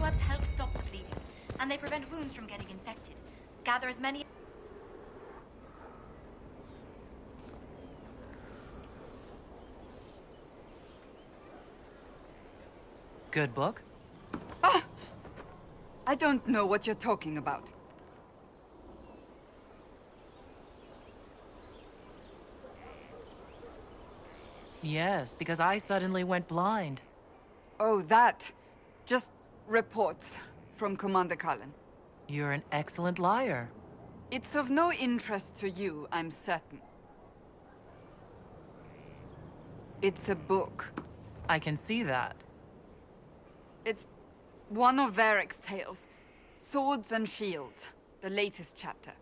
webs help stop the bleeding, and they prevent wounds from getting infected. Gather as many... Good book? Ah! I don't know what you're talking about. Yes, because I suddenly went blind. Oh, that. Just reports from Commander Cullen. You're an excellent liar. It's of no interest to you, I'm certain. It's a book. I can see that. It's one of Varric's tales. Swords and Shields, the latest chapter.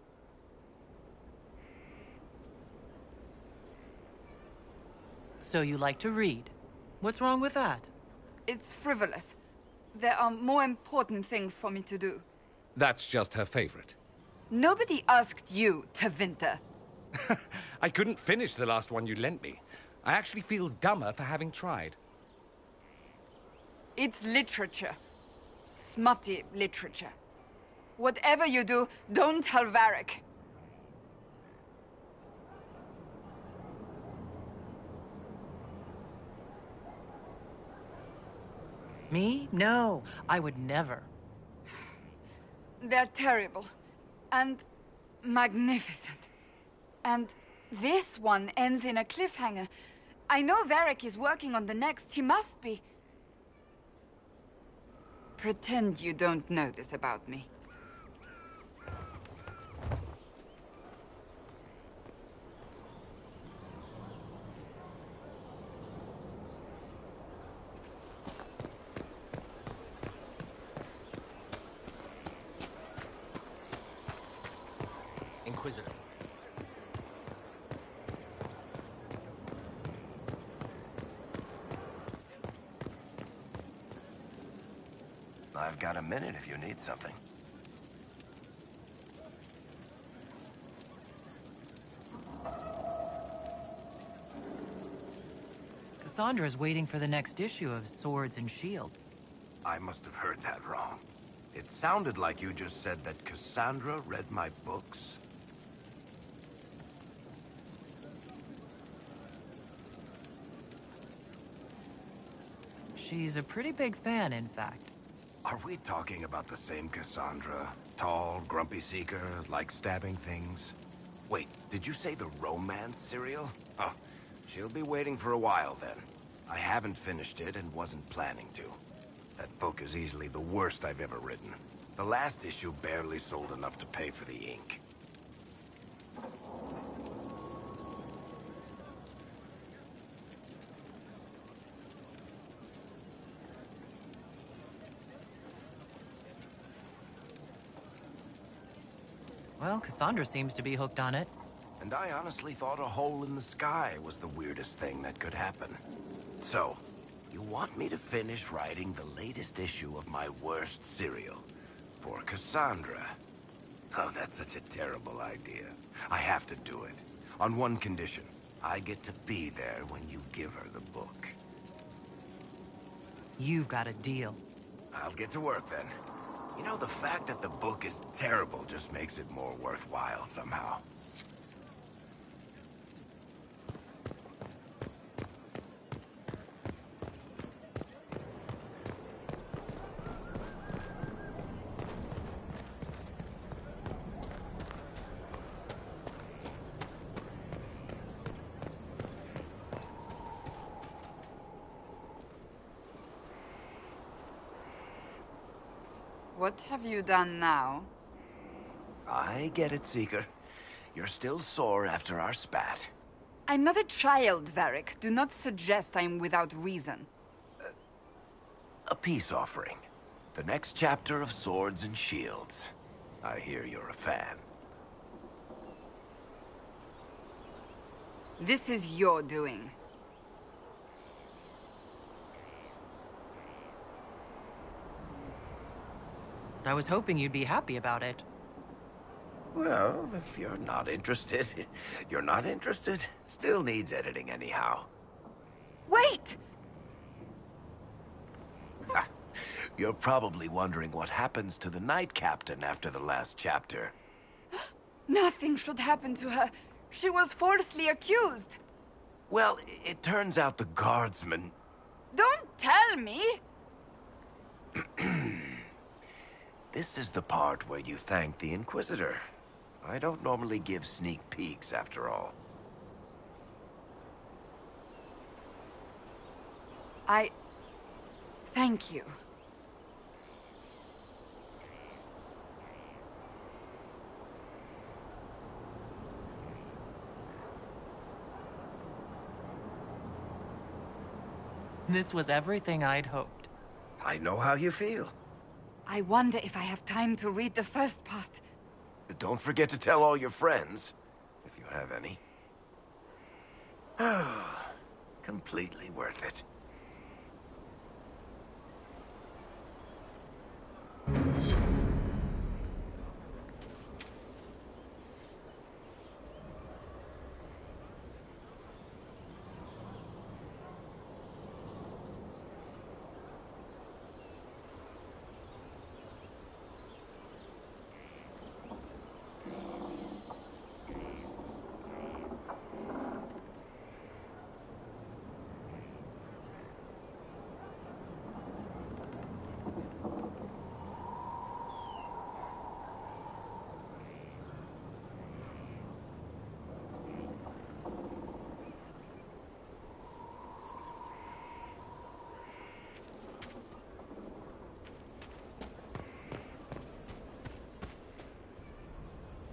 So you like to read. What's wrong with that? It's frivolous. There are more important things for me to do. That's just her favorite. Nobody asked you to winter. I couldn't finish the last one you lent me. I actually feel dumber for having tried. It's literature. Smutty literature. Whatever you do, don't tell Varric. Me? No, I would never. They're terrible. And magnificent. And this one ends in a cliffhanger. I know Varric is working on the next. He must be. Pretend you don't know this about me. Inquisitor. I've got a minute if you need something. Cassandra's waiting for the next issue of Swords and Shields. I must have heard that wrong. It sounded like you just said that Cassandra read my books. She's a pretty big fan, in fact. Are we talking about the same Cassandra? Tall, grumpy seeker, like stabbing things? Wait, did you say the romance serial? Oh, she'll be waiting for a while then. I haven't finished it and wasn't planning to. That book is easily the worst I've ever written. The last issue barely sold enough to pay for the ink. Well, Cassandra seems to be hooked on it. And I honestly thought a hole in the sky was the weirdest thing that could happen. So, you want me to finish writing the latest issue of my worst serial for Cassandra? Oh, that's such a terrible idea. I have to do it. On one condition. I get to be there when you give her the book. You've got a deal. I'll get to work then. You know, the fact that the book is terrible just makes it more worthwhile somehow. What have you done now? I get it, Seeker. You're still sore after our spat. I'm not a child, Varric. Do not suggest I'm without reason. A peace offering. The next chapter of Swords and Shields. I hear you're a fan. This is your doing. I was hoping you'd be happy about it. Well, if you're not interested, you're not interested. Still needs editing anyhow. Wait! You're probably wondering what happens to the Knight Captain after the last chapter. Nothing should happen to her. She was falsely accused. Well, it turns out the guardsman... Don't tell me! This is the part where you thank the Inquisitor. I don't normally give sneak peeks, after all. Thank you. This was everything I'd hoped. I know how you feel. I wonder if I have time to read the first part. Don't forget to tell all your friends, if you have any. Completely worth it.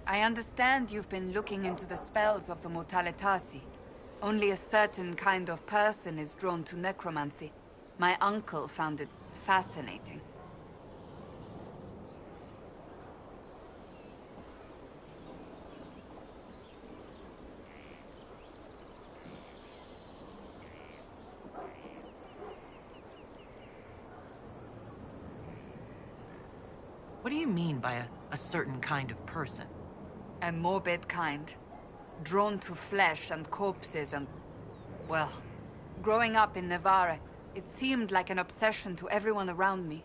I understand you've been looking into the spells of the Mortalitasi. Only a certain kind of person is drawn to necromancy. My uncle found it fascinating. What do you mean by a certain kind of person? A morbid kind. Drawn to flesh and corpses and... well, growing up in Navarre, it seemed like an obsession to everyone around me.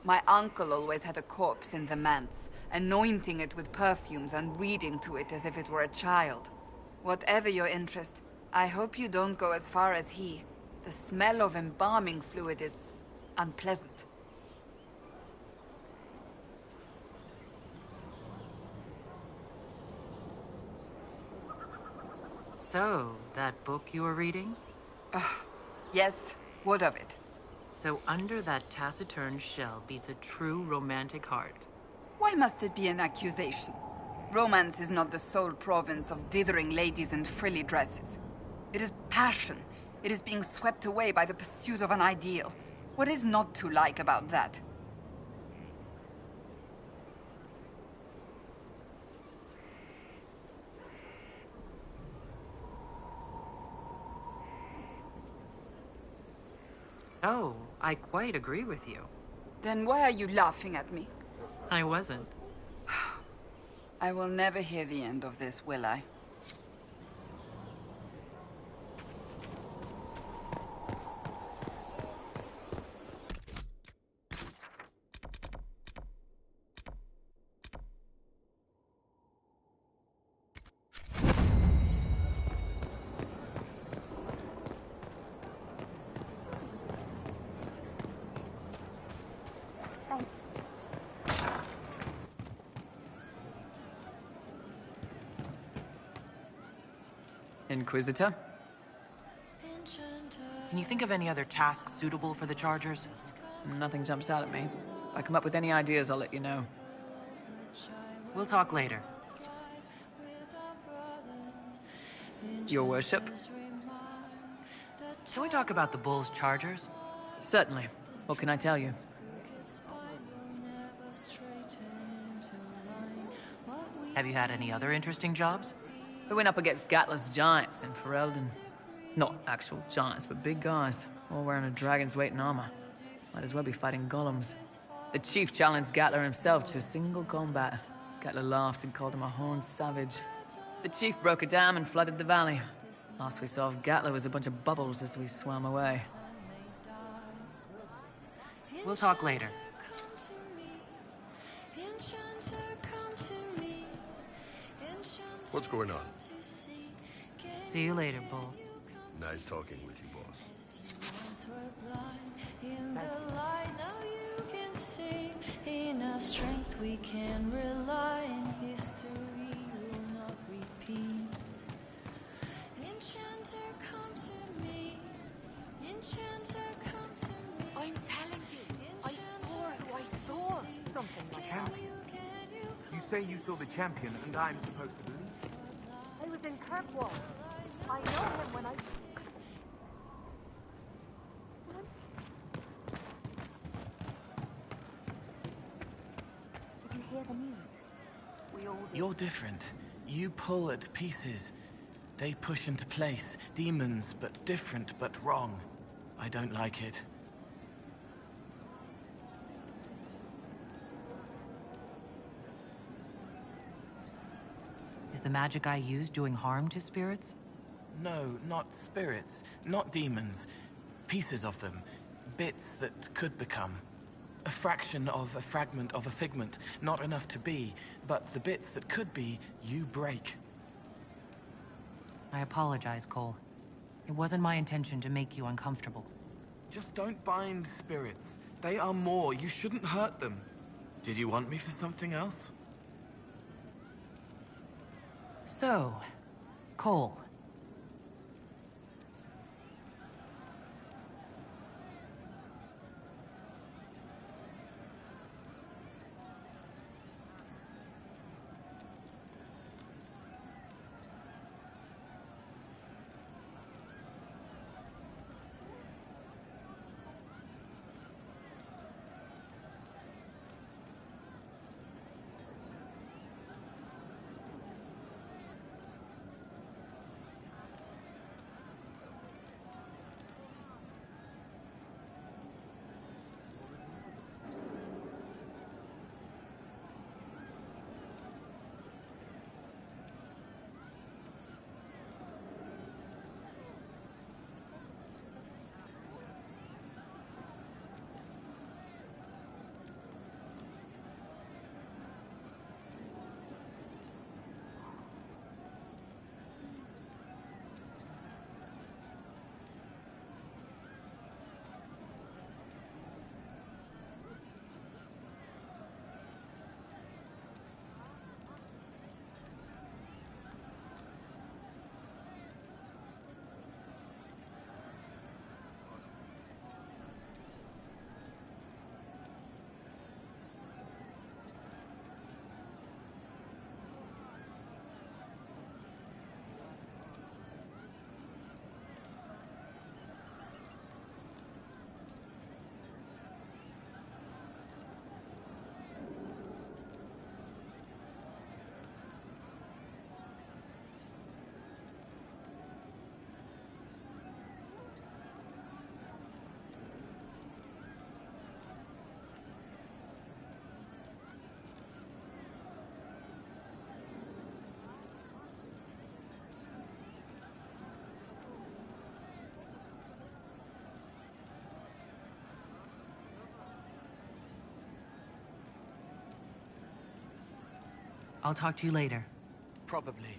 My uncle always had a corpse in the manse, anointing it with perfumes and reading to it as if it were a child. Whatever your interest, I hope you don't go as far as he. The smell of embalming fluid is unpleasant. So, that book you were reading? Yes, what of it? So under that taciturn shell beats a true romantic heart. Why must it be an accusation? Romance is not the sole province of dithering ladies in frilly dresses. It is passion. It is being swept away by the pursuit of an ideal. What is not to like about that? Oh, I quite agree with you. Then why are you laughing at me? I wasn't. I will never hear the end of this, will I? Inquisitor? Can you think of any other tasks suitable for the Chargers? Nothing jumps out at me. If I come up with any ideas, I'll let you know. We'll talk later. Your worship? Can we talk about the Bulls' Chargers? Certainly. What can I tell you? Have you had any other interesting jobs? We went up against Gatler's giants in Ferelden. Not actual giants, but big guys, all wearing a dragon's weight in armor. Might as well be fighting golems. The chief challenged Gatler himself to a single combat. Gatler laughed and called him a horned savage. The chief broke a dam and flooded the valley. Last we saw of Gatler was a bunch of bubbles as we swam away. We'll talk later. What's going on? See you later, Bull. Nice talking with you, boss. In our strength we can rely, in history will not repeat. Enchanter, come to me. Enchanter, come to me. I'm telling you, I saw who I saw. Something like that. You say you saw the champion, and I'm supposed to believe? I was in Kirkwall. I know him when I... Did you hear the news? We all did. You're different. You pull at pieces. They push into place. Demons, but different, but wrong. I don't like it. Is the magic I use doing harm to spirits? No, not spirits. Not demons. Pieces of them. Bits that could become. A fraction of a fragment of a figment. Not enough to be, but the bits that could be, you break. I apologize, Cole. It wasn't my intention to make you uncomfortable. Just don't bind spirits. They are more. You shouldn't hurt them. Did you want me for something else? So, Cole. I'll talk to you later. Probably.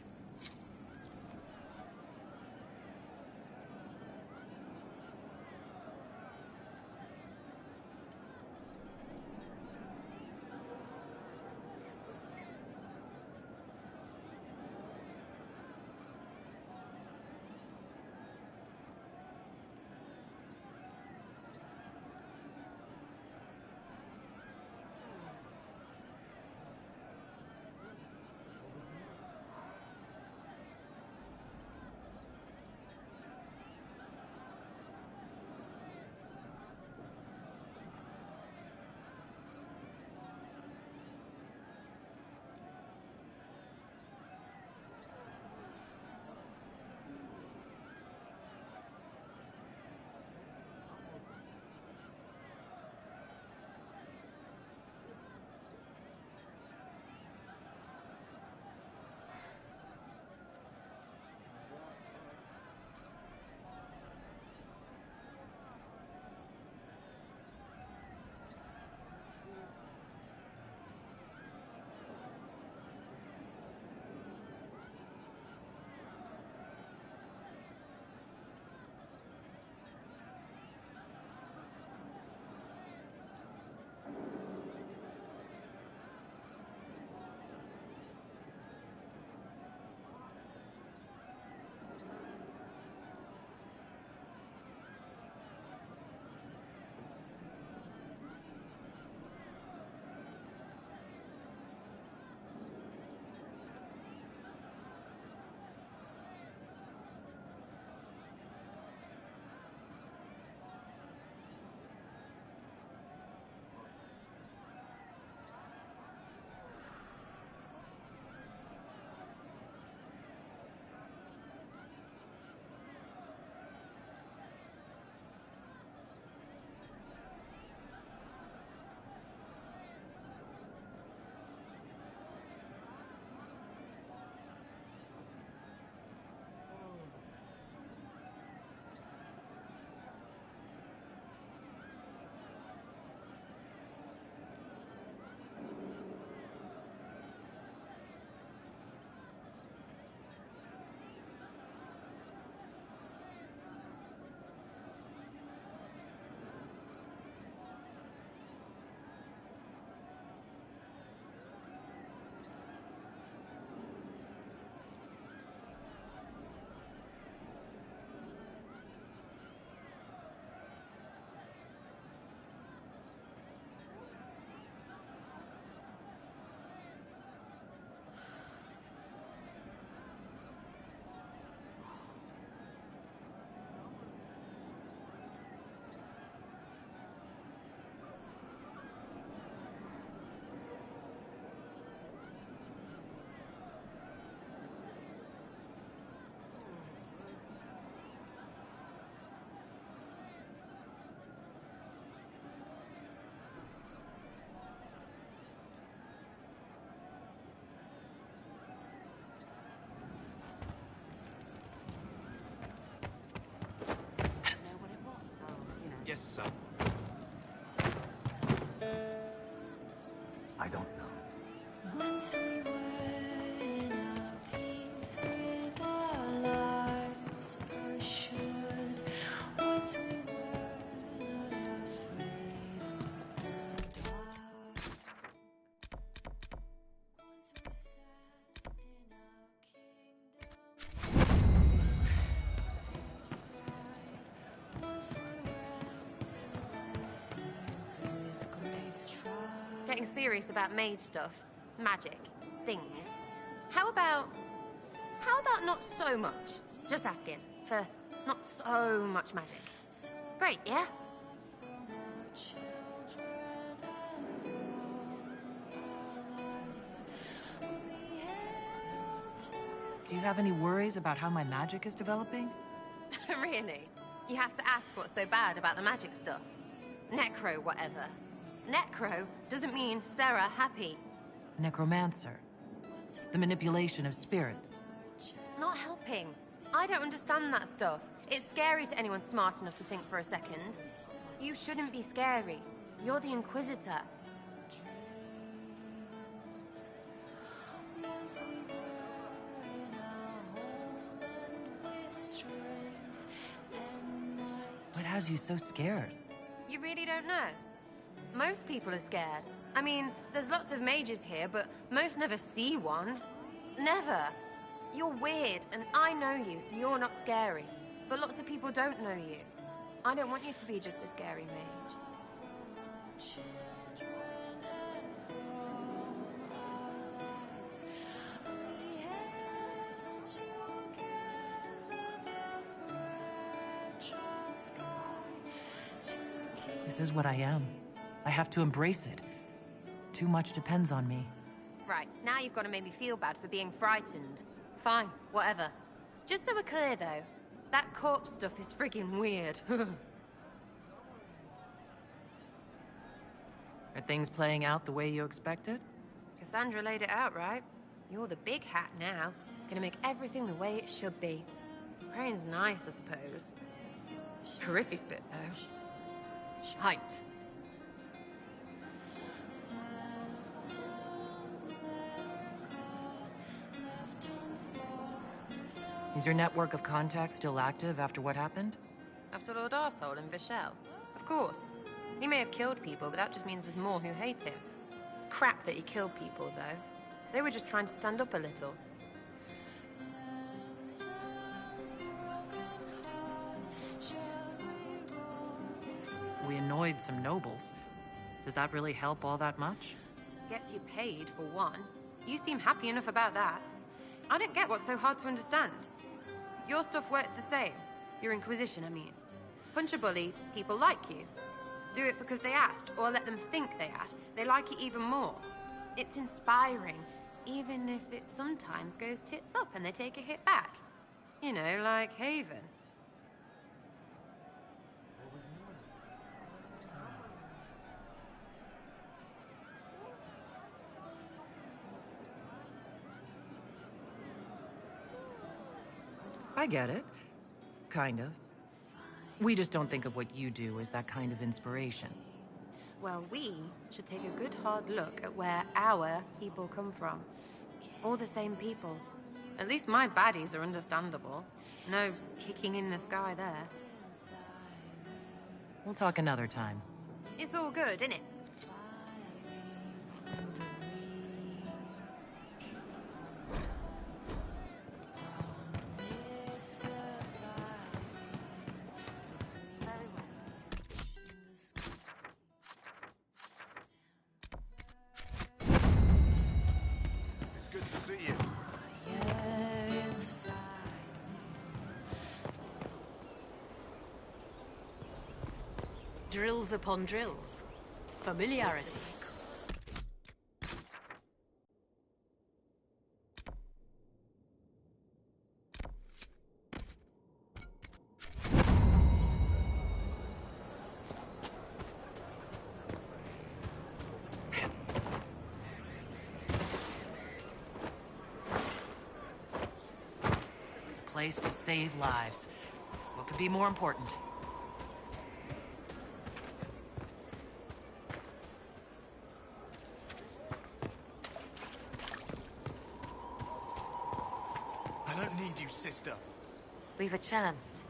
I don't know. Once we were in our peace with our lives assured. Once we were not afraid of the dark. Once we sat in our kingdom. Once we ran with great strides. Getting serious about mage stuff, magic, things. How about not so much? Just asking for not so much magic. Great, yeah? Do you have any worries about how my magic is developing? Really? You have to ask what's so bad about the magic stuff. Necro, whatever. Necro doesn't mean Sarah happy. Necromancer. The manipulation of spirits. Not helping. I don't understand that stuff. It's scary to anyone smart enough to think for a second. You shouldn't be scary. You're the Inquisitor. Once we were in our homeland with strength and might. What has you so scared? You really don't know? Most people are scared. I mean, there's lots of mages here, but most never see one. Never. You're weird, and I know you, so you're not scary. But lots of people don't know you. I don't want you to be just a scary mage. This is what I am. I have to embrace it. Too much depends on me. Right, now you've got to make me feel bad for being frightened. Fine, whatever. Just so we're clear, though, that corpse stuff is friggin' weird. Are things playing out the way you expected? Cassandra laid it out, right? You're the big hat now. Gonna make everything the way it should be. Praying's nice, I suppose. Corypheus bit, though. Height. Is your network of contacts still active after what happened? After Lord Arsehole and Vishal? Of course. He may have killed people, but that just means there's more who hate him. It's crap that he killed people, though. They were just trying to stand up a little. We annoyed some nobles. Does that really help all that much? Gets you paid, for one. You seem happy enough about that. I don't get what's so hard to understand. Your stuff works the same. Your Inquisition, I mean. Punch a bully, people like you. Do it because they asked, or let them think they asked. They like it even more. It's inspiring, even if it sometimes goes tits up and they take a hit back. You know, like Haven. I get it. Kind of. We just don't think of what you do as that kind of inspiration. Well, we should take a good hard look at where our people come from. All the same people. At least my baddies are understandable. No kicking in the sky there. We'll talk another time. It's all good, isn't it? Drills upon drills. Familiarity. Place to save lives. What could be more important? sister. We've a chance.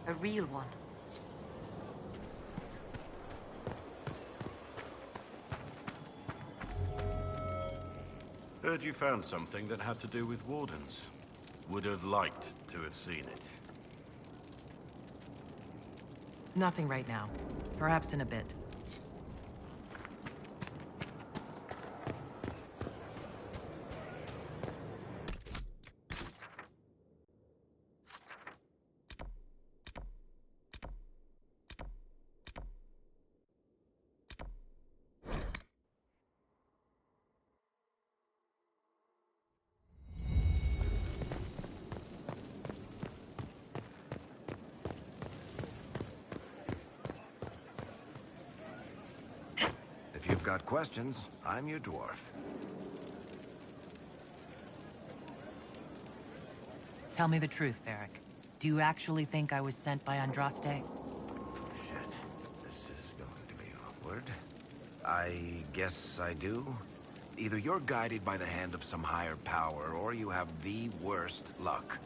A real one. Heard you found something that had to do with wardens. Would have liked to have seen it. Nothing right now. Perhaps in a bit. If you've got questions, I'm your dwarf. Tell me the truth, Varric. Do you actually think I was sent by Andraste? Shit. This is going to be awkward. I guess I do. Either you're guided by the hand of some higher power, or you have the worst luck.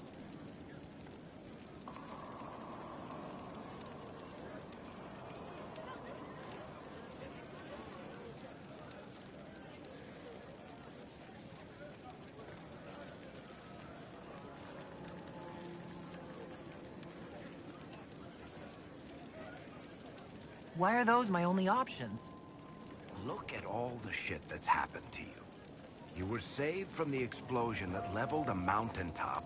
Why are those my only options? Look at all the shit that's happened to you. You were saved from the explosion that leveled a mountaintop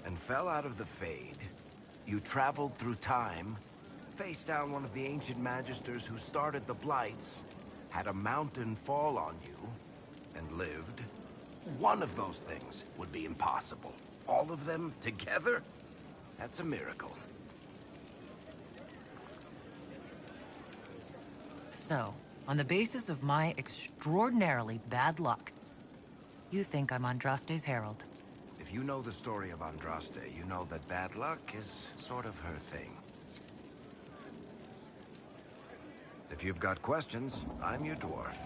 and fell out of the Fade. You traveled through time, faced down one of the ancient magisters who started the Blights, had a mountain fall on you, and lived. One of those things would be impossible. All of them together? That's a miracle. So, on the basis of my extraordinarily bad luck, you think I'm Andraste's herald? If you know the story of Andraste, you know that bad luck is sort of her thing. If you've got questions, I'm your dwarf.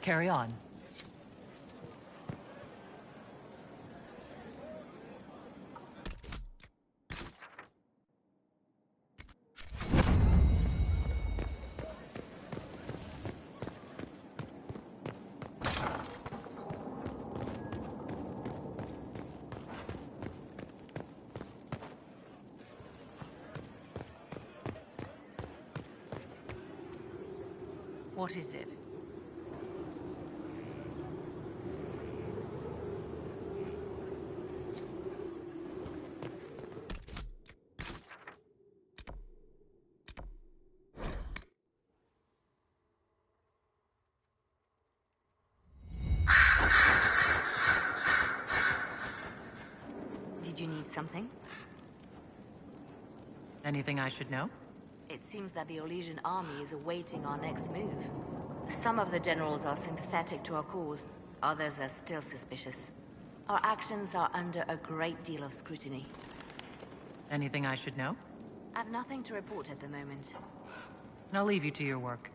Carry on. What is it? Did you need something? Anything I should know? It seems that the Orlesian army is awaiting our next move. Some of the generals are sympathetic to our cause, others are still suspicious. Our actions are under a great deal of scrutiny. Anything I should know? I've nothing to report at the moment. I'll leave you to your work.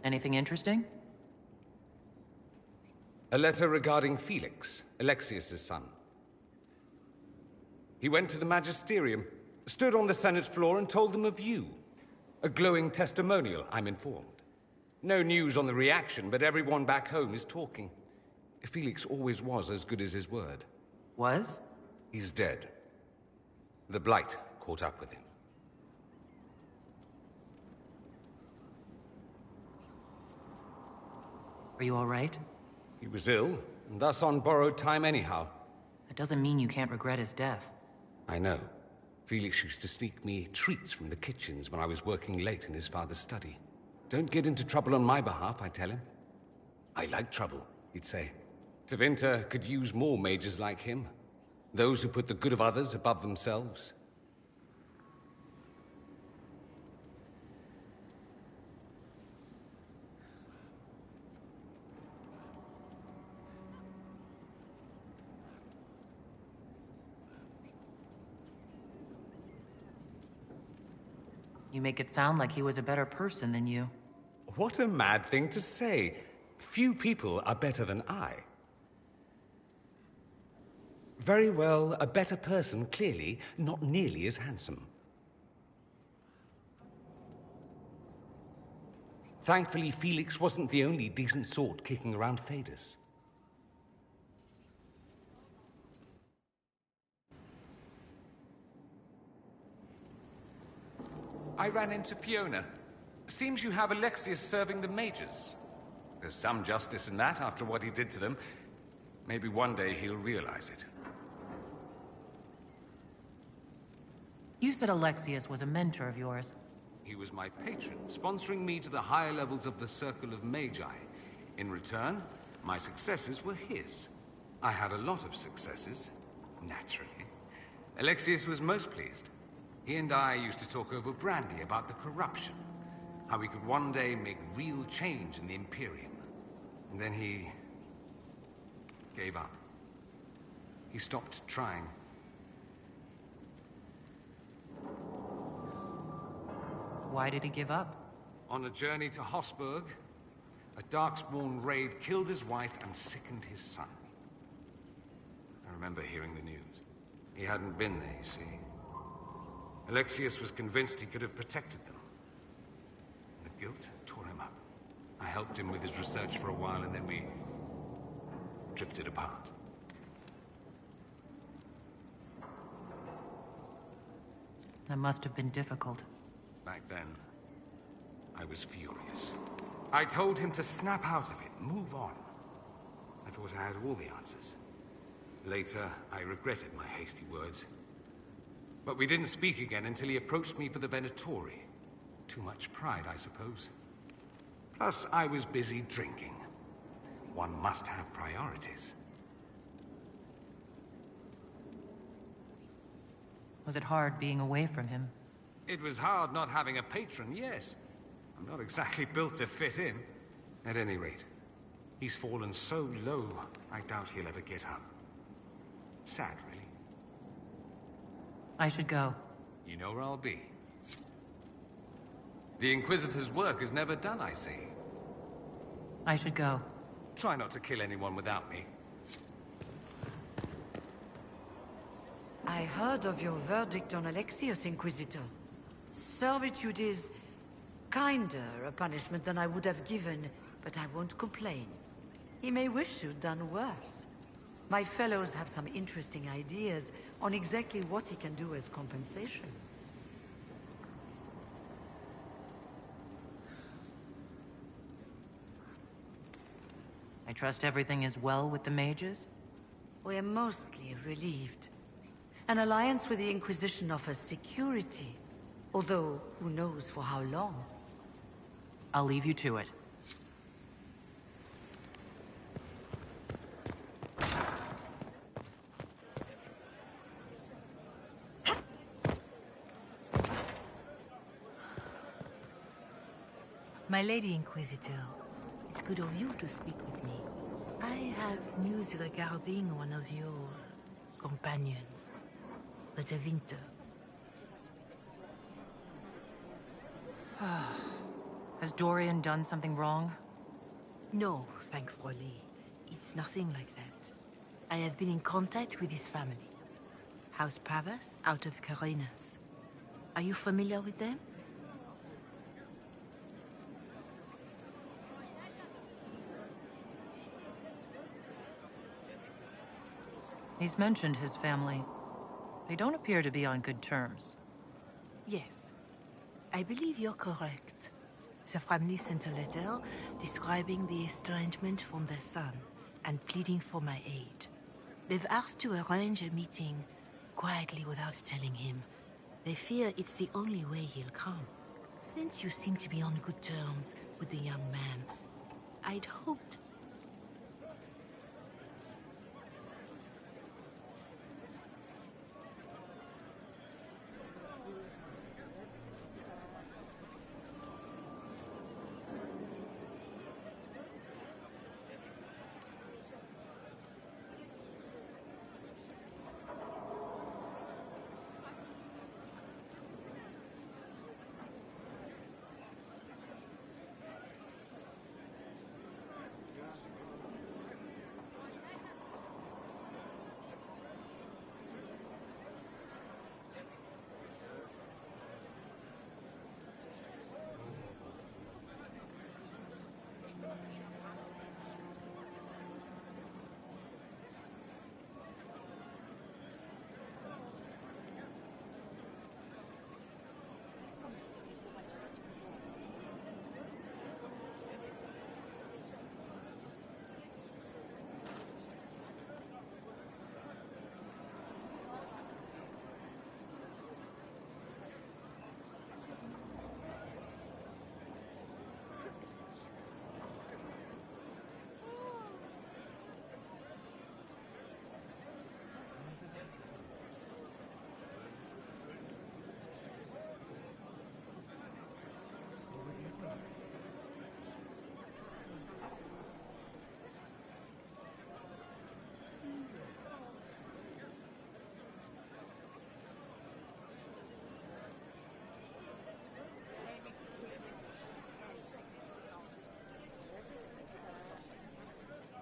Anything interesting? A letter regarding Felix, Alexius's son. He went to the Magisterium, stood on the Senate floor and told them of you. A glowing testimonial, I'm informed. No news on the reaction, but everyone back home is talking. Felix always was as good as his word. Was? He's dead. The Blight caught up with him. Are you all right? He was ill, and thus on borrowed time anyhow. That doesn't mean you can't regret his death. I know. Felix used to sneak me treats from the kitchens when I was working late in his father's study. Don't get into trouble on my behalf, I tell him. I like trouble, he'd say. Tevinter could use more mages like him. Those who put the good of others above themselves. You make it sound like he was a better person than you. What a mad thing to say. Few people are better than I. Very well, a better person, clearly, not nearly as handsome. Thankfully, Felix wasn't the only decent sort kicking around Thedas. I ran into Fiona. Seems you have Alexius serving the mages. There's some justice in that after what he did to them. Maybe one day he'll realize it. You said Alexius was a mentor of yours. He was my patron, sponsoring me to the higher levels of the Circle of Magi. In return, my successes were his. I had a lot of successes, naturally. Alexius was most pleased. He and I used to talk over brandy about the corruption, how we could one day make real change in the Imperium. And then he gave up. He stopped trying. Why did he give up? On a journey to Hossberg, a Darkspawn raid killed his wife and sickened his son. I remember hearing the news. He hadn't been there, you see. Alexius was convinced he could have protected them. The guilt tore him up. I helped him with his research for a while, and then we drifted apart. That must have been difficult. Back then, I was furious. I told him to snap out of it, move on. I thought I had all the answers. Later, I regretted my hasty words. But we didn't speak again until he approached me for the Venatori. Too much pride, I suppose. Plus, I was busy drinking. One must have priorities. Was it hard being away from him? It was hard not having a patron, yes. I'm not exactly built to fit in. At any rate, he's fallen so low, I doubt he'll ever get up. Sad, really. I should go. You know where I'll be. The Inquisitor's work is never done, I see. I should go. Try not to kill anyone without me. I heard of your verdict on Alexius, Inquisitor. Servitude is kinder a punishment than I would have given, but I won't complain. He may wish you'd done worse. My fellows have some interesting ideas on exactly what he can do as compensation. I trust everything is well with the mages? We're mostly relieved. An alliance with the Inquisition offers security, although who knows for how long. I'll leave you to it. My Lady Inquisitor, it's good of you to speak with me. I have news regarding one of your companions, the Tevinter. Has Dorian done something wrong? No, thankfully. It's nothing like that. I have been in contact with his family. House Pavas, out of Carinas. Are you familiar with them? He's mentioned his family. They don't appear to be on good terms. Yes. I believe you're correct. The family sent a letter describing the estrangement from their son and pleading for my aid. They've asked to arrange a meeting quietly without telling him, They fear it's the only way he'll come. Since you seem to be on good terms with the young man, I'd hoped...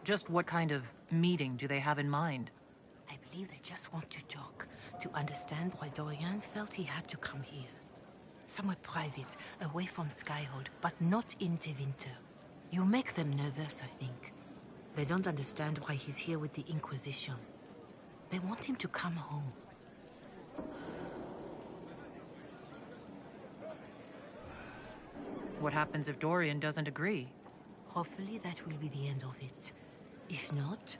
Just what kind of meeting do they have in mind? I believe they just want to talk, to understand why Dorian felt he had to come here. Somewhere private, away from Skyhold, but not in Tevinter. You make them nervous, I think. They don't understand why he's here with the Inquisition. They want him to come home. What happens if Dorian doesn't agree? Hopefully that will be the end of it. If not,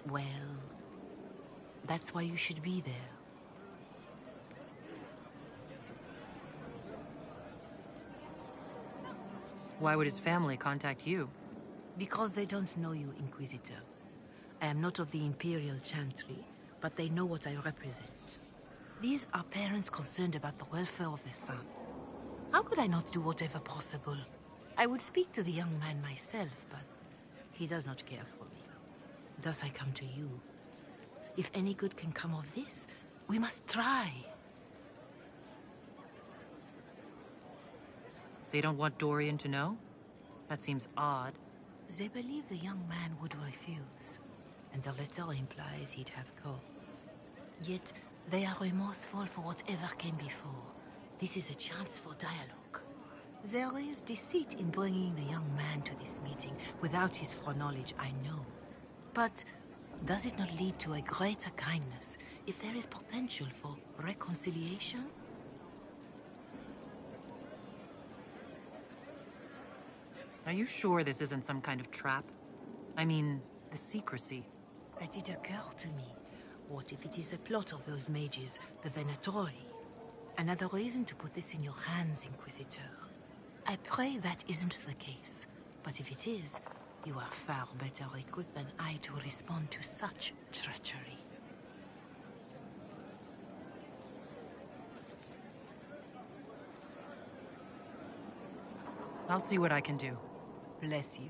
well, that's why you should be there. Why would his family contact you? Because they don't know you, Inquisitor. I am not of the Imperial Chantry, but they know what I represent. These are parents concerned about the welfare of their son. How could I not do whatever possible? I would speak to the young man myself, but he does not care for me. Thus I come to you. If any good can come of this, we must try. They don't want Dorian to know? That seems odd. They believe the young man would refuse, and the letter implies he'd have cause. Yet, they are remorseful for whatever came before. This is a chance for dialogue. There is deceit in bringing the young man to this meeting without his foreknowledge, I know. But does it not lead to a greater kindness if there is potential for reconciliation? Are you sure this isn't some kind of trap? I mean, the secrecy. That did occur to me. What if it is a plot of those mages, the Venatori? Another reason to put this in your hands, Inquisitor. I pray that isn't the case. But if it is, you are far better equipped than I to respond to such treachery. I'll see what I can do. Bless you,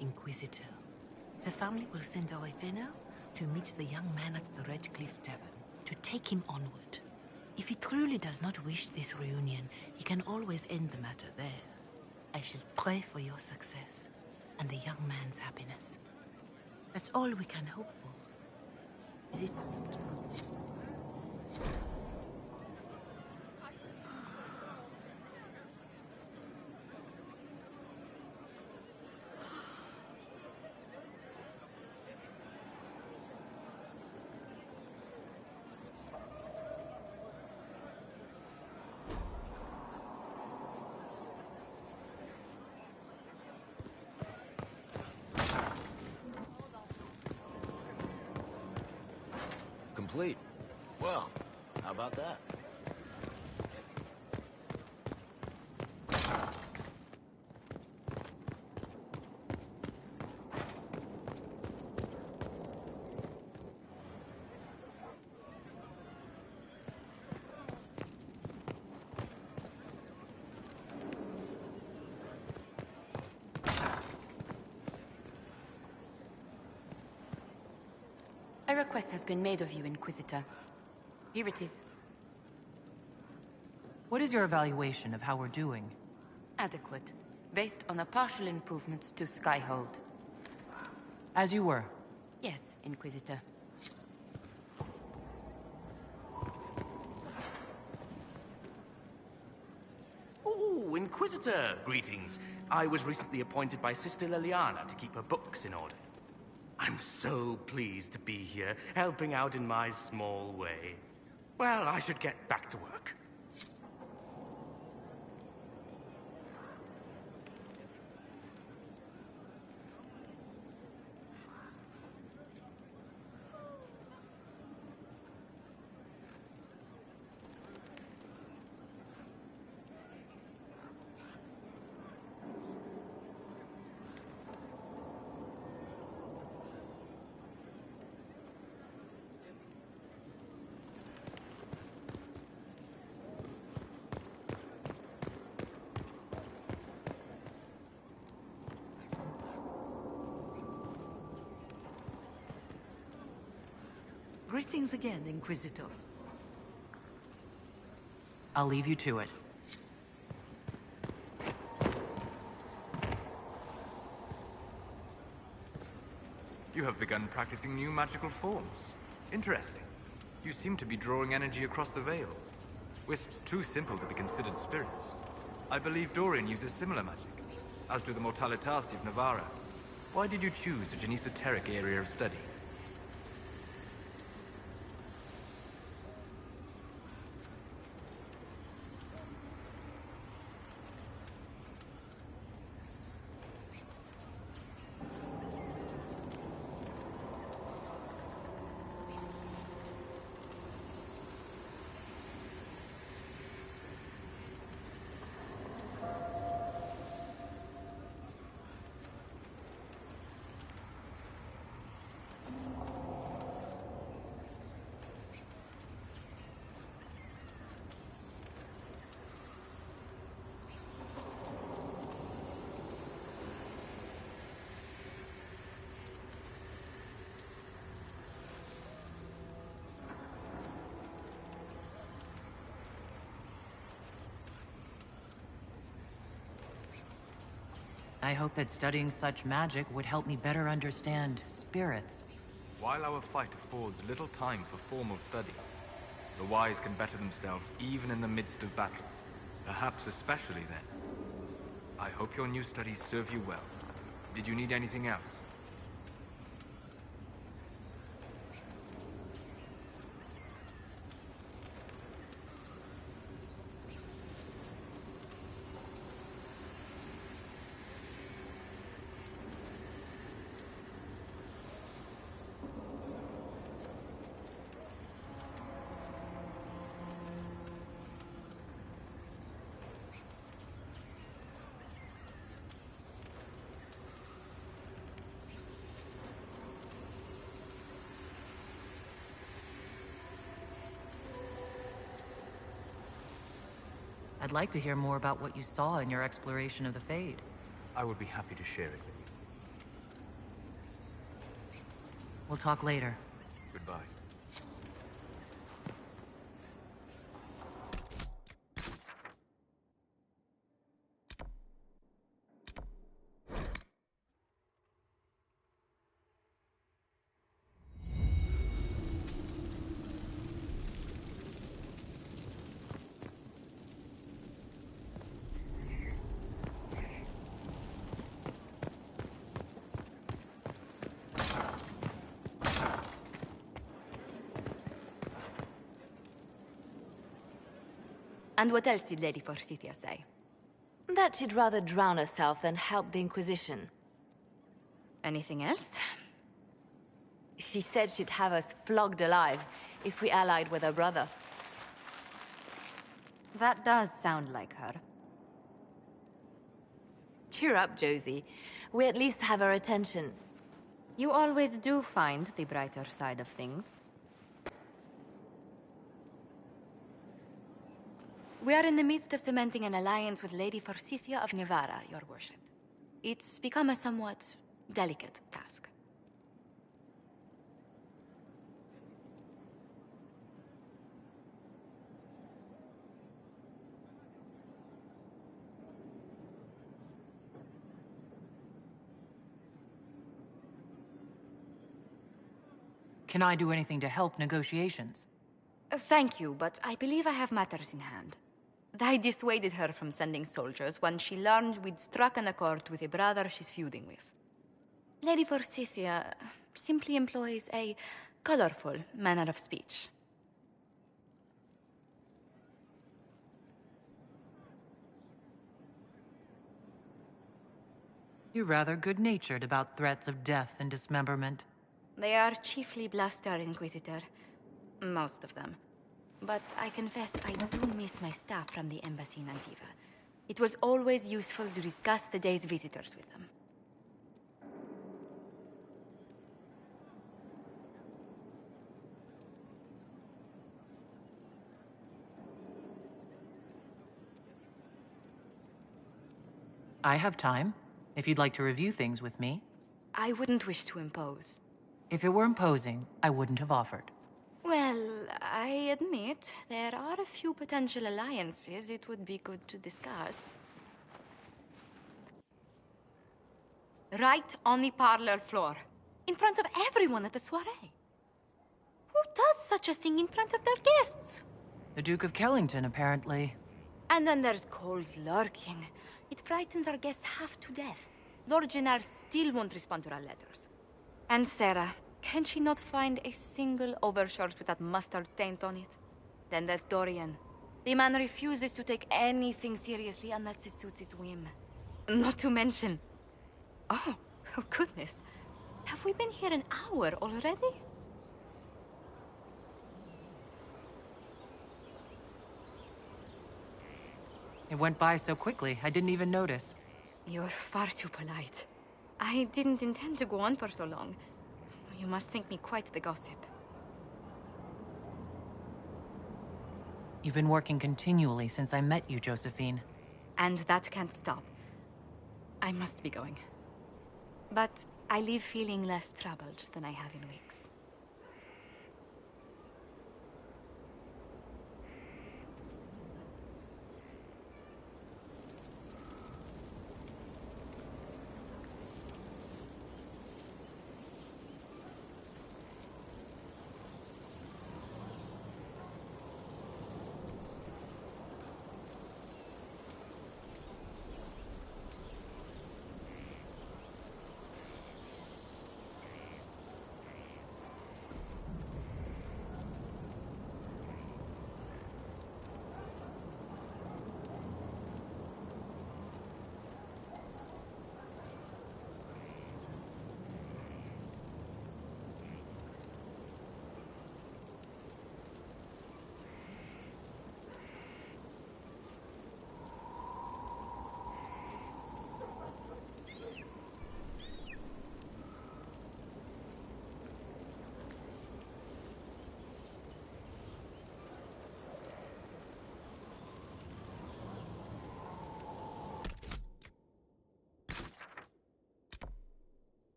Inquisitor. The family will send a retainer to meet the young man at the Red Cliff Tavern, to take him onward. If he truly does not wish this reunion, he can always end the matter there. I shall pray for your success, and the young man's happiness. That's all we can hope for, is it not? Complete. Well, how about that? A request has been made of you, Inquisitor. Here it is. What is your evaluation of how we're doing? Adequate, based on the partial improvements to Skyhold. As you were. Yes, Inquisitor. Oh, Inquisitor! Greetings. I was recently appointed by Sister Liliana to keep her books in order. I'm so pleased to be here, helping out in my small way. Well, I should get back to work. Greetings again, Inquisitor. I'll leave you to it. You have begun practicing new magical forms. Interesting. You seem to be drawing energy across the Veil. Wisps too simple to be considered spirits. I believe Dorian uses similar magic, as do the Mortalitasi of Navarra. Why did you choose such an esoteric area of study? I hope that studying such magic would help me better understand spirits. While our fight affords little time for formal study, the wise can better themselves even in the midst of battle. Perhaps especially then. I hope your new studies serve you well. Did you need anything else? I'd like to hear more about what you saw in your exploration of the Fade. I would be happy to share it with you. We'll talk later. Goodbye. And what else did Lady Forsythia say? That she'd rather drown herself than help the Inquisition. Anything else? She said she'd have us flogged alive if we allied with her brother. That does sound like her. Cheer up, Josie. We at least have her attention. You always do find the brighter side of things. We are in the midst of cementing an alliance with Lady Forsythia of Navarra, your worship. It's become a somewhat delicate task. Can I do anything to help negotiations? Thank you, but I believe I have matters in hand. I dissuaded her from sending soldiers when she learned we'd struck an accord with a brother she's feuding with. Lady Forsythia simply employs a colorful manner of speech. You're rather good-natured about threats of death and dismemberment. They are chiefly bluster, Inquisitor. Most of them. But I confess I do miss my staff from the embassy in Antiva. It was always useful to discuss the day's visitors with them. I have time, if you'd like to review things with me. I wouldn't wish to impose. If it were imposing, I wouldn't have offered. Well, I admit there are a few potential alliances it would be good to discuss. Right on the parlor floor, in front of everyone at the soiree. Who does such a thing in front of their guests? The Duke of Kellington, apparently. And then there's Cole's lurking. It frightens our guests half to death. Lord Jennar still won't respond to our letters. And Sarah, can she not find a single overshirt without mustard stains on it? Then there's Dorian. The man refuses to take anything seriously unless it suits its whim. Not to mention... Oh goodness. Have we been here an hour already? It went by so quickly, I didn't even notice. You're far too polite. I didn't intend to go on for so long. You must think me quite the gossip. You've been working continually since I met you, Josephine. And that can't stop. I must be going. But I leave feeling less troubled than I have in weeks.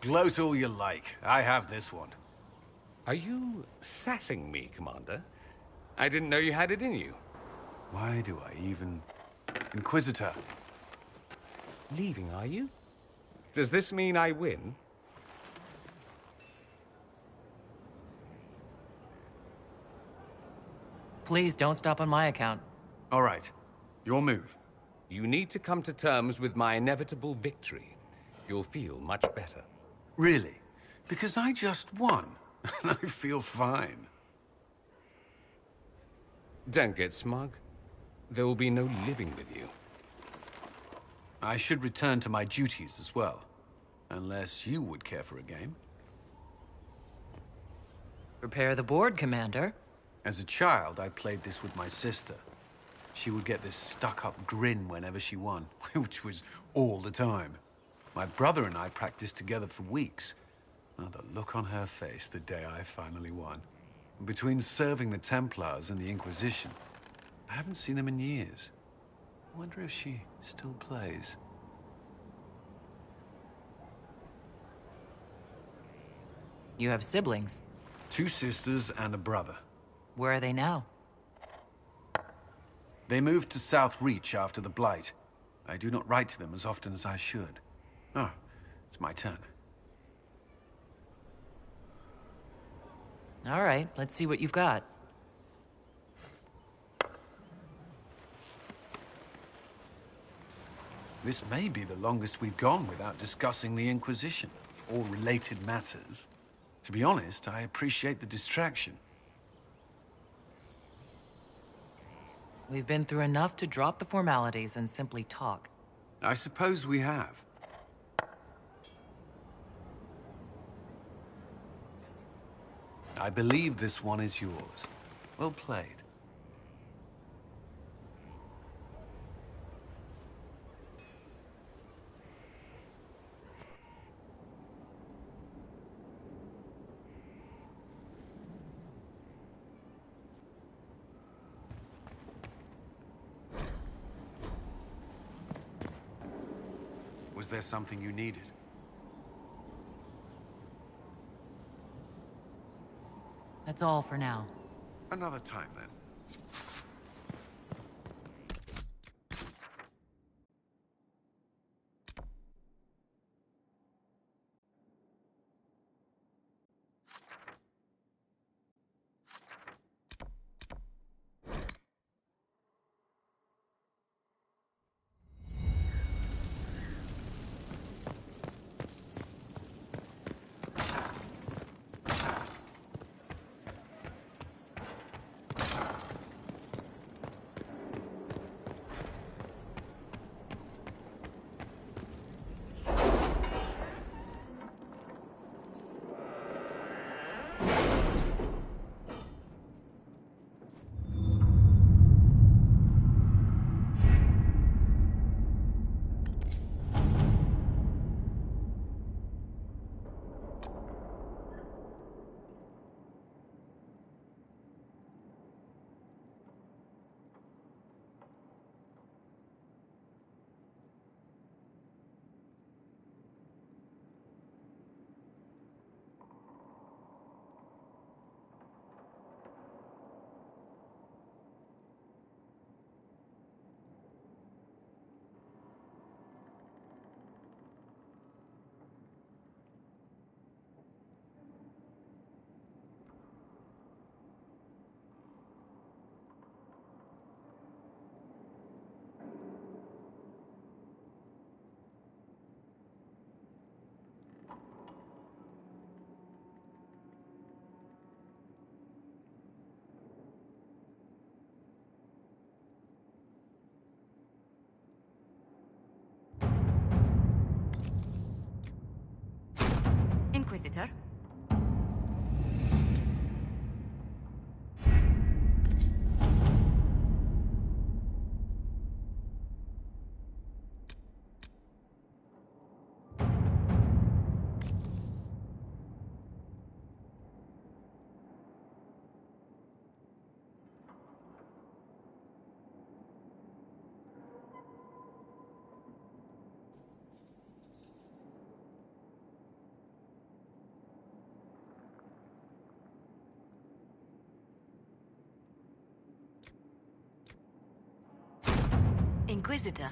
Gloat all you like. I have this one. Are you sassing me, Commander? I didn't know you had it in you. Why do I even... Inquisitor. Leaving, are you? Does this mean I win? Please don't stop on my account. All right. Your move. You need to come to terms with my inevitable victory. You'll feel much better. Really? Because I just won. I feel fine. Don't get smug. There will be no living with you. I should return to my duties as well. Unless you would care for a game. Prepare the board, Commander. As a child, I played this with my sister. She would get this stuck-up grin whenever she won, which was all the time. My brother and I practiced together for weeks. Oh, the look on her face the day I finally won. Between serving the Templars and the Inquisition, I haven't seen them in years. I wonder if she still plays. You have siblings? 2 sisters and a brother. Where are they now? They moved to South Reach after the Blight. I do not write to them as often as I should. Oh, it's my turn. All right, let's see what you've got. This may be the longest we've gone without discussing the Inquisition, or related matters. To be honest, I appreciate the distraction. We've been through enough to drop the formalities and simply talk. I suppose we have. I believe this one is yours. Well played. Was there something you needed? That's all for now. Another time, then. Inquisitor? Inquisitor.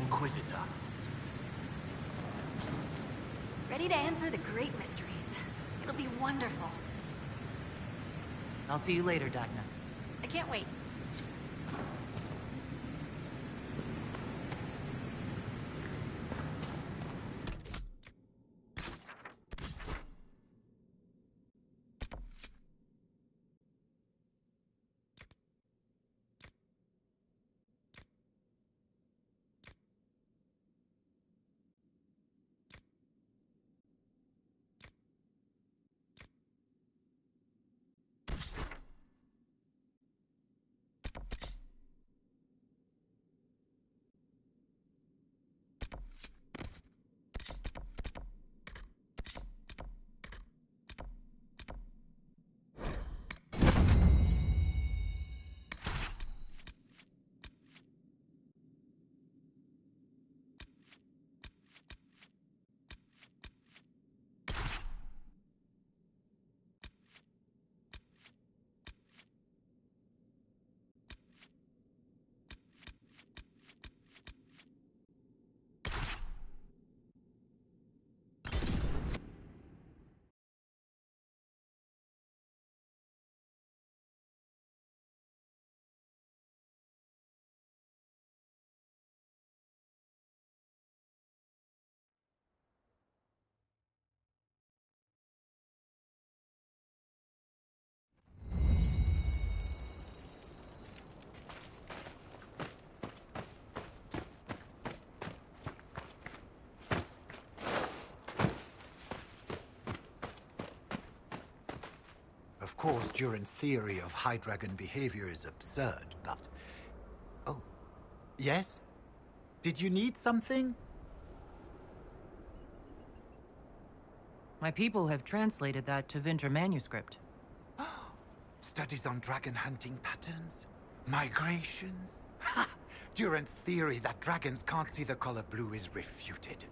Inquisitor. Ready to answer the great mysteries. It'll be wonderful. I'll see you later, Dagna. I can't wait. Of course, Duran's theory of High Dragon behavior is absurd, but... Oh. Yes? Did you need something? My people have translated that to Vinter manuscript. Studies on dragon hunting patterns? Migrations? Ha! Duran's theory that dragons can't see the color blue is refuted.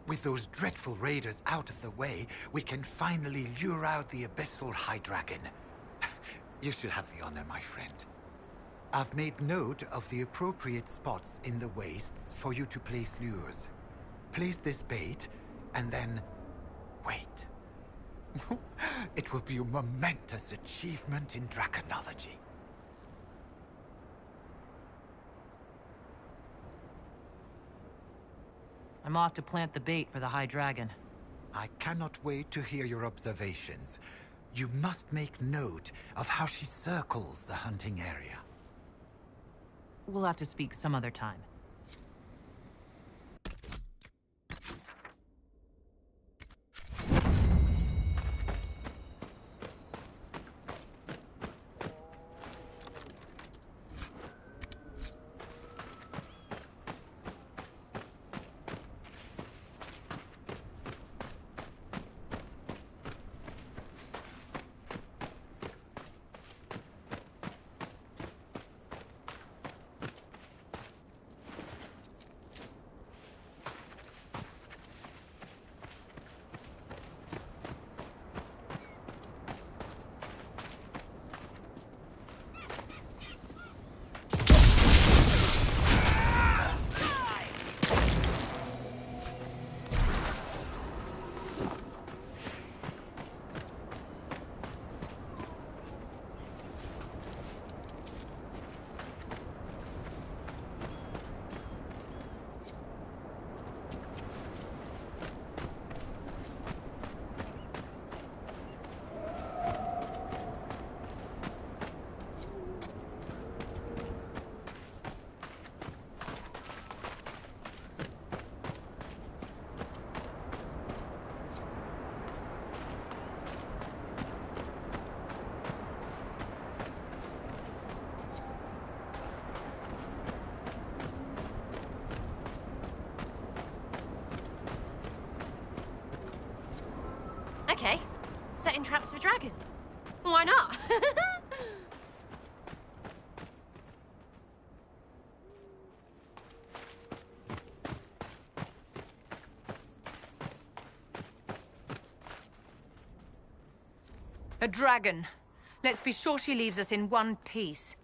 With those dreadful raiders out of the way, we can finally lure out the abyssal High Dragon. You should have the honor, my friend. I've made note of the appropriate spots in the wastes for you to place lures. Place this bait, and then... wait. It will be a momentous achievement in draconology. I'm off to plant the bait for the High Dragon. I cannot wait to hear your observations. You must make note of how she circles the hunting area. We'll have to speak some other time. Okay, setting traps for dragons. Why not? A dragon. Let's be sure she leaves us in one piece.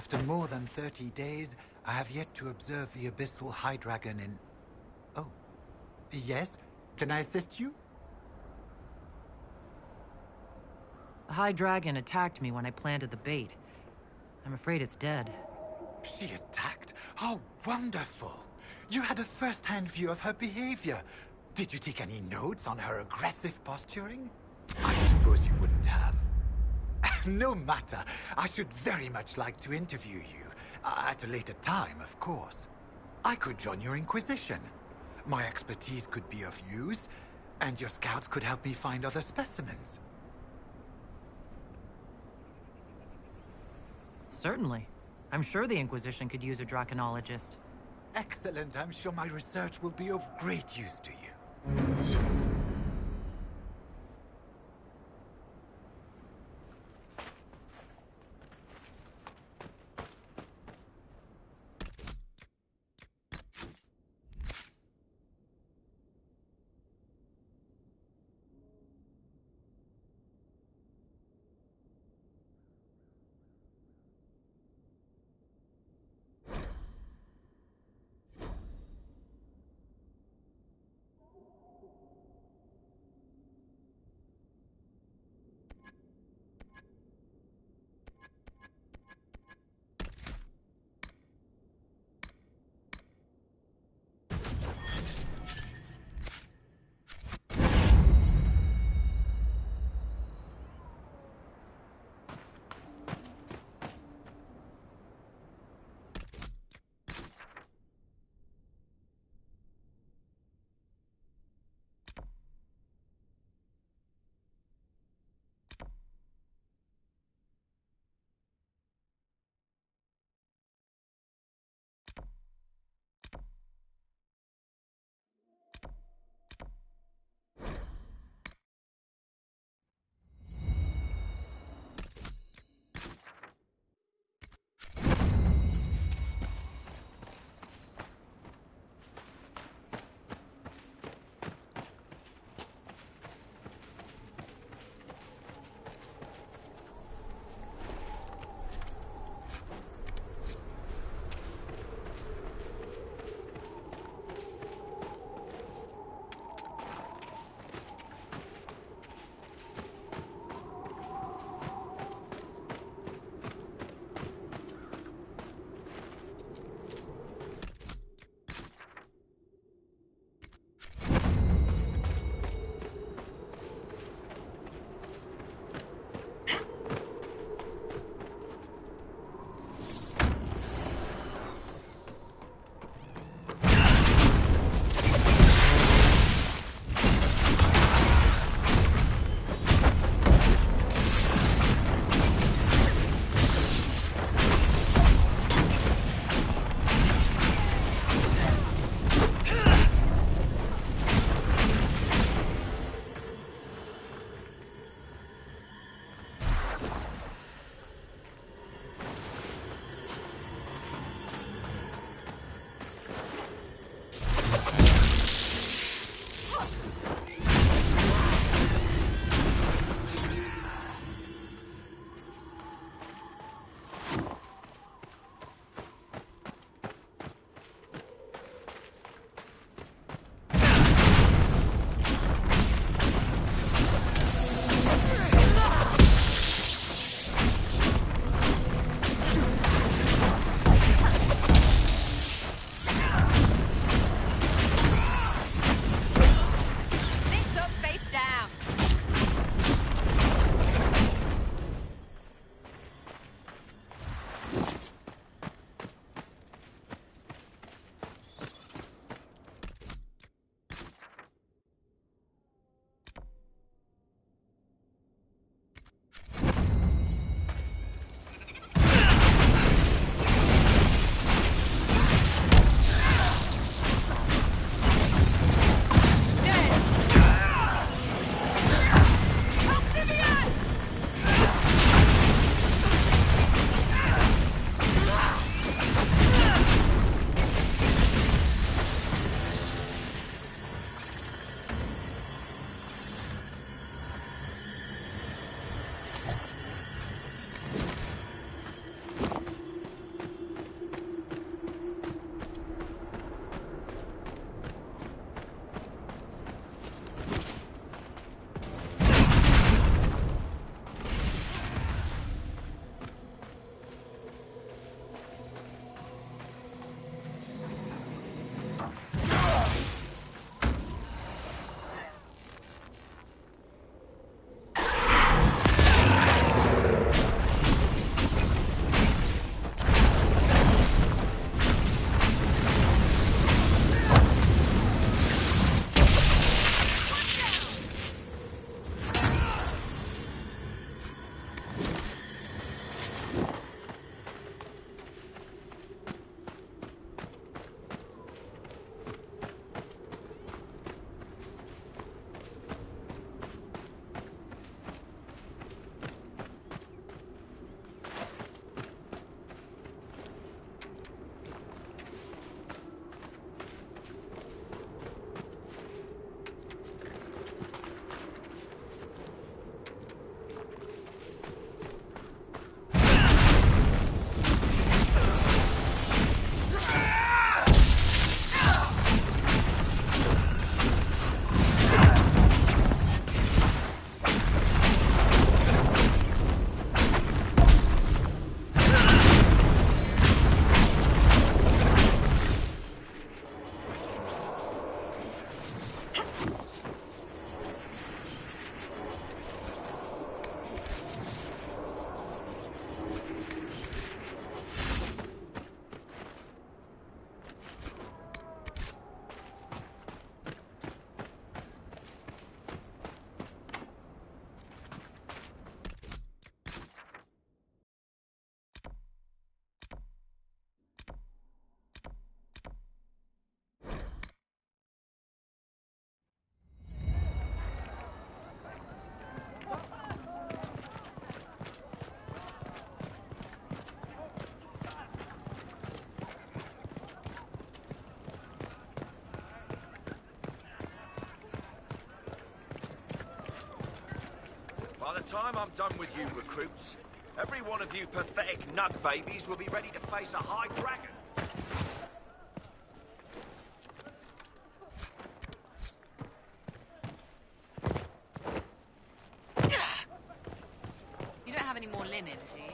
After more than 30 days, I have yet to observe the abyssal high dragon in... Oh. Yes? Can I assist you? The High Dragon attacked me when I planted the bait. I'm afraid it's dead. She attacked? How wonderful! You had a first-hand view of her behavior. Did you take any notes on her aggressive posturing? I suppose you wouldn't have. No matter. I should very much like to interview you. At a later time, of course. I could join your Inquisition. My expertise could be of use, and your scouts could help me find other specimens. Certainly. I'm sure the Inquisition could use a draconologist. Excellent. I'm sure my research will be of great use to you. By the time I'm done with you recruits, every one of you pathetic nug babies will be ready to face a high dragon. You don't have any more linen, do you?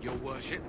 Your worship.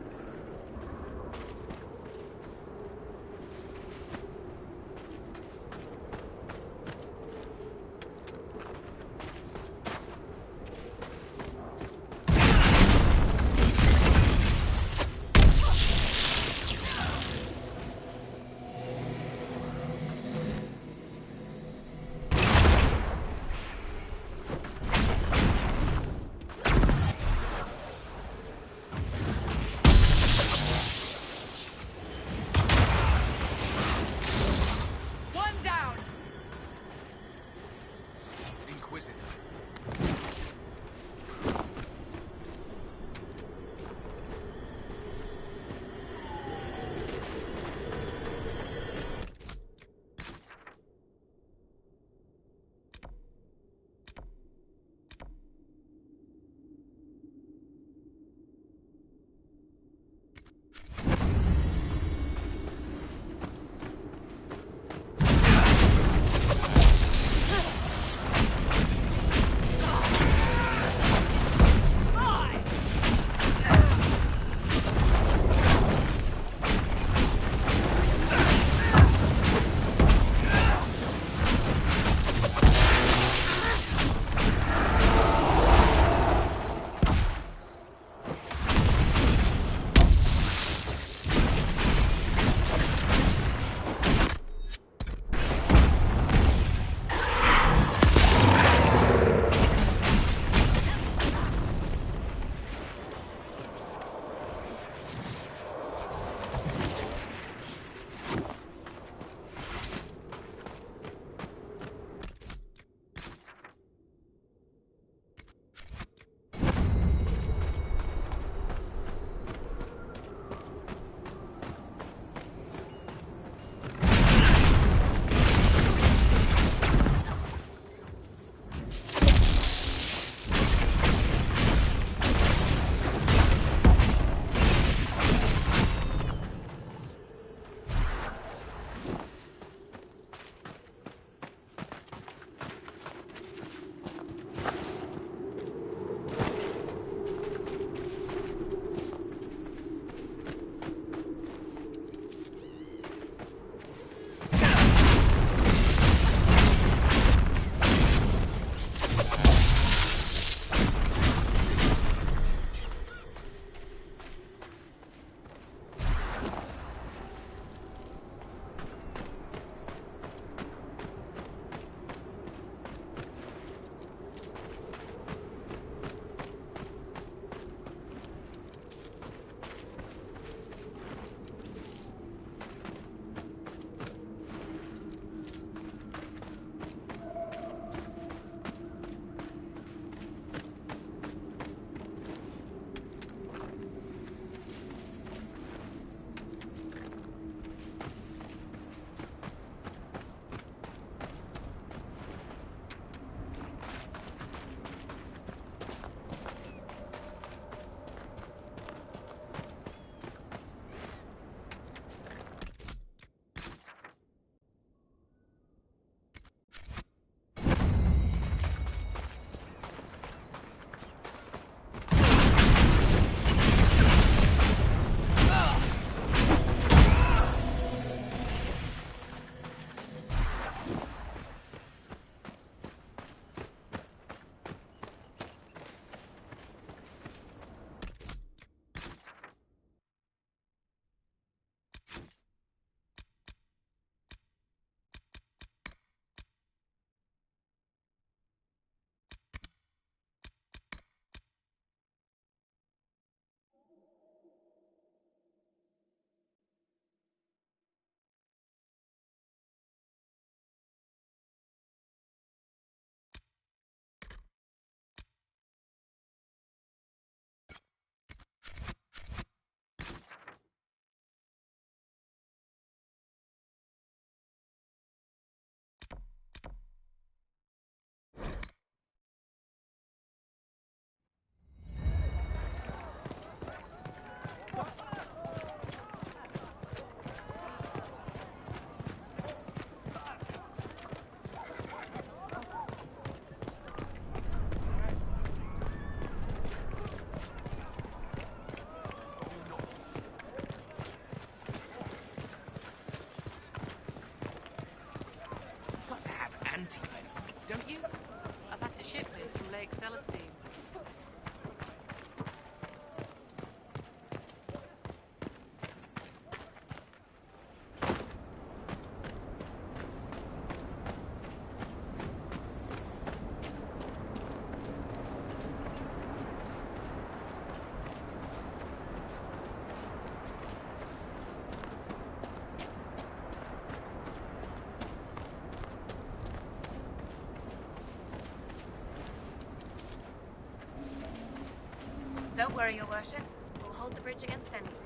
don't you? I've had to ship this from Lake Celestine. Don't worry, Your Worship. We'll hold the bridge against anything.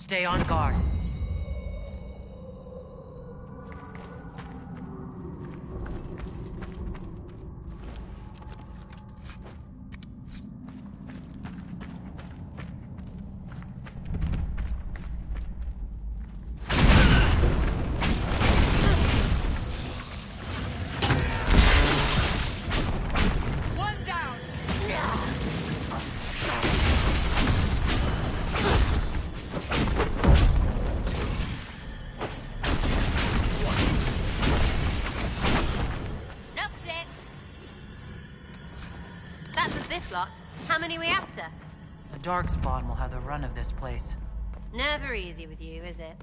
Stay on guard. How many we after? The Darkspawn will have the run of this place. Never easy with you, is it?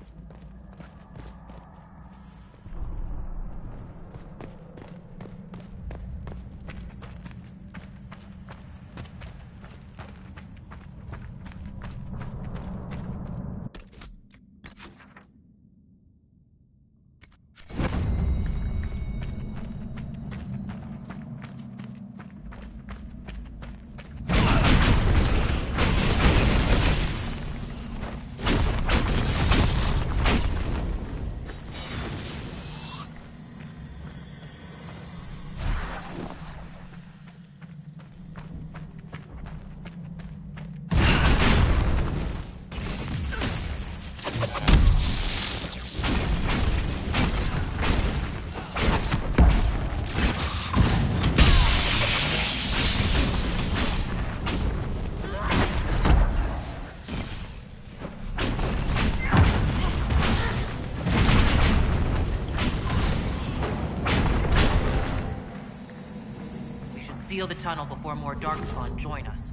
Seal the tunnel before more Darkspawn join us.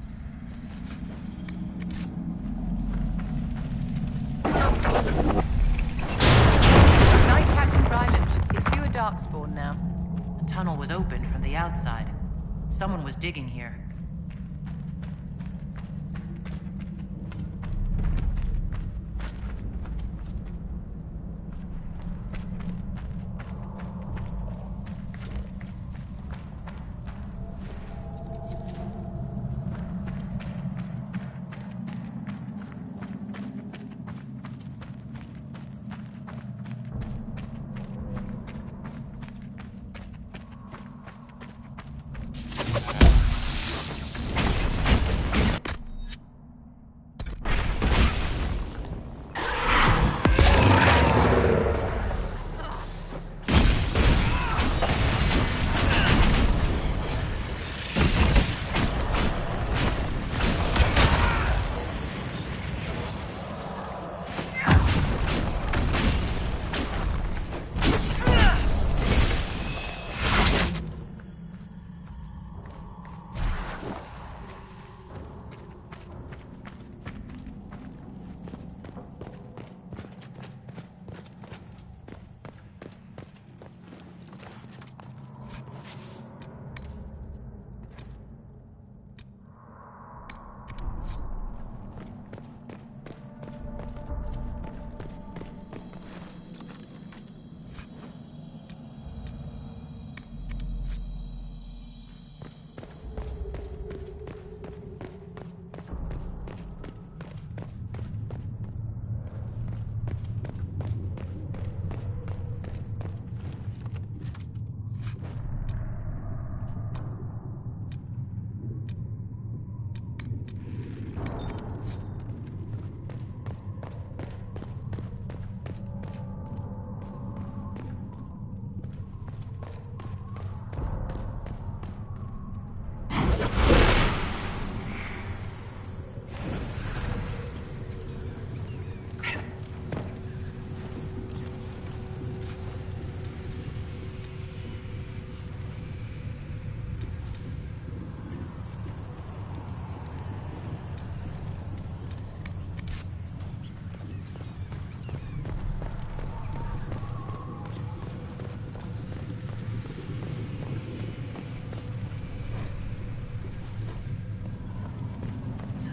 Night Captain Ryland should see fewer Darkspawn now. The tunnel was opened from the outside. Someone was digging here.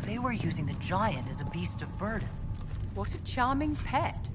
They were using the giant as a beast of burden. What a charming pet.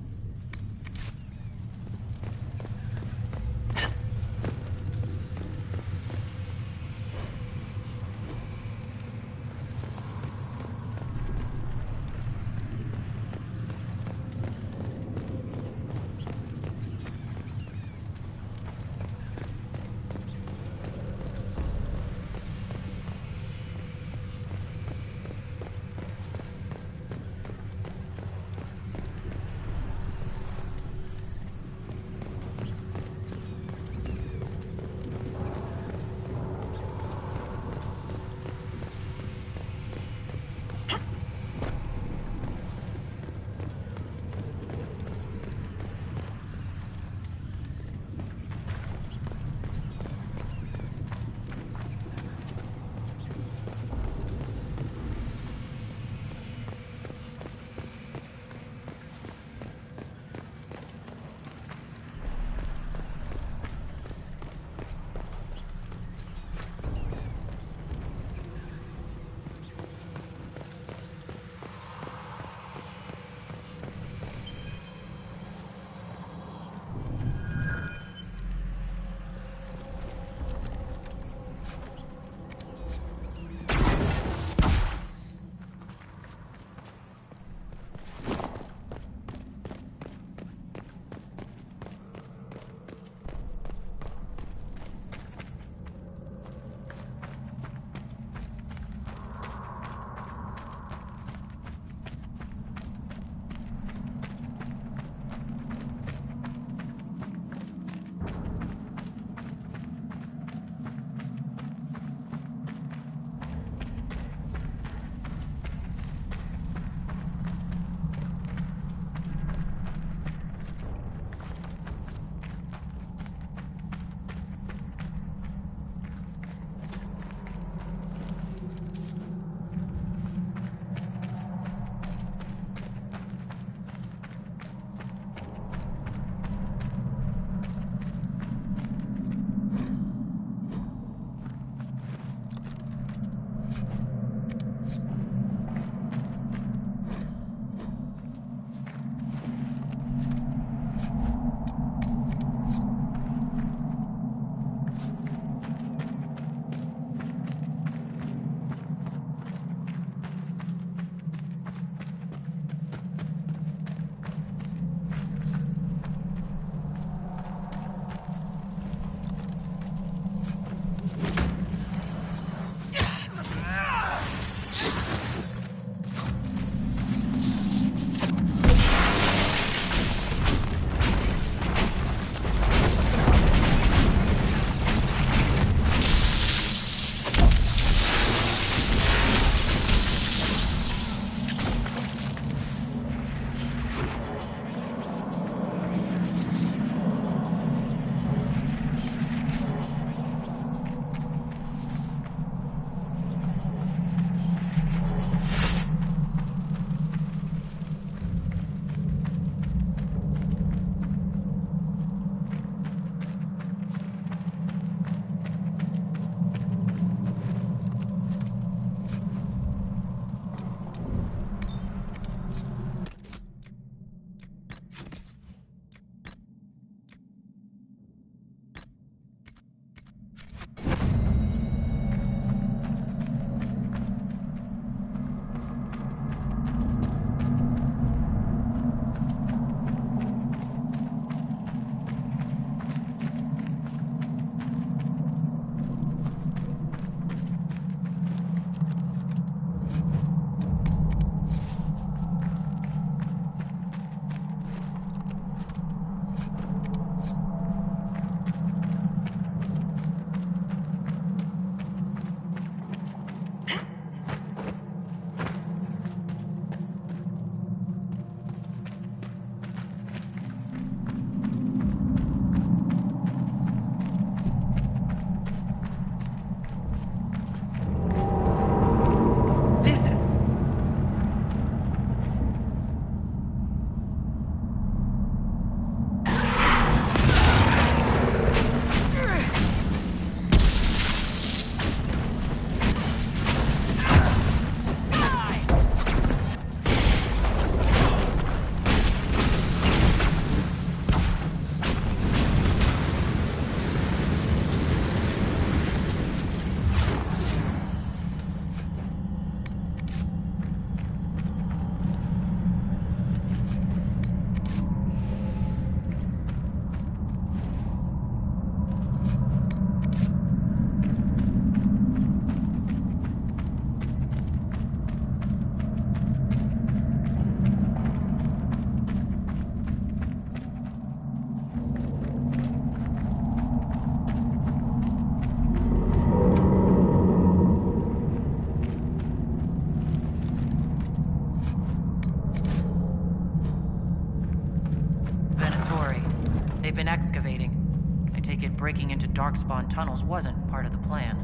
excavating. I take it breaking into Darkspawn tunnels wasn't part of the plan.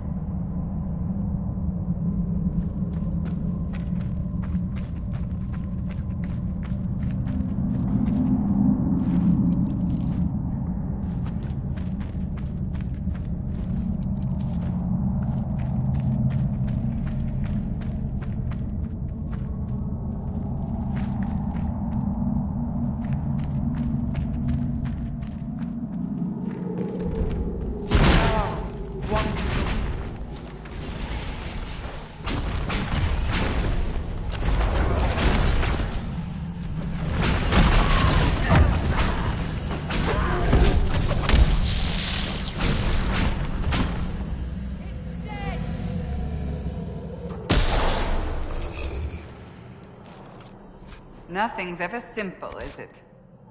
Nothing's ever simple, is it?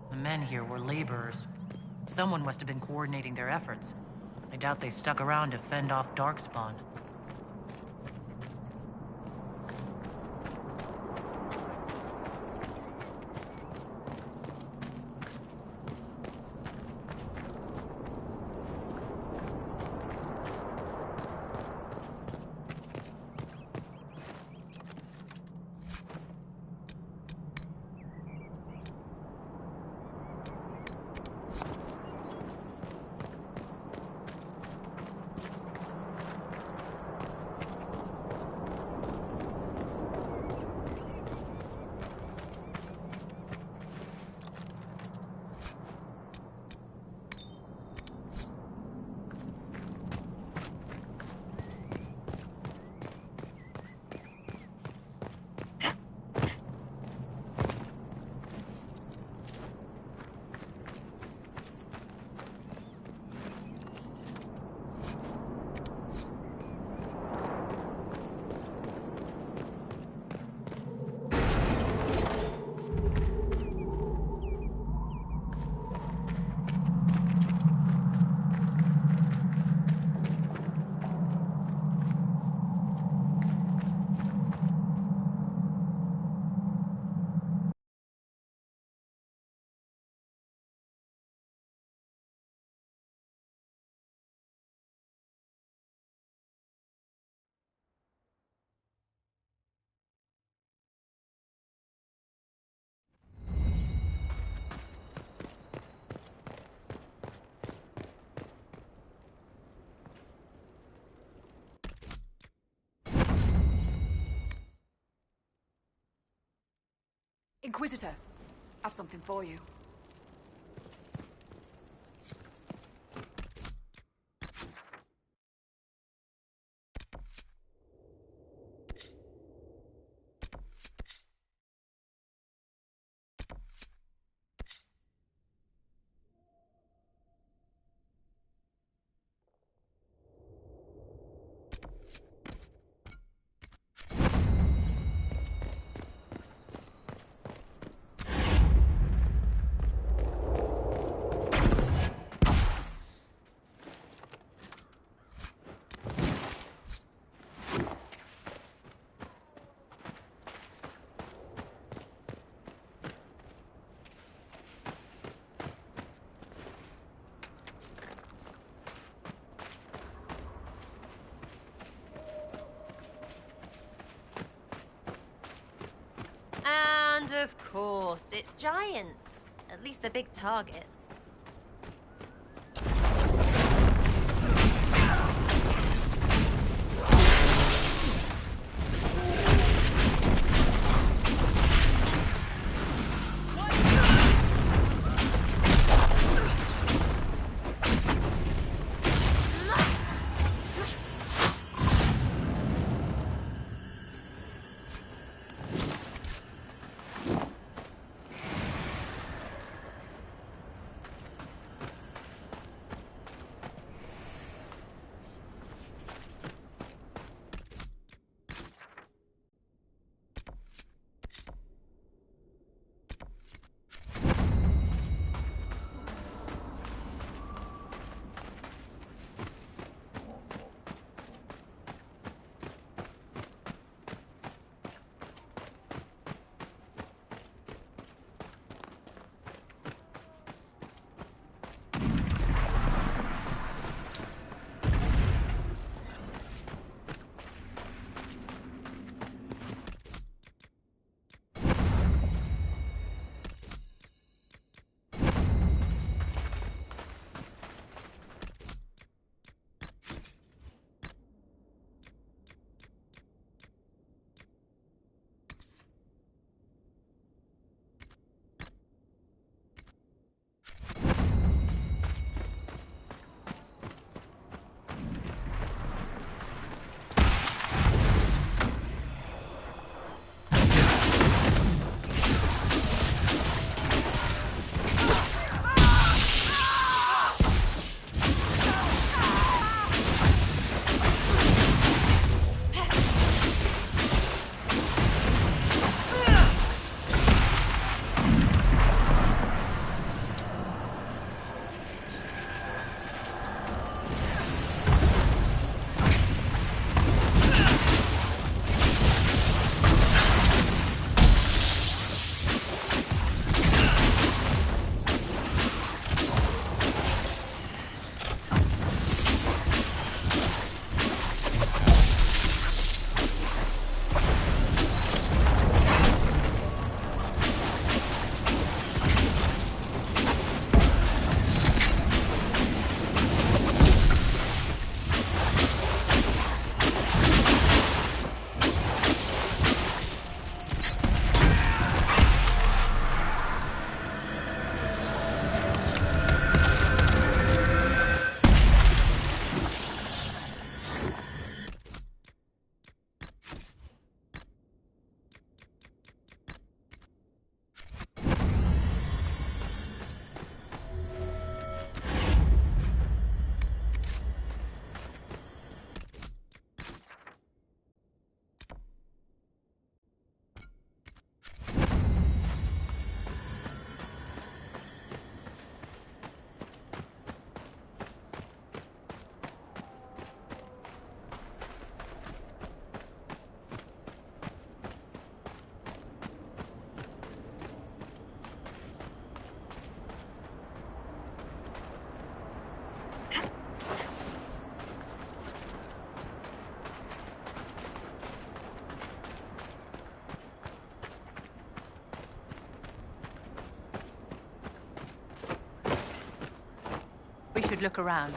The men here were laborers. Someone must have been coordinating their efforts. I doubt they stuck around to fend off Darkspawn. Inquisitor, I've something for you. And of course, it's giants. At least the big targets. should look around.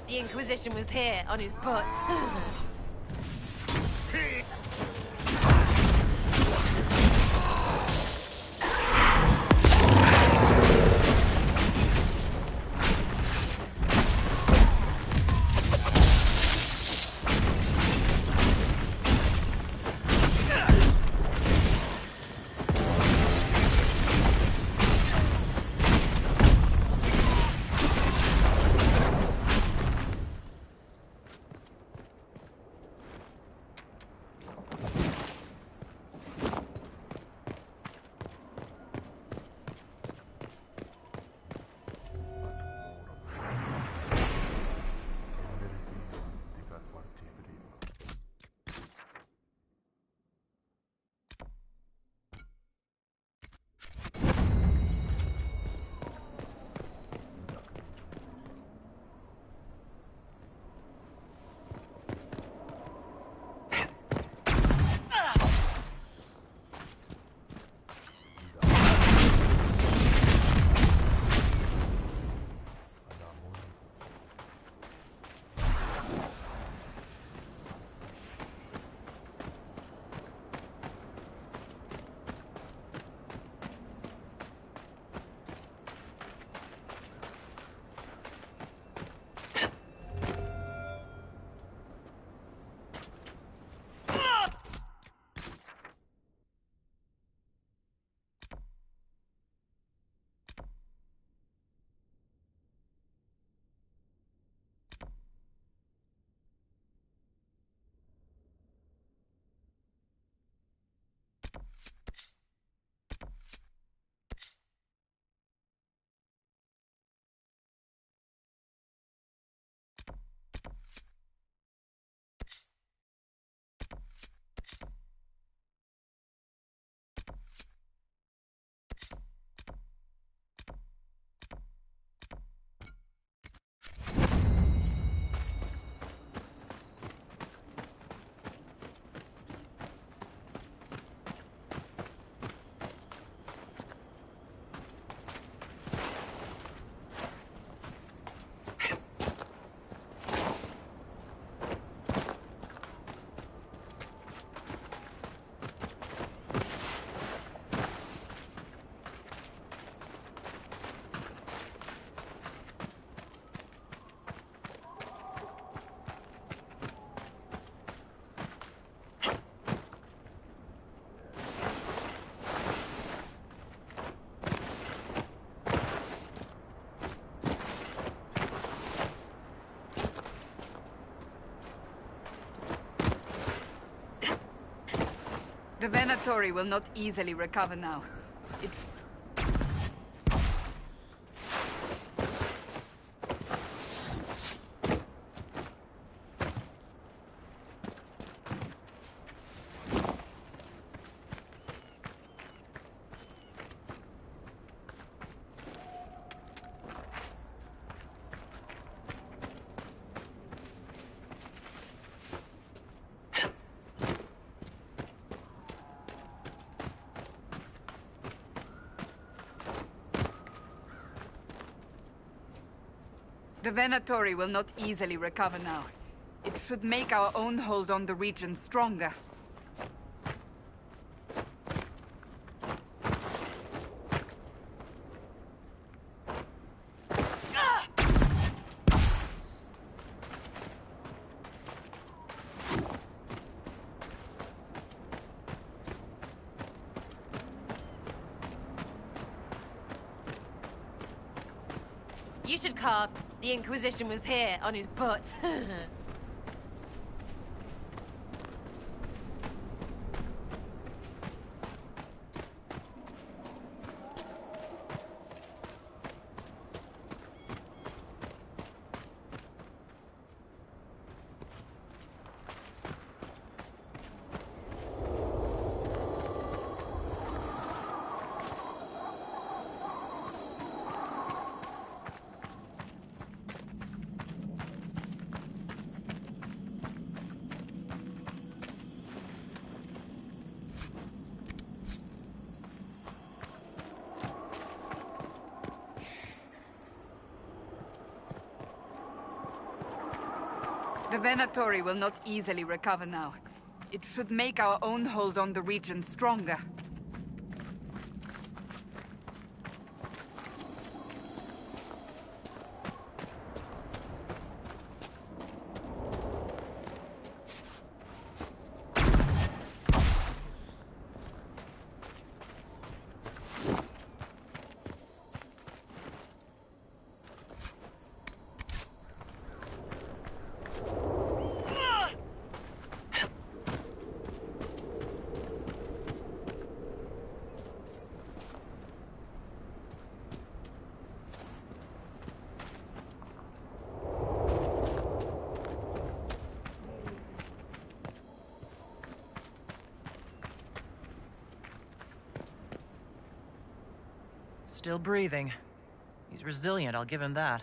The Inquisition was here, on his butt. The Venatori will not easily recover now. It... The Venatori will not easily recover now. It should make our own hold on the region stronger. You should carve. The Inquisition was here, on his butt. The Venatori will not easily recover now. It should make our own hold on the region stronger. Still breathing. He's resilient, I'll give him that.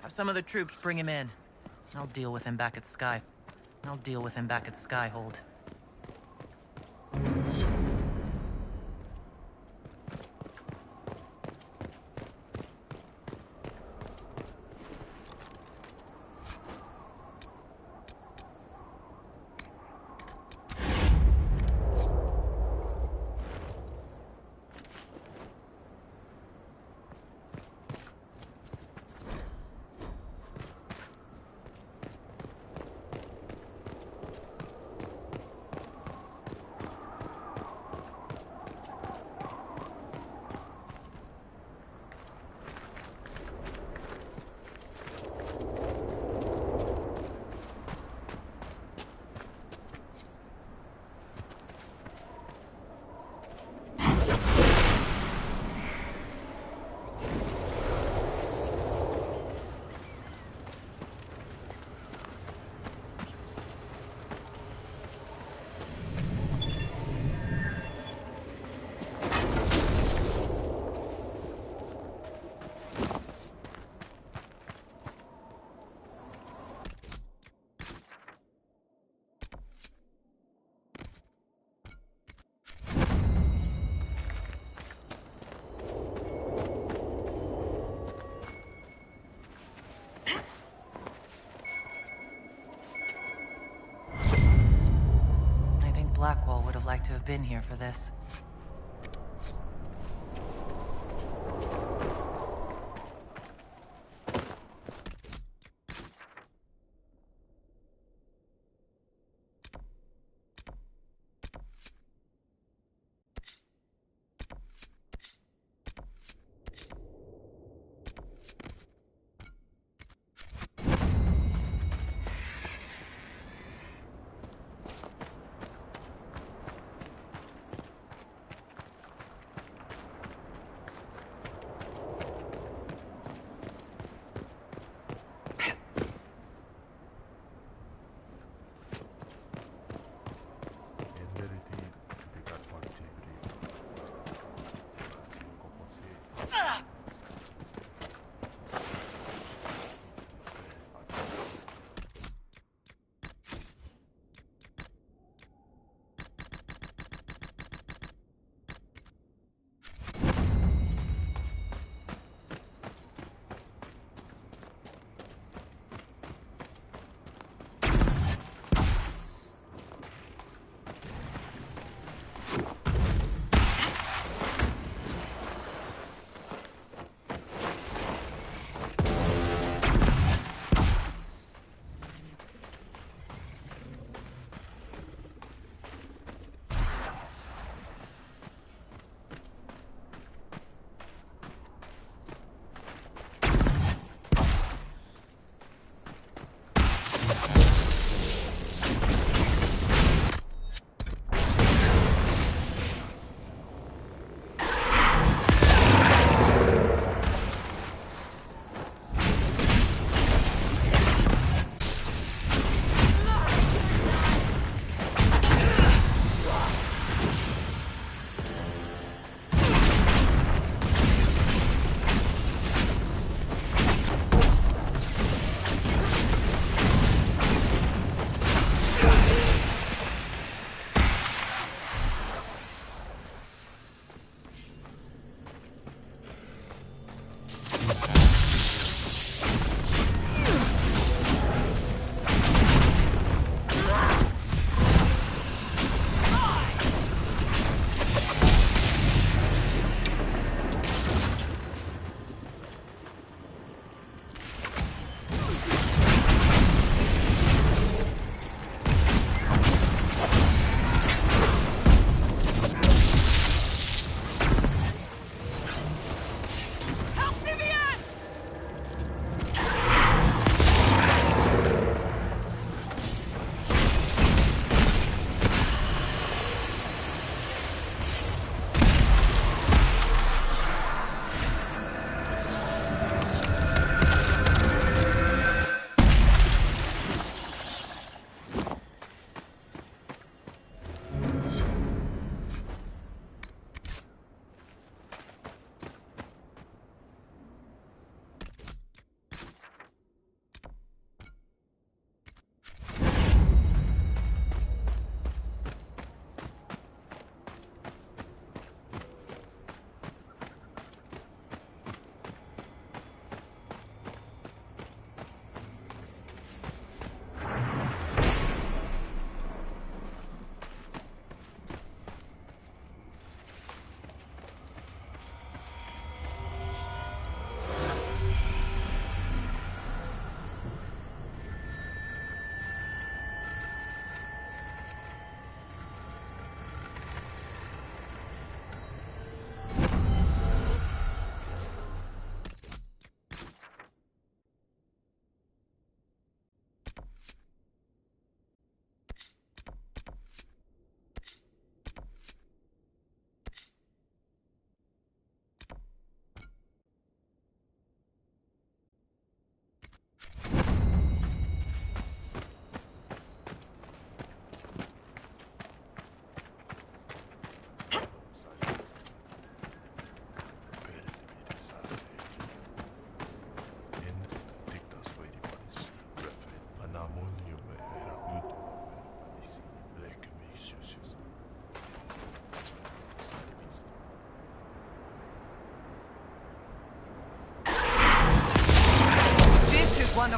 Have some of the troops bring him in. I'll deal with him back at Skyhold. Blackwall would have liked to have been here for this.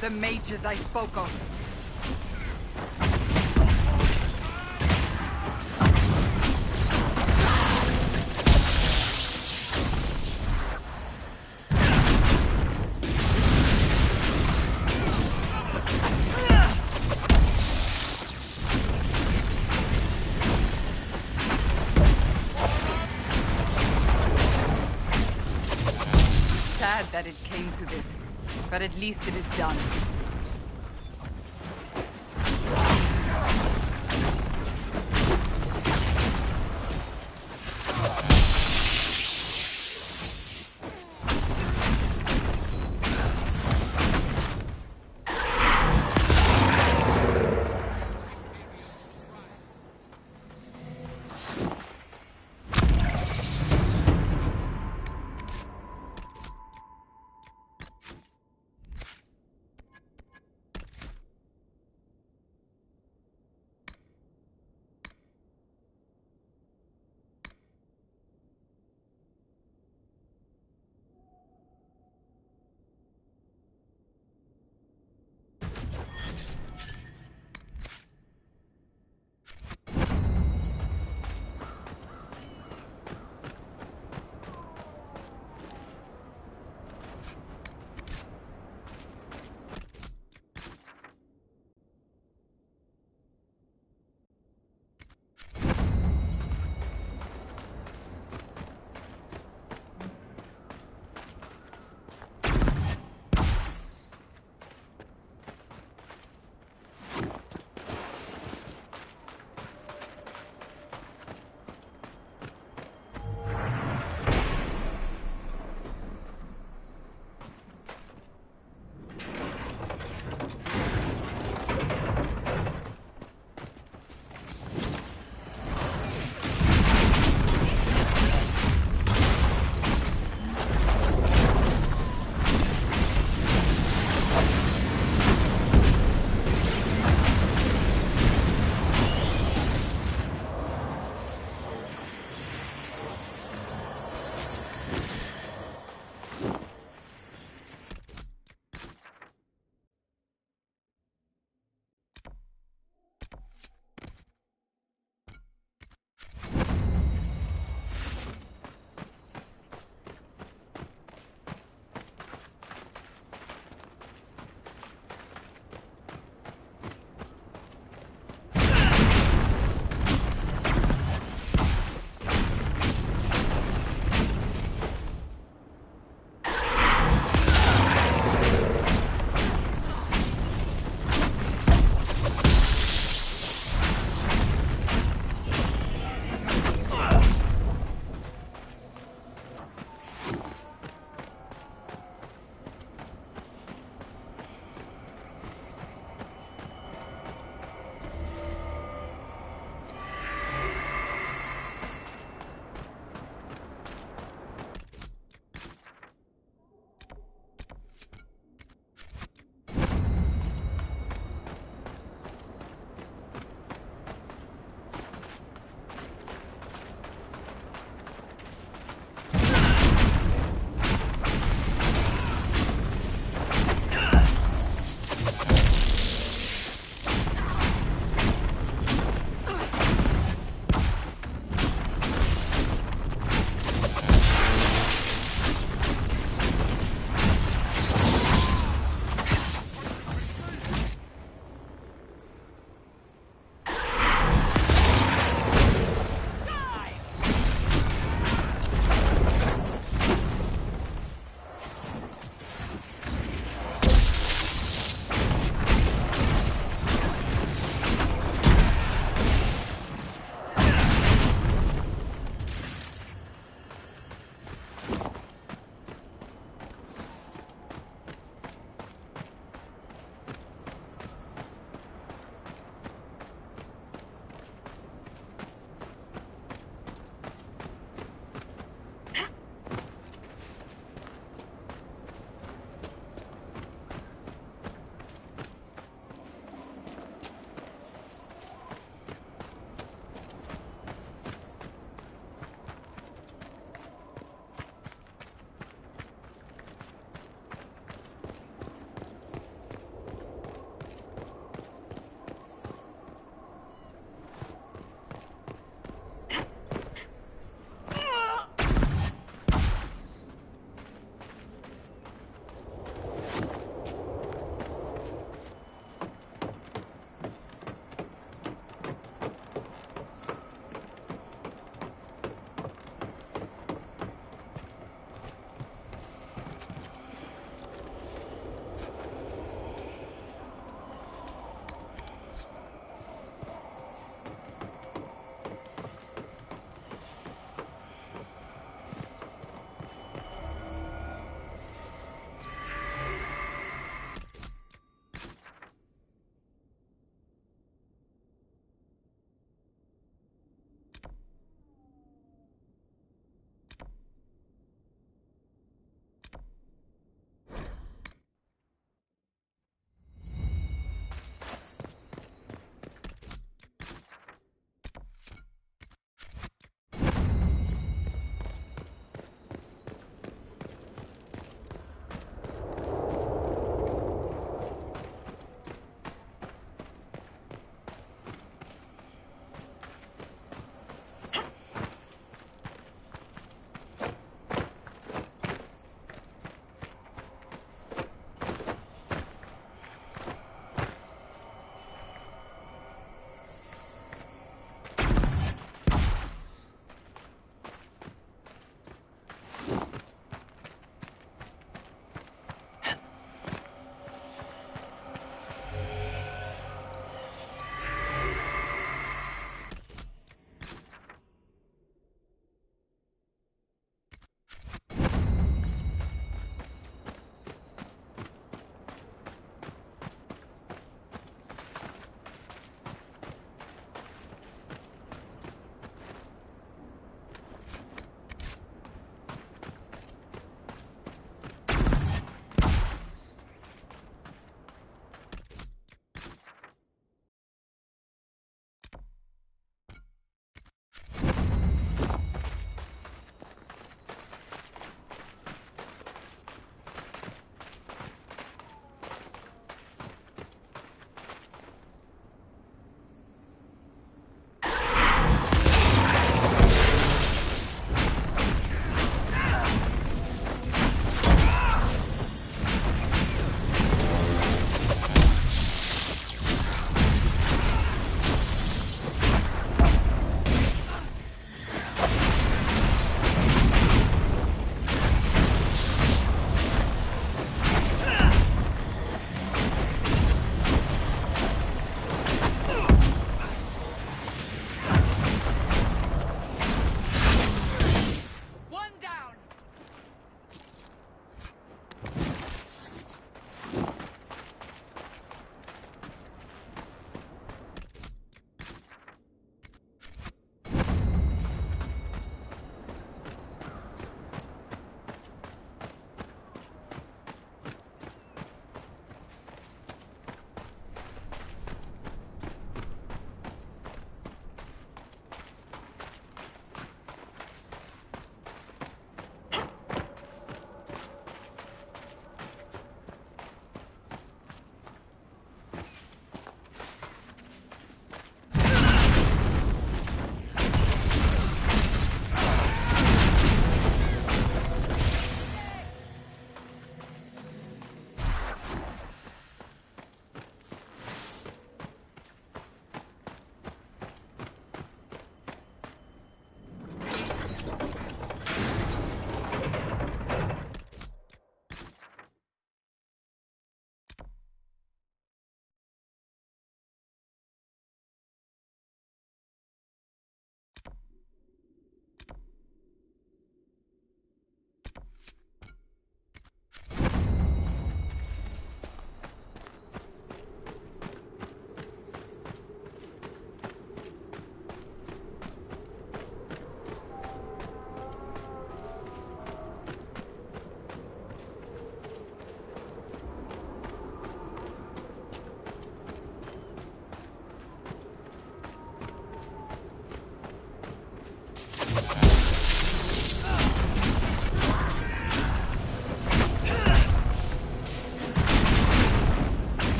The mages I spoke of. Sad that it came to this, but at least it is done.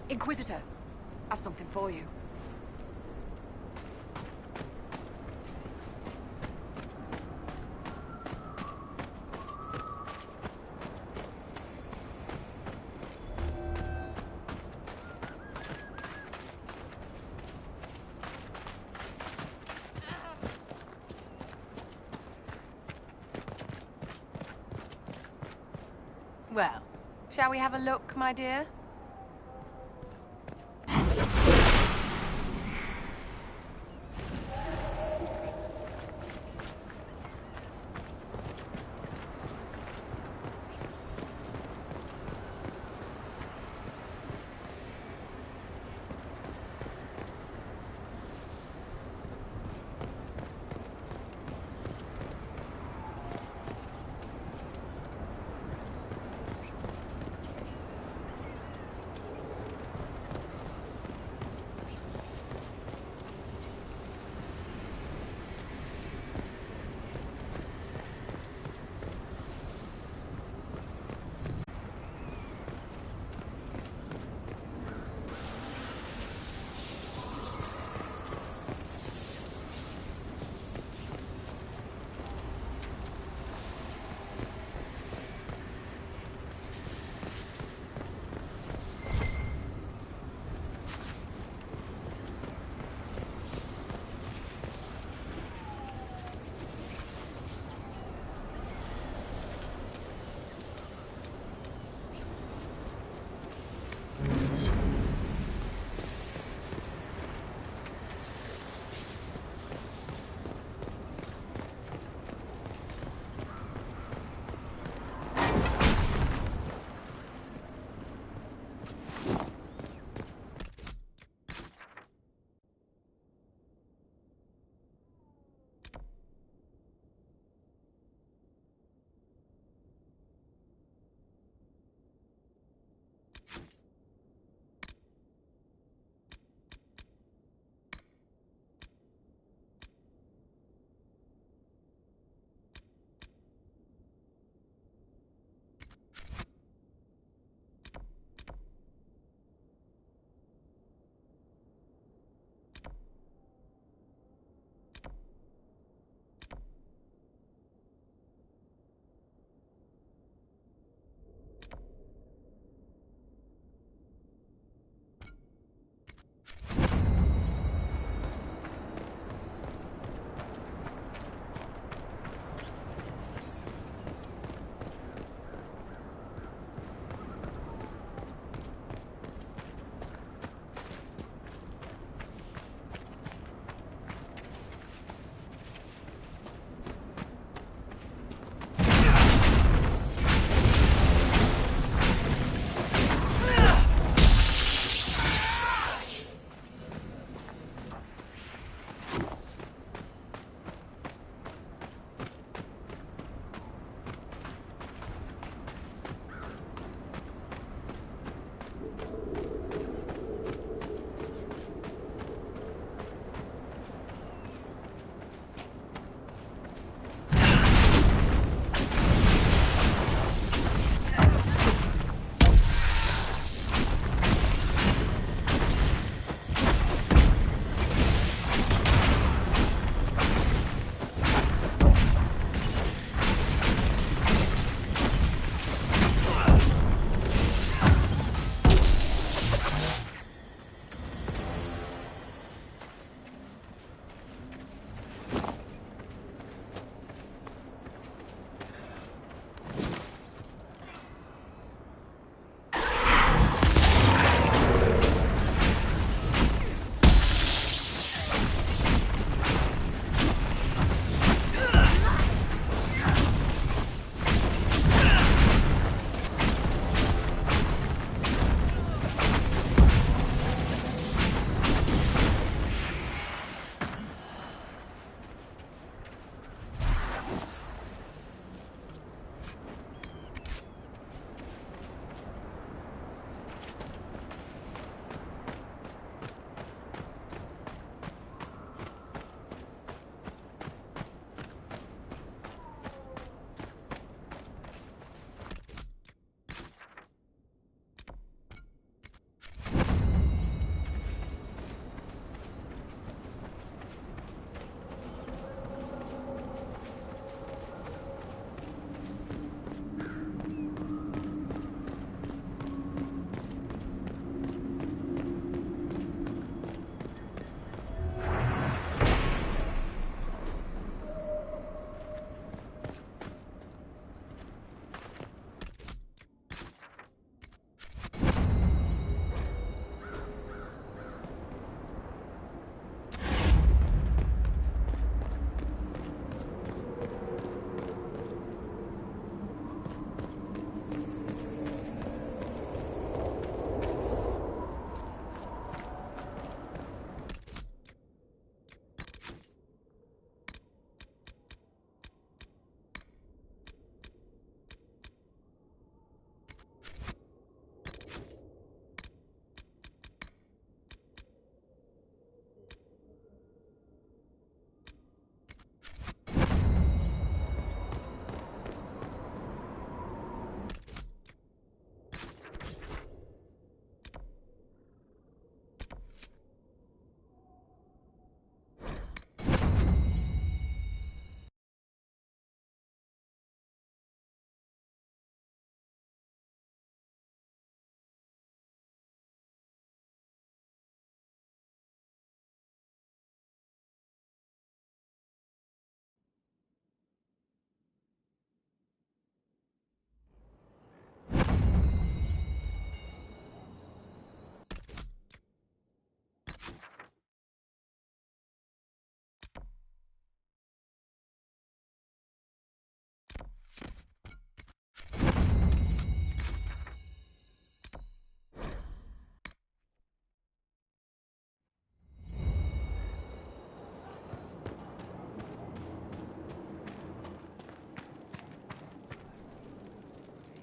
Inquisitor, I've something for you. Well, shall we have a look, my dear?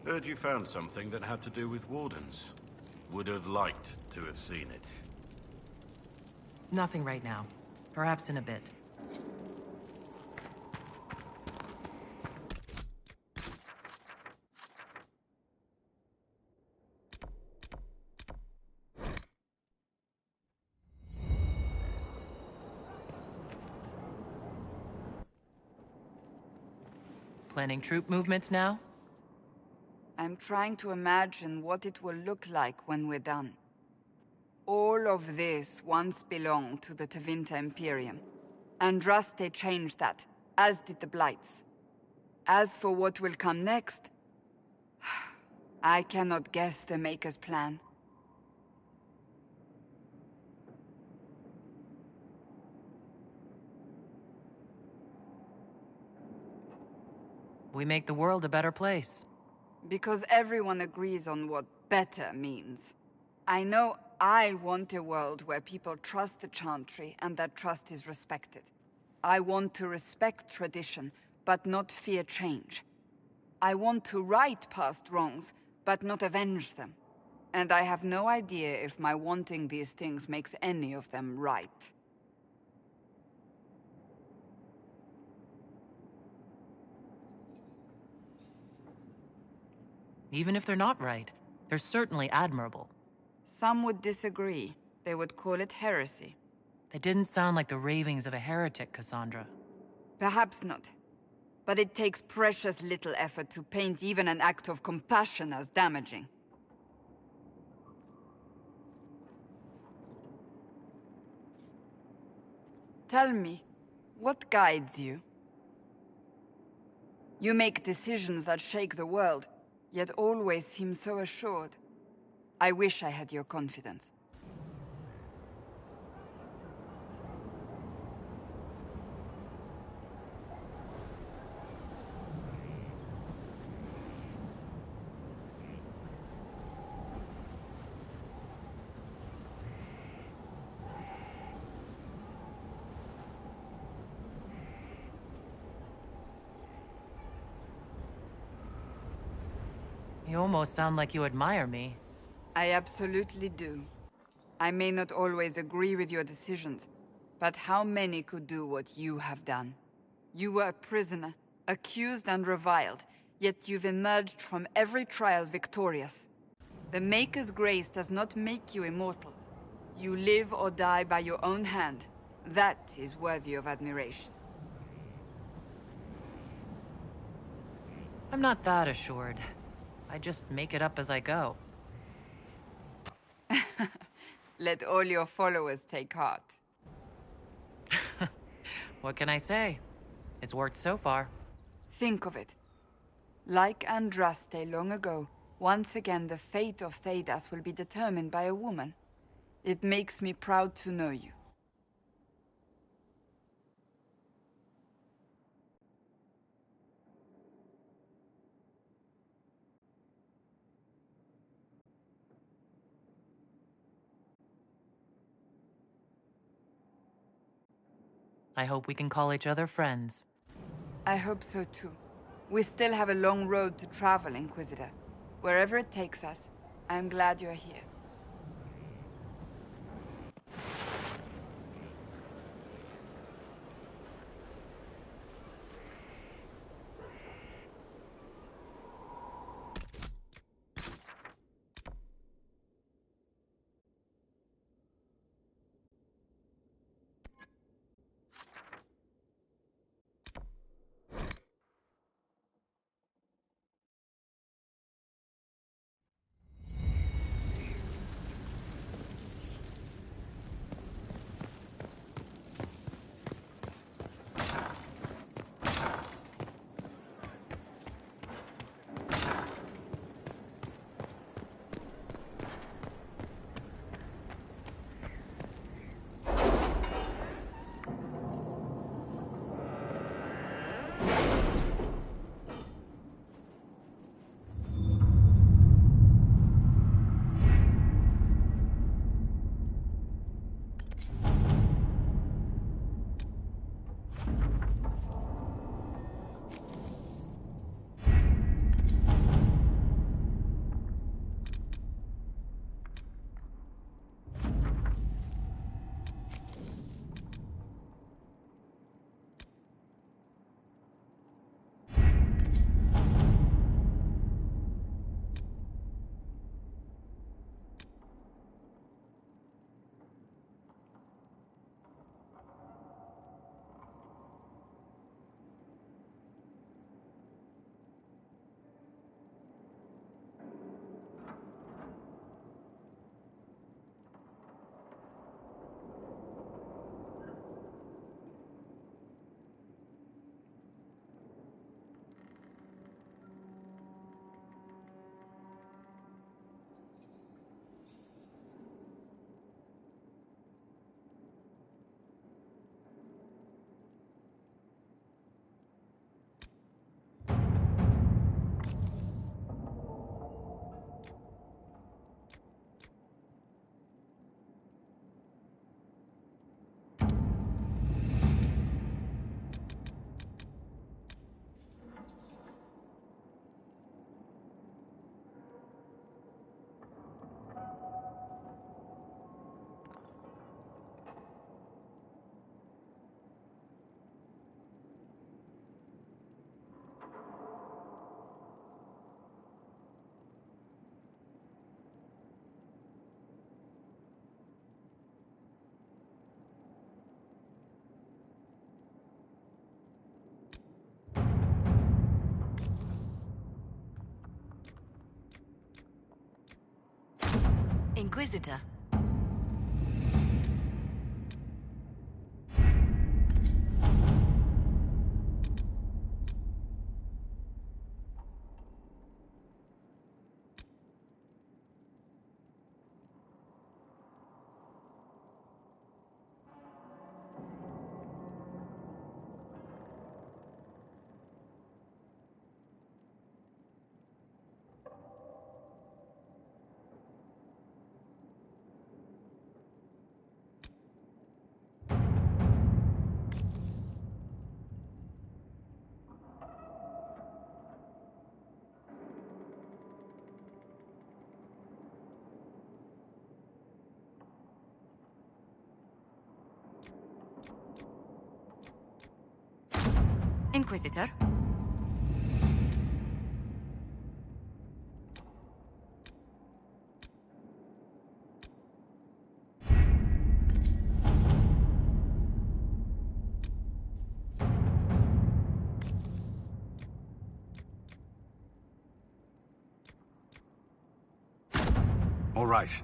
Heard you found something that had to do with wardens. Would have liked to have seen it. Nothing right now. Perhaps in a bit. Planning troop movements now? I'm trying to imagine what it will look like when we're done. All of this once belonged to the Tevinter Imperium. Andraste changed that, as did the Blights. As for what will come next, I cannot guess the Maker's plan. We make the world a better place. Because everyone agrees on what better means. I know I want a world where people trust the Chantry and that trust is respected. I want to respect tradition, but not fear change. I want to right past wrongs, but not avenge them. And I have no idea if my wanting these things makes any of them right. Even if they're not right, they're certainly admirable. Some would disagree. They would call it heresy. They didn't sound like the ravings of a heretic, Cassandra. Perhaps not. But it takes precious little effort to paint even an act of compassion as damaging. Tell me, what guides you? You make decisions that shake the world, yet always seem so assured. I wish I had your confidence. You almost sound like you admire me. I absolutely do. I may not always agree with your decisions, but how many could do what you have done? You were a prisoner, accused and reviled, yet you've emerged from every trial victorious. The Maker's grace does not make you immortal. You live or die by your own hand. That is worthy of admiration. I'm not that assured. I just make it up as I go. Let all your followers take heart. What can I say? It's worked so far. Think of it. Like Andraste long ago, once again the fate of Thedas will be determined by a woman. It makes me proud to know you. I hope we can call each other friends. I hope so too. We still have a long road to travel, Inquisitor. Wherever it takes us, I'm glad you're here. Inquisitor. Inquisitor? All right.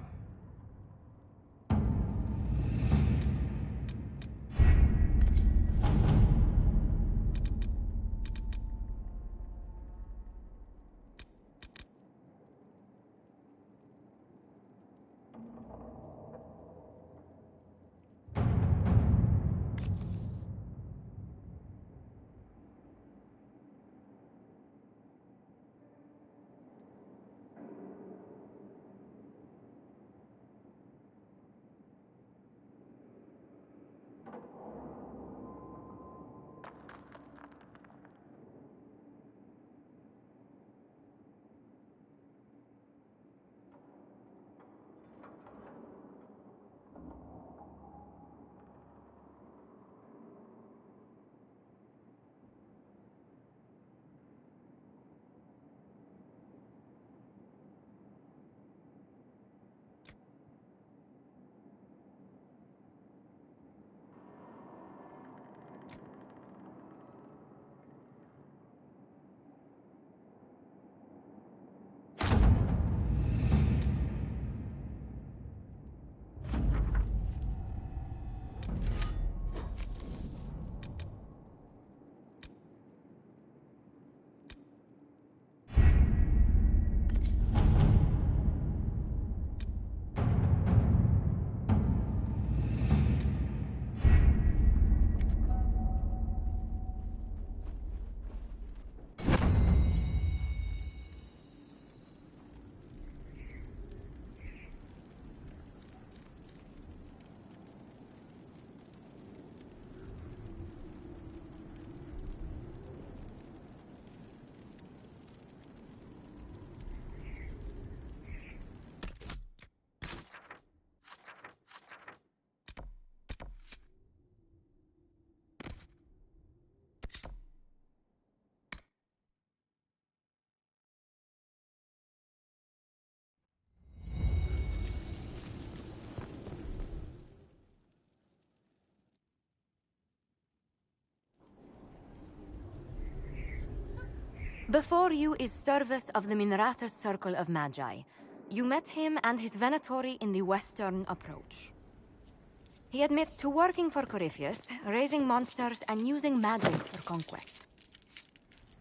Before you is Service of the Minrathous Circle of Magi. You met him and his Venatori in the Western Approach. He admits to working for Corypheus, raising monsters and using magic for conquest.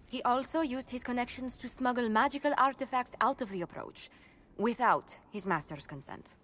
He also used his connections to smuggle magical artifacts out of the Approach, without his master's consent.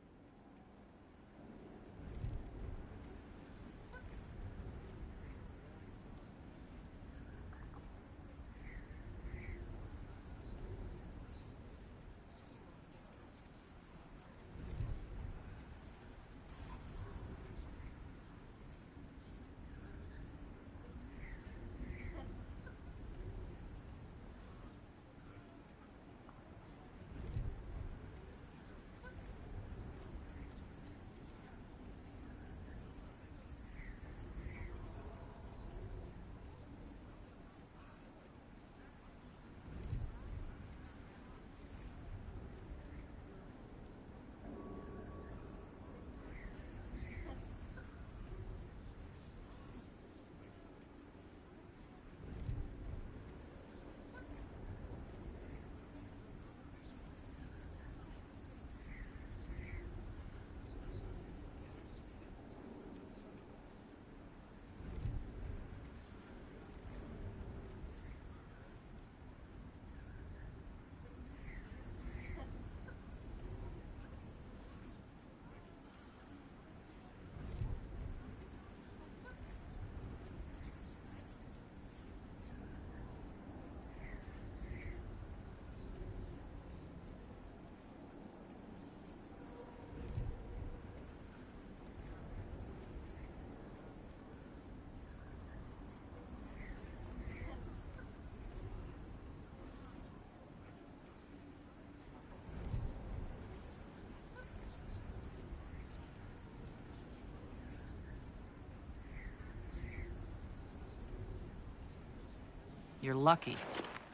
You're lucky.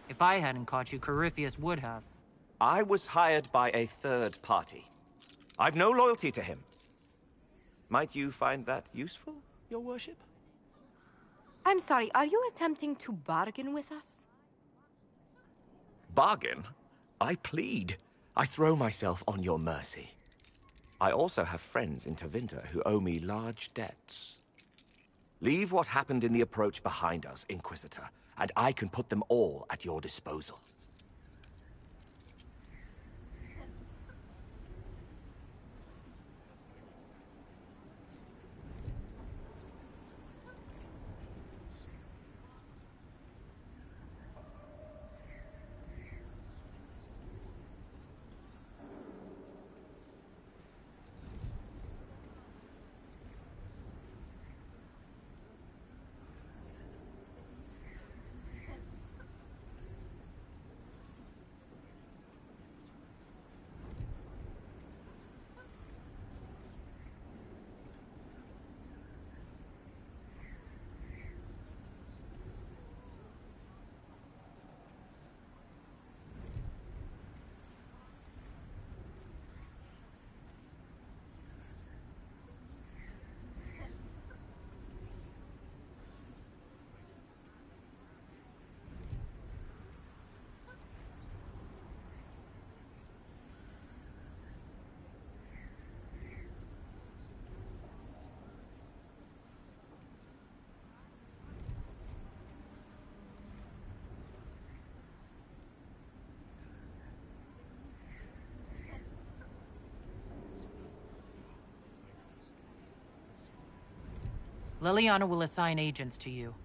If I hadn't caught you, Corypheus would have. I was hired by a third party. I've no loyalty to him. Might you find that useful, your worship? I'm sorry, are you attempting to bargain with us? Bargain? I plead. I throw myself on your mercy. I also have friends in Tevinter who owe me large debts. Leave what happened in the approach behind us, Inquisitor, and I can put them all at your disposal. Leliana will assign agents to you.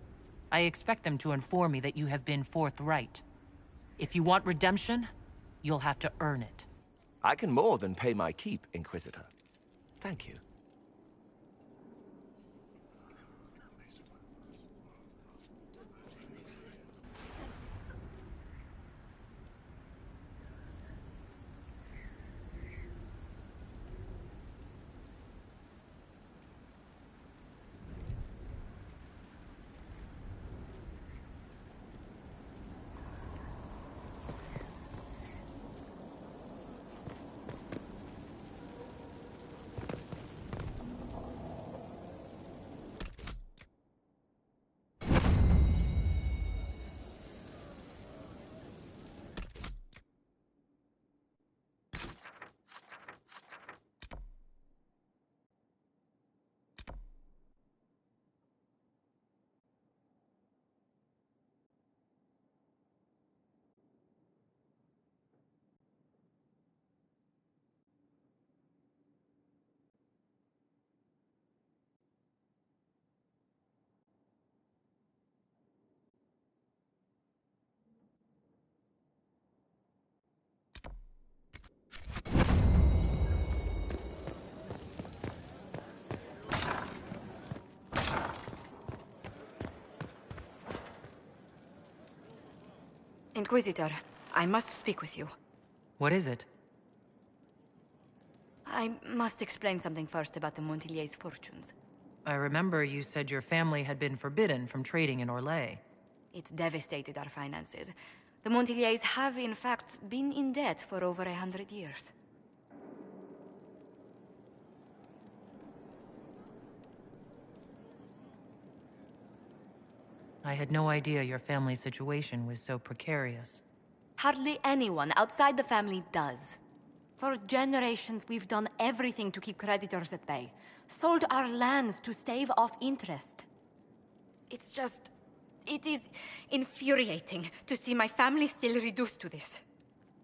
I expect them to inform me that you have been forthright. If you want redemption, you'll have to earn it. I can more than pay my keep, Inquisitor. Thank you. Inquisitor, I must speak with you. What is it? I must explain something first about the Montiliers' fortunes. I remember you said your family had been forbidden from trading in Orlais. It's devastated our finances. The Montiliers have, in fact, been in debt for over 100 years. I had no idea your family's situation was so precarious. Hardly anyone outside the family does. For generations, we've done everything to keep creditors at bay. Sold our lands to stave off interest. It's just... it is infuriating to see my family still reduced to this.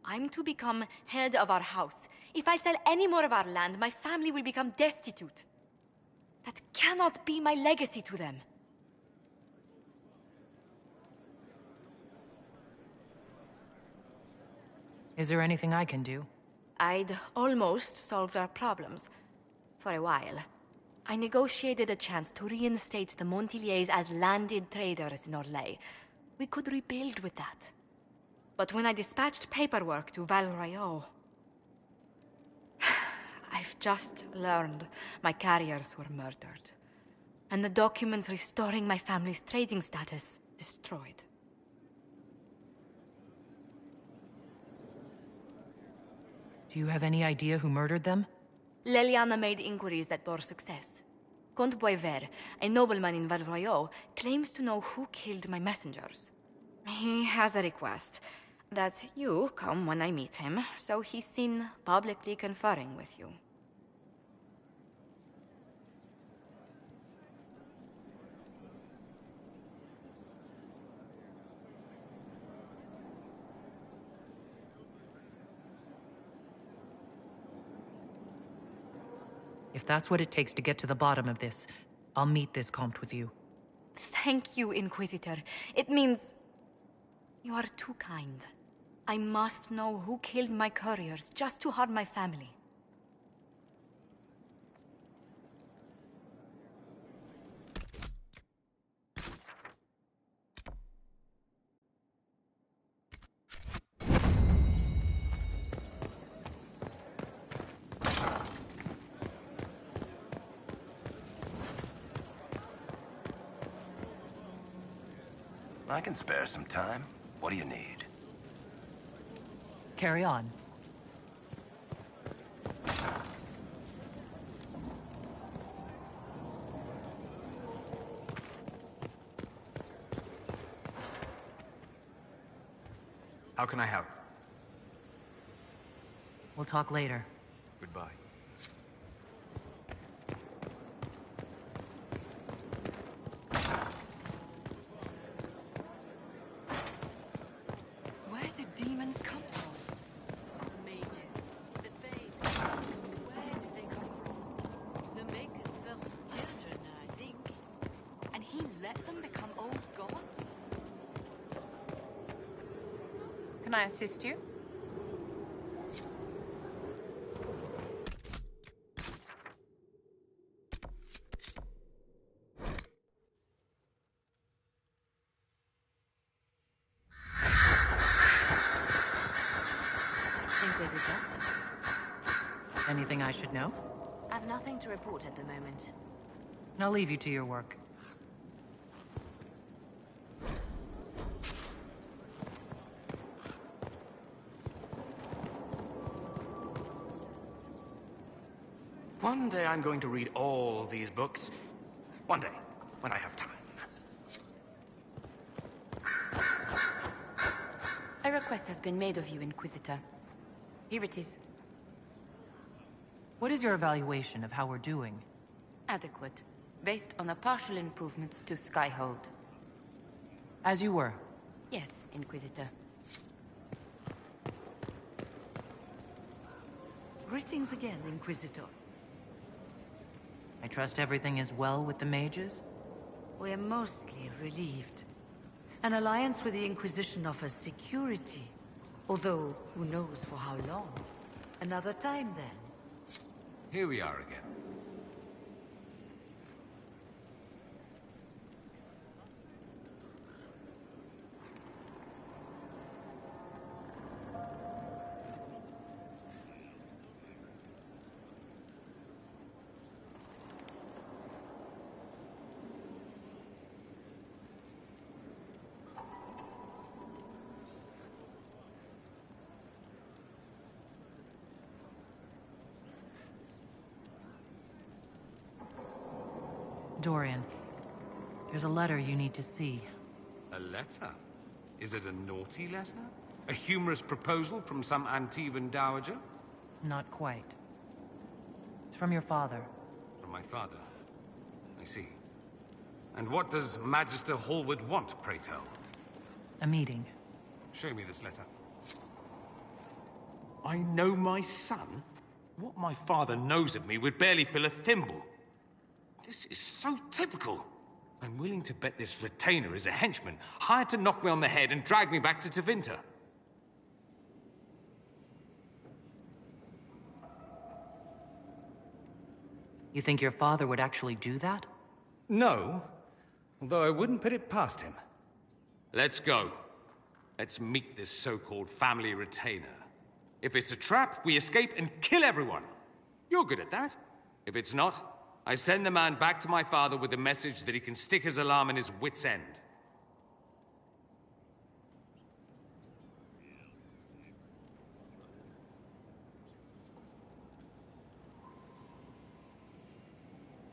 I'm to become head of our house. If I sell any more of our land, my family will become destitute. That cannot be my legacy to them. Is there anything I can do? I'd almost solved our problems. For a while. I negotiated a chance to reinstate the Montiliers as landed traders in Orlais. We could rebuild with that. But when I dispatched paperwork to Val Royeaux... I've just learned my carriers were murdered. And the documents restoring my family's trading status destroyed. Do you have any idea who murdered them? Leliana made inquiries that bore success. Comte Boisvert, a nobleman in Valroyot, claims to know who killed my messengers. He has a request that you come when I meet him, so he's seen publicly conferring with you. If that's what it takes to get to the bottom of this, I'll meet this Comte with you. Thank you, Inquisitor. It means you are too kind. I must know who killed my couriers just to harm my family. I can spare some time. What do you need? Carry on. How can I help? We'll talk later. Goodbye. Where did demons come from? Mages. The faith. Where did they come from? The Maker's first children, I think. And he let them become old gods? Can I assist you? Inquisitor? Anything I should know? I've nothing to report at the moment. I'll leave you to your work. One day I'm going to read all these books. One day, when I have time. A request has been made of you, Inquisitor. Here it is. What is your evaluation of how we're doing? Adequate. Based on the partial improvements to Skyhold. As you were. Yes, Inquisitor. Greetings again, Inquisitor. I trust everything is well with the mages? We're mostly relieved. An alliance with the Inquisition offers security. Although, who knows for how long? Another time, then. Here we are again. Dorian, there's a letter you need to see. A letter? Is it a naughty letter? A humorous proposal from some Antivan dowager? Not quite. It's from your father. From my father? I see. And what does Magister Hallward want, pray tell? A meeting. Show me this letter. I know my son? What my father knows of me would barely fill a thimble. This is so typical. I'm willing to bet this retainer is a henchman, hired to knock me on the head and drag me back to Tevinter. You think your father would actually do that? No, although I wouldn't put it past him. Let's go. Let's meet this so-called family retainer. If it's a trap, we escape and kill everyone. You're good at that. If it's not, I send the man back to my father with the message that he can stick his alarm in his wit's end.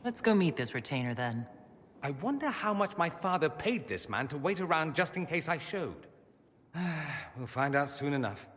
Let's go meet this retainer, then. I wonder how much my father paid this man to wait around just in case I showed. We'll find out soon enough.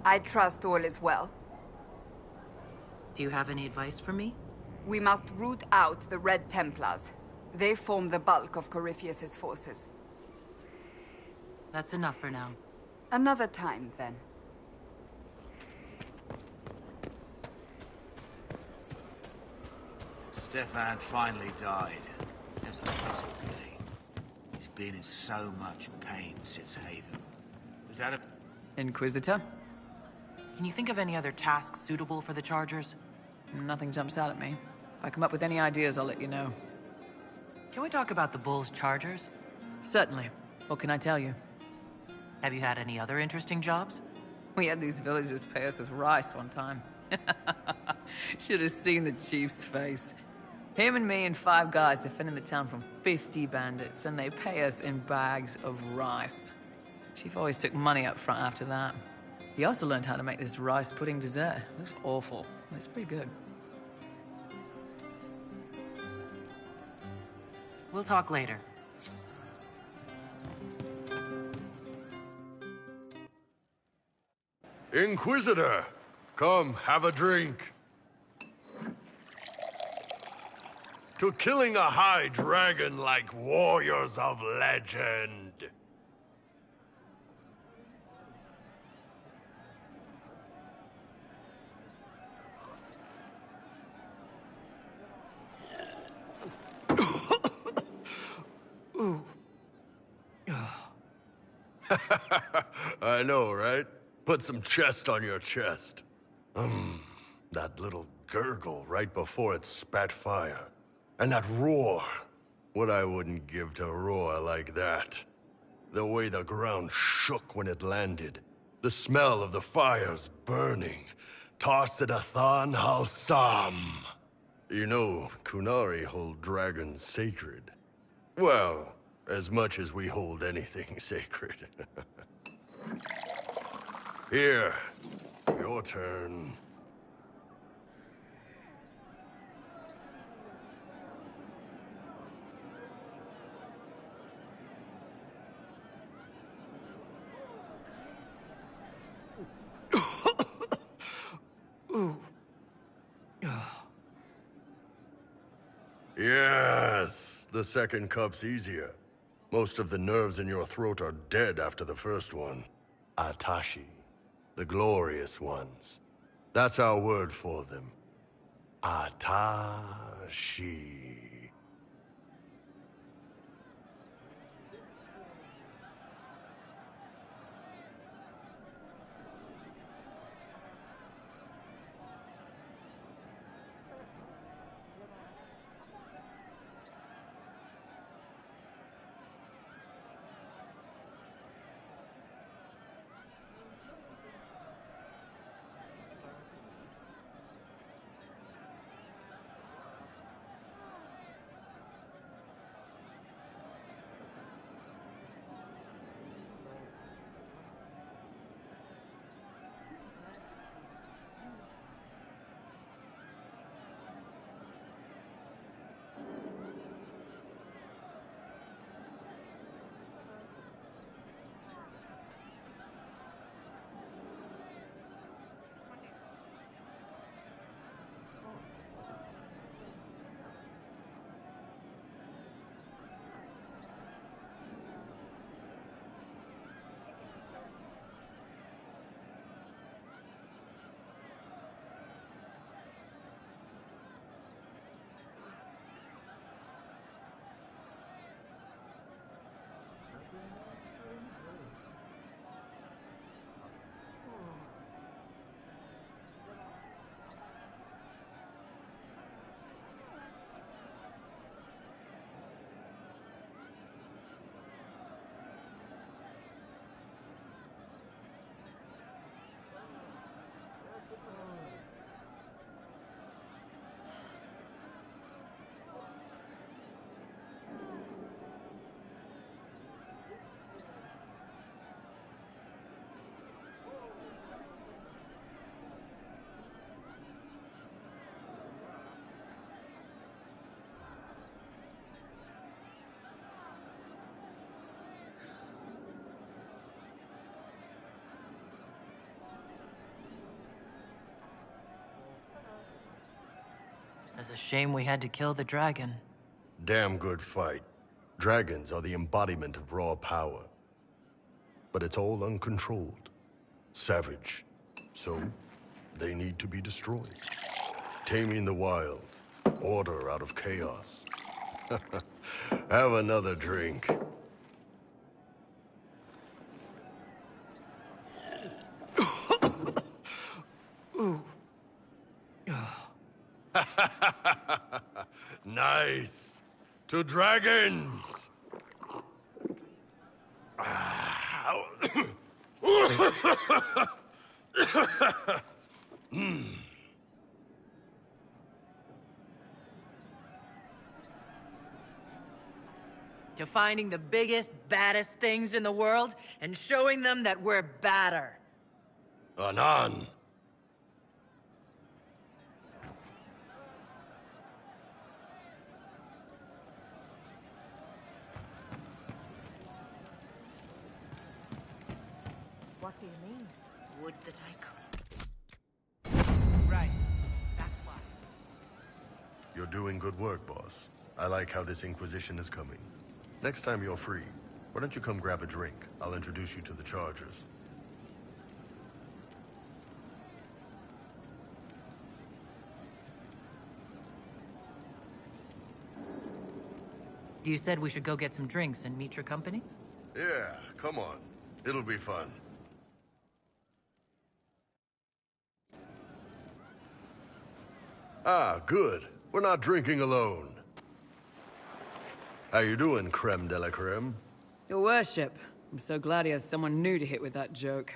I trust all is well. Do you have any advice for me? We must root out the Red Templars. They form the bulk of Corypheus's forces. That's enough for now. Another time, then. Stefan finally died. It was unpleasant, really. He's been in so much pain since Haven. Was that a... Inquisitor? Can you think of any other tasks suitable for the Chargers? Nothing jumps out at me. If I come up with any ideas, I'll let you know. Can we talk about the Bull's Chargers? Certainly. What can I tell you? Have you had any other interesting jobs? We had these villagers pay us with rice one time. Should have seen the chief's face. Him and me and 5 guys defending the town from 50 bandits, and they pay us in bags of rice. Chief always took money up front after that. He also learned how to make this rice pudding dessert. It looks awful, but it's pretty good. We'll talk later. Inquisitor, come, have a drink. To killing a high dragon like warriors of legend. I know, right? Put some chest on your chest. That little gurgle right before it spat fire. And that roar. What I wouldn't give to roar like that. The way the ground shook when it landed. The smell of the fires burning. Tarsidathan Halsam. You know, Kunari hold dragons sacred. Well, as much as we hold anything sacred. Here, your turn. Yes, the second cup's easier. Most of the nerves in your throat are dead after the first one. Atashi, the glorious ones. That's our word for them. Atashi. It's a shame we had to kill the dragon. Damn good fight. Dragons are the embodiment of raw power. But it's all uncontrolled. Savage. So, they need to be destroyed. Taming the wild. Order out of chaos. Have another drink. Nice. To dragons. To finding the biggest, baddest things in the world and showing them that we're badder. Anan. What do you mean? Would that I could. Right. That's why. You're doing good work, boss. I like how this Inquisition is coming. Next time you're free, why don't you come grab a drink? I'll introduce you to the Chargers. You said we should go get some drinks and meet your company? Yeah, come on. It'll be fun. Ah, good. We're not drinking alone. How you doing, creme de la creme? Your worship. I'm so glad he has someone new to hit with that joke.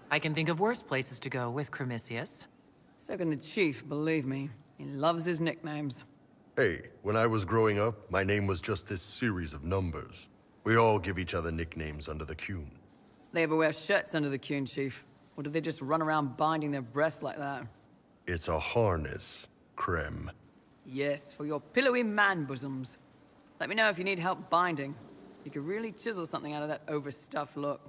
I can think of worse places to go with Cremisius. So can the chief, believe me. He loves his nicknames. Hey, when I was growing up, my name was just this series of numbers. We all give each other nicknames under the Qun. They ever wear shirts under the Qun, chief? Or do they just run around binding their breasts like that? It's a harness, creme. Yes, for your pillowy man bosoms. Let me know if you need help binding. You could really chisel something out of that overstuffed look.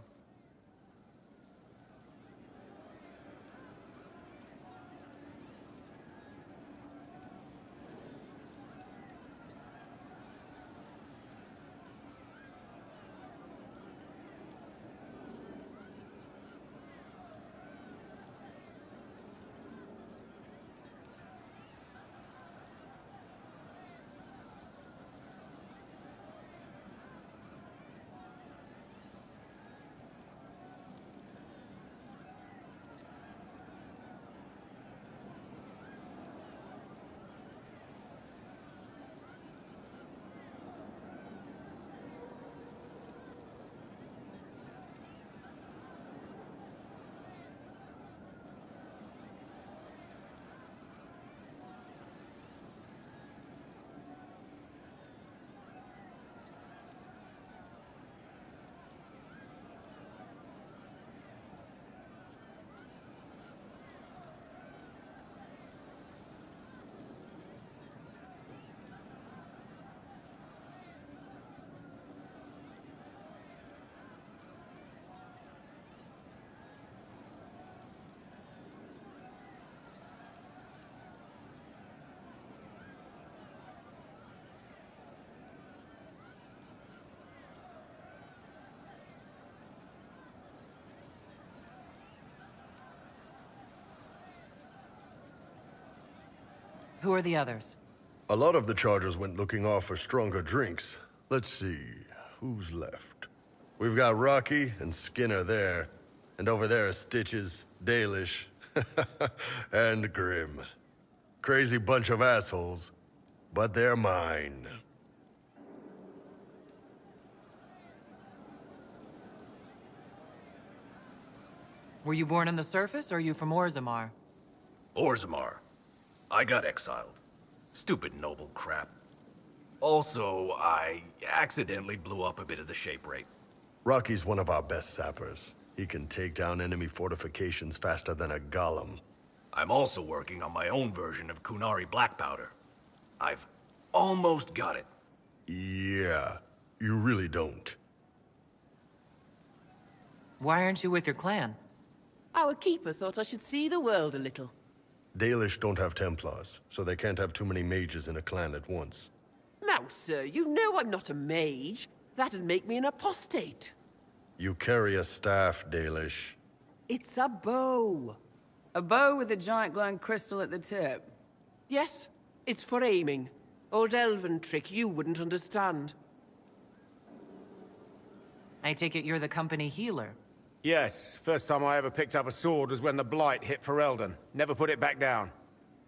Who are the others? A lot of the Chargers went looking off for stronger drinks. Let's see, who's left? We've got Rocky and Skinner there. And over there are Stitches, Dalish, and Grim. Crazy bunch of assholes, but they're mine. Were you born on the surface, or are you from Orzammar? Orzammar. I got exiled. Stupid noble crap. Also, I accidentally blew up a bit of the shape rate. Rocky's one of our best sappers. He can take down enemy fortifications faster than a golem. I'm also working on my own version of Kunari black powder. I've almost got it. Yeah, you really don't. Why aren't you with your clan? Our keeper thought I should see the world a little. Dalish don't have Templars, so they can't have too many mages in a clan at once. Now, sir, you know I'm not a mage. That'd make me an apostate. You carry a staff, Dalish. It's a bow. A bow with a giant glowing crystal at the tip. Yes, it's for aiming. Old elven trick you wouldn't understand. I take it you're the company healer. Yes, first time I ever picked up a sword was when the Blight hit Ferelden. Never put it back down.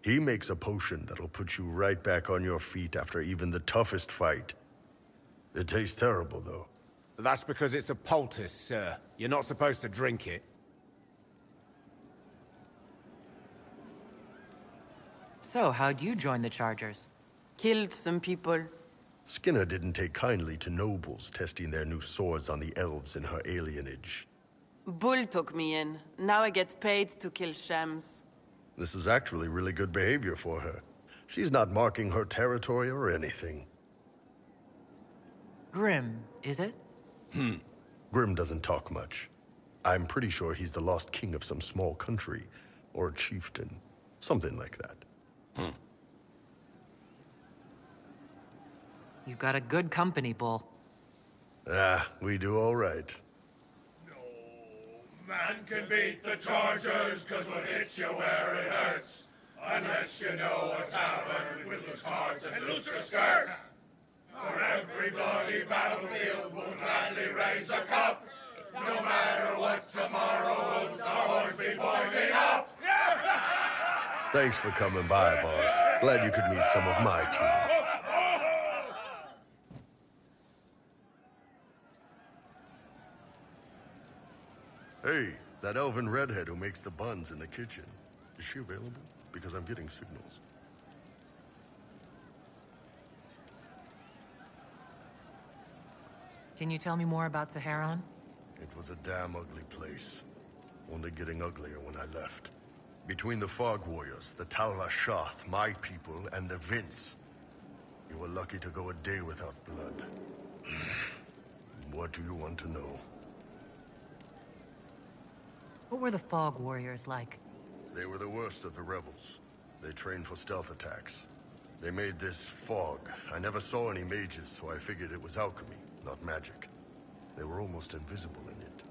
He makes a potion that'll put you right back on your feet after even the toughest fight. It tastes terrible, though. That's because it's a poultice, sir. You're not supposed to drink it. So, how'd you join the Chargers? Killed some people. Skinner didn't take kindly to nobles testing their new swords on the elves in her alienage. Bull took me in. Now I get paid to kill shams. This is actually really good behavior for her. She's not marking her territory or anything. Grim, is it? Grim doesn't talk much. I'm pretty sure he's the lost king of some small country, or a chieftain. Something like that. You've got a good company, Bull. Ah, we do all right. Man can beat the Chargers, cause what hits you where it hurts. Unless you know what's happened with loose cards and looser skirts. For every bloody battlefield will gladly raise a cup. No matter what tomorrow holds, the horns be pointing up. Thanks for coming by, boss. Glad you could meet some of my team. Hey, that elven redhead who makes the buns in the kitchen. Is she available? Because I'm getting signals. Can you tell me more about Saharan? It was a damn ugly place. Only getting uglier when I left. Between the Fog Warriors, the Talva Shoth, my people, and the Vince. You were lucky to go a day without blood. What do you want to know? What were the Fog Warriors like? They were the worst of the rebels. They trained for stealth attacks. They made this fog. I never saw any mages, so I figured it was alchemy, not magic. They were almost invisible in it.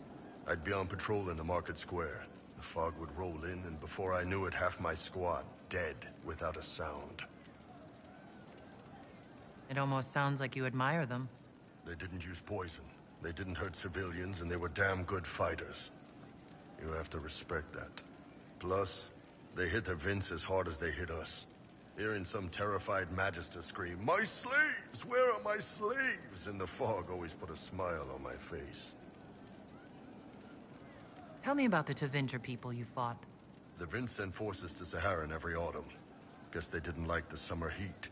I'd be on patrol in the market square. The fog would roll in, and before I knew it, half my squad dead without a sound. It almost sounds like you admire them. They didn't use poison. They didn't hurt civilians, and they were damn good fighters. You have to respect that. Plus, they hit the Vince as hard as they hit us. Hearing some terrified Magister scream, "My slaves! Where are my slaves?" in the fog always put a smile on my face. Tell me about the Tevinter people you fought. The Vince sent forces to Saharan every autumn. Guess they didn't like the summer heat.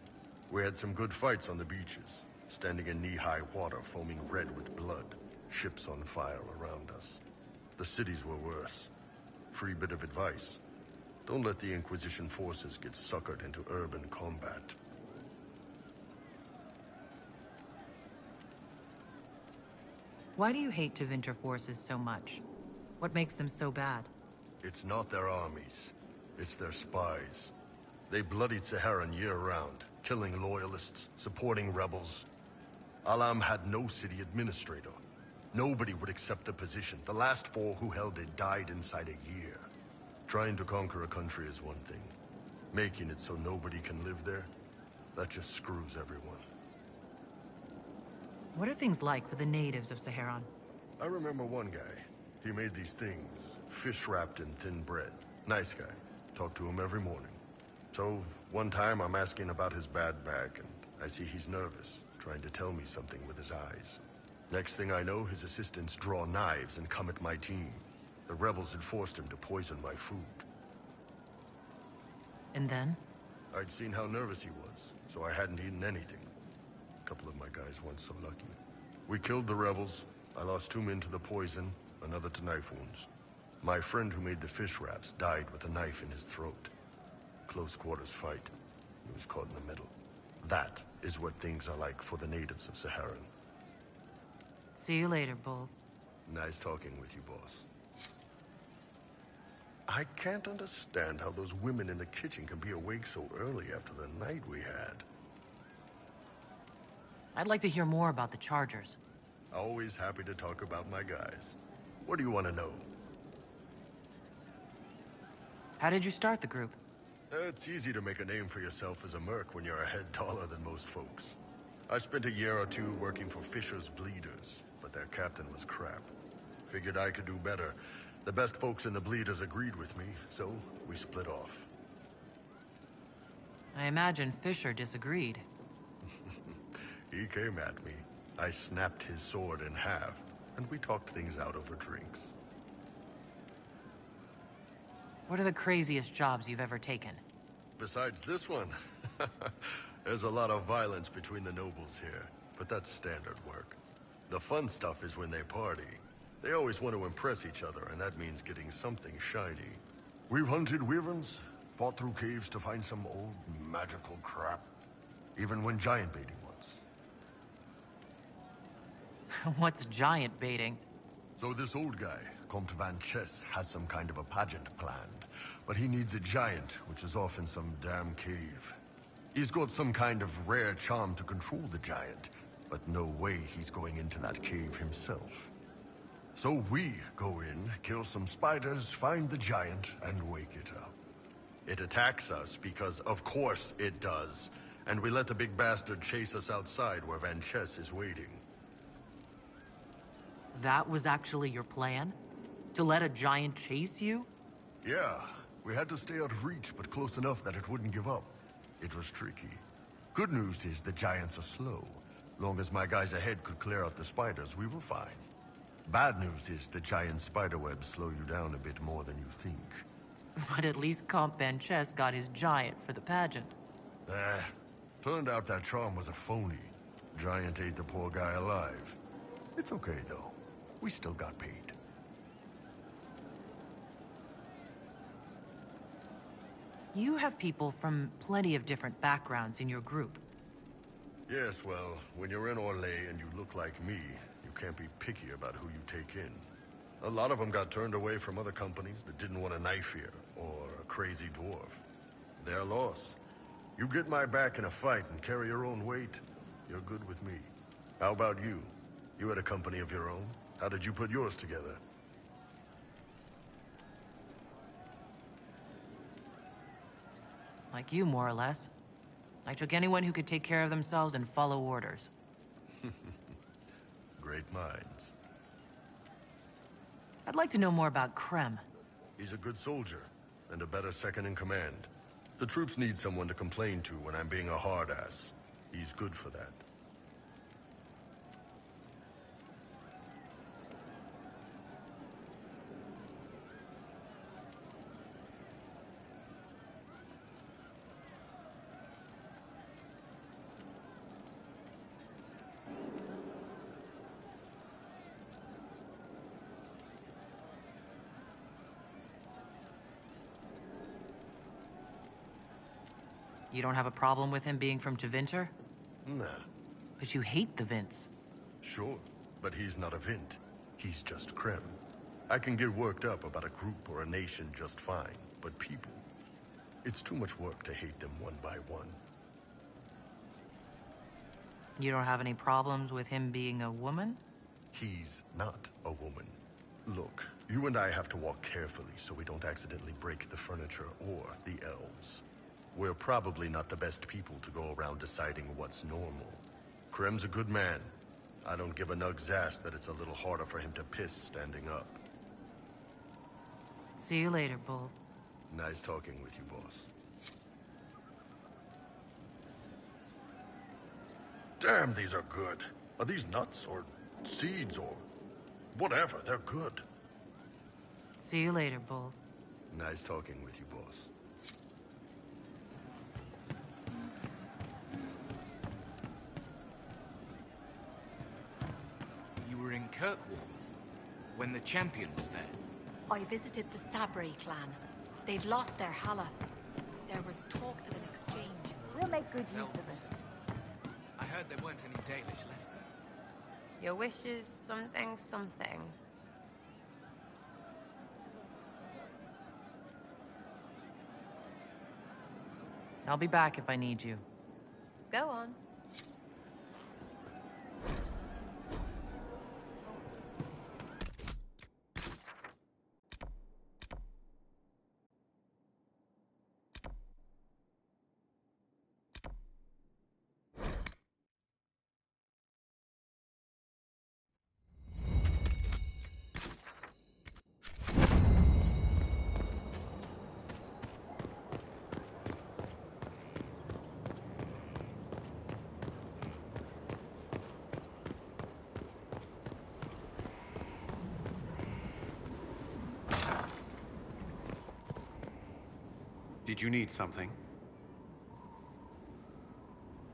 We had some good fights on the beaches, standing in knee-high water foaming red with blood, ships on fire around us. The cities were worse. Free bit of advice. Don't let the Inquisition forces get suckered into urban combat. Why do you hate Tevinter forces so much? What makes them so bad? It's not their armies. It's their spies. They bloodied Saharan year-round, killing loyalists, supporting rebels. Alam had no city administrator. Nobody would accept the position. The last 4 who held it died inside a year. Trying to conquer a country is one thing. Making it so nobody can live there, that just screws everyone. What are things like for the natives of Saharan? I remember one guy. He made these things, fish wrapped in thin bread. Nice guy. Talked to him every morning. So, one time I'm asking about his bad back, and I see he's nervous, trying to tell me something with his eyes. Next thing I know, his assistants draw knives and come at my team. The rebels had forced him to poison my food. And then? I'd seen how nervous he was, so I hadn't eaten anything. A couple of my guys weren't so lucky. We killed the rebels. I lost 2 men to the poison, another to knife wounds. My friend who made the fish wraps died with a knife in his throat. Close quarters fight. He was caught in the middle. That is what things are like for the natives of Saharan. See you later, Bull. Nice talking with you, boss. I can't understand how those women in the kitchen can be awake so early after the night we had. I'd like to hear more about the Chargers. Always happy to talk about my guys. What do you want to know? How did you start the group? It's easy to make a name for yourself as a merc when you're a head taller than most folks. I spent a year or two working for Fisher's Bleeders, but their captain was crap. Figured I could do better. The best folks in the Bleeders agreed with me, so we split off. I imagine Fisher disagreed. He came at me. I snapped his sword in half, and we talked things out over drinks. What are the craziest jobs you've ever taken? Besides this one, there's a lot of violence between the nobles here, but that's standard work. The fun stuff is when they party. They always want to impress each other, and that means getting something shiny. We've hunted wyverns, fought through caves to find some old magical crap. Even went giant baiting once. What's giant baiting? So this old guy, Comte Van Chess, has some kind of a pageant planned. But he needs a giant, which is off in some damn cave. He's got some kind of rare charm to control the giant, but no way he's going into that cave himself. So we go in, kill some spiders, find the giant, and wake it up. It attacks us because, of course, it does. And we let the big bastard chase us outside where Van Chess is waiting. That was actually your plan? To let a giant chase you? Yeah, we had to stay out of reach, but close enough that it wouldn't give up. It was tricky. Good news is the giants are slow. Long as my guys ahead could clear out the spiders, we were fine. Bad news is the giant spiderwebs slow you down a bit more than you think. But at least Comte Van Chess got his giant for the pageant. Turned out that charm was a phony. Giant ate the poor guy alive. It's okay, though. We still got paid. You have people from plenty of different backgrounds in your group. Yes, well, when you're in Orlais and you look like me, you can't be picky about who you take in. A lot of them got turned away from other companies that didn't want a knife here, or a crazy dwarf. Their loss. You get my back in a fight and carry your own weight, you're good with me. How about you? You had a company of your own? How did you put yours together? Like you, more or less. I took anyone who could take care of themselves and follow orders. Great minds. I'd like to know more about Krem. He's a good soldier, and a better second in command. The troops need someone to complain to when I'm being a hard-ass. He's good for that. You don't have a problem with him being from Tevinter? Nah. But you hate the Vints. Sure, but he's not a Vint. He's just Krem. I can get worked up about a group or a nation just fine, but people... It's too much work to hate them one by one. You don't have any problems with him being a woman? He's not a woman. Look, you and I have to walk carefully so we don't accidentally break the furniture or the elves. We're probably not the best people to go around deciding what's normal. Krem's a good man. I don't give a nug's ass that it's a little harder for him to piss standing up. See you later, Bull. Nice talking with you, boss. Damn, these are good. Are these nuts or seeds or whatever? They're good. See you later, Bull. Nice talking with you, boss. In Kirkwall, when the champion was there. I visited the Sabri clan. They'd lost their Hala. There was talk of an exchange. We'll make good use of it. heard there weren't any Dalish left. Your wish is something, something. I'll be back if I need you. Go on. Did you need something?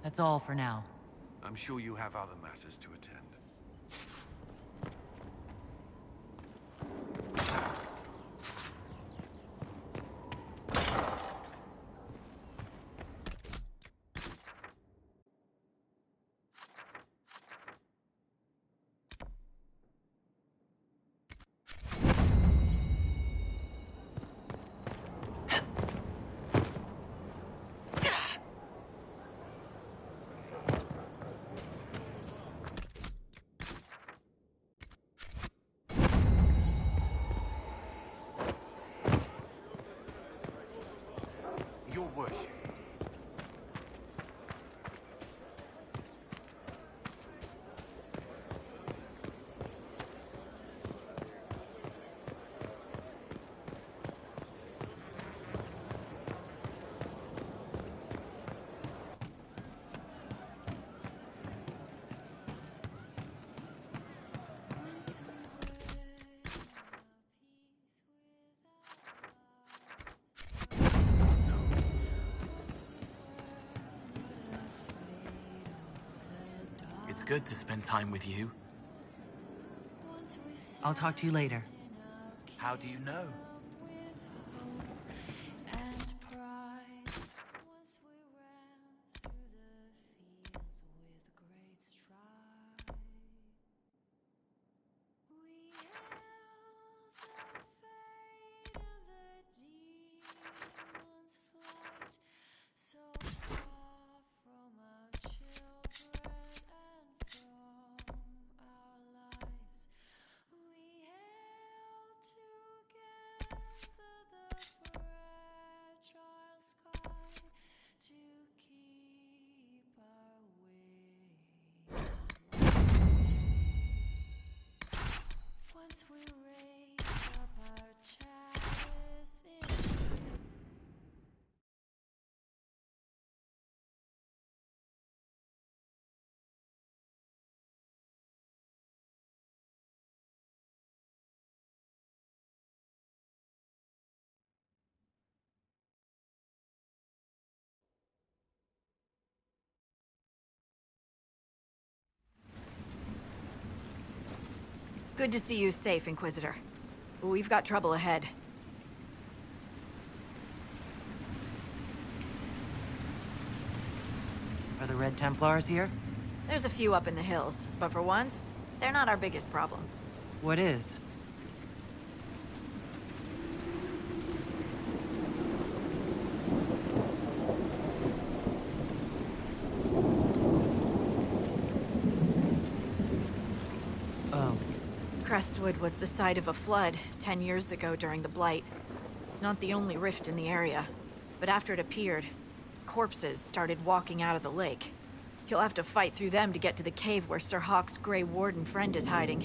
That's all for now. I'm sure you have other matters to attend. Your worship. It's good to spend time with you. I'll talk to you later. How do you know? Good to see you safe, Inquisitor. We've got trouble ahead. Are the Red Templars here? There's a few up in the hills, but for once, they're not our biggest problem. What is? Oh. Crestwood was the site of a flood 10 years ago during the Blight. It's not the only rift in the area, but after it appeared, corpses started walking out of the lake. You'll have to fight through them to get to the cave where Sir Hawk's Grey Warden friend is hiding.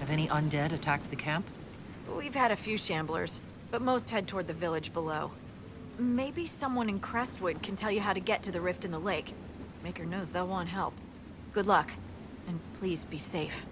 Have any undead attacked the camp? We've had a few shamblers, but most head toward the village below. Maybe someone in Crestwood can tell you how to get to the rift in the lake. Maker knows they'll want help. Good luck, and please be safe.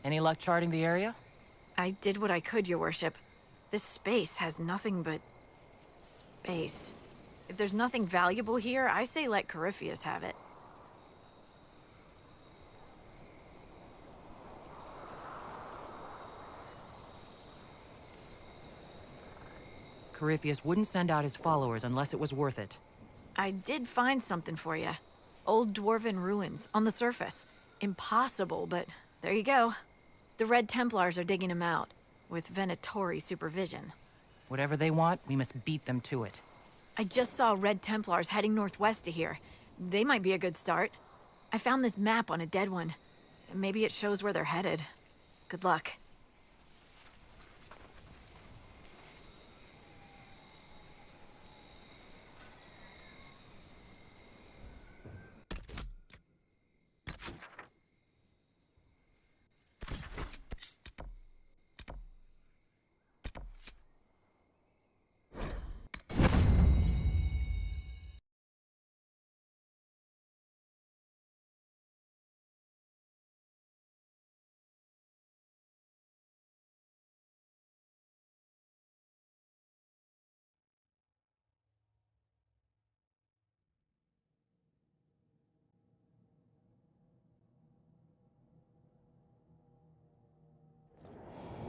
Any luck charting the area? I did what I could, your worship. This space has nothing but... space. If there's nothing valuable here, I say let Corypheus have it. Corypheus wouldn't send out his followers unless it was worth it. I did find something for you. Old dwarven ruins, on the surface. Impossible, but there you go. The Red Templars are digging them out, with Venatori supervision. Whatever they want, we must beat them to it. I just saw Red Templars heading northwest to here. They might be a good start. I found this map on a dead one. Maybe it shows where they're headed. Good luck.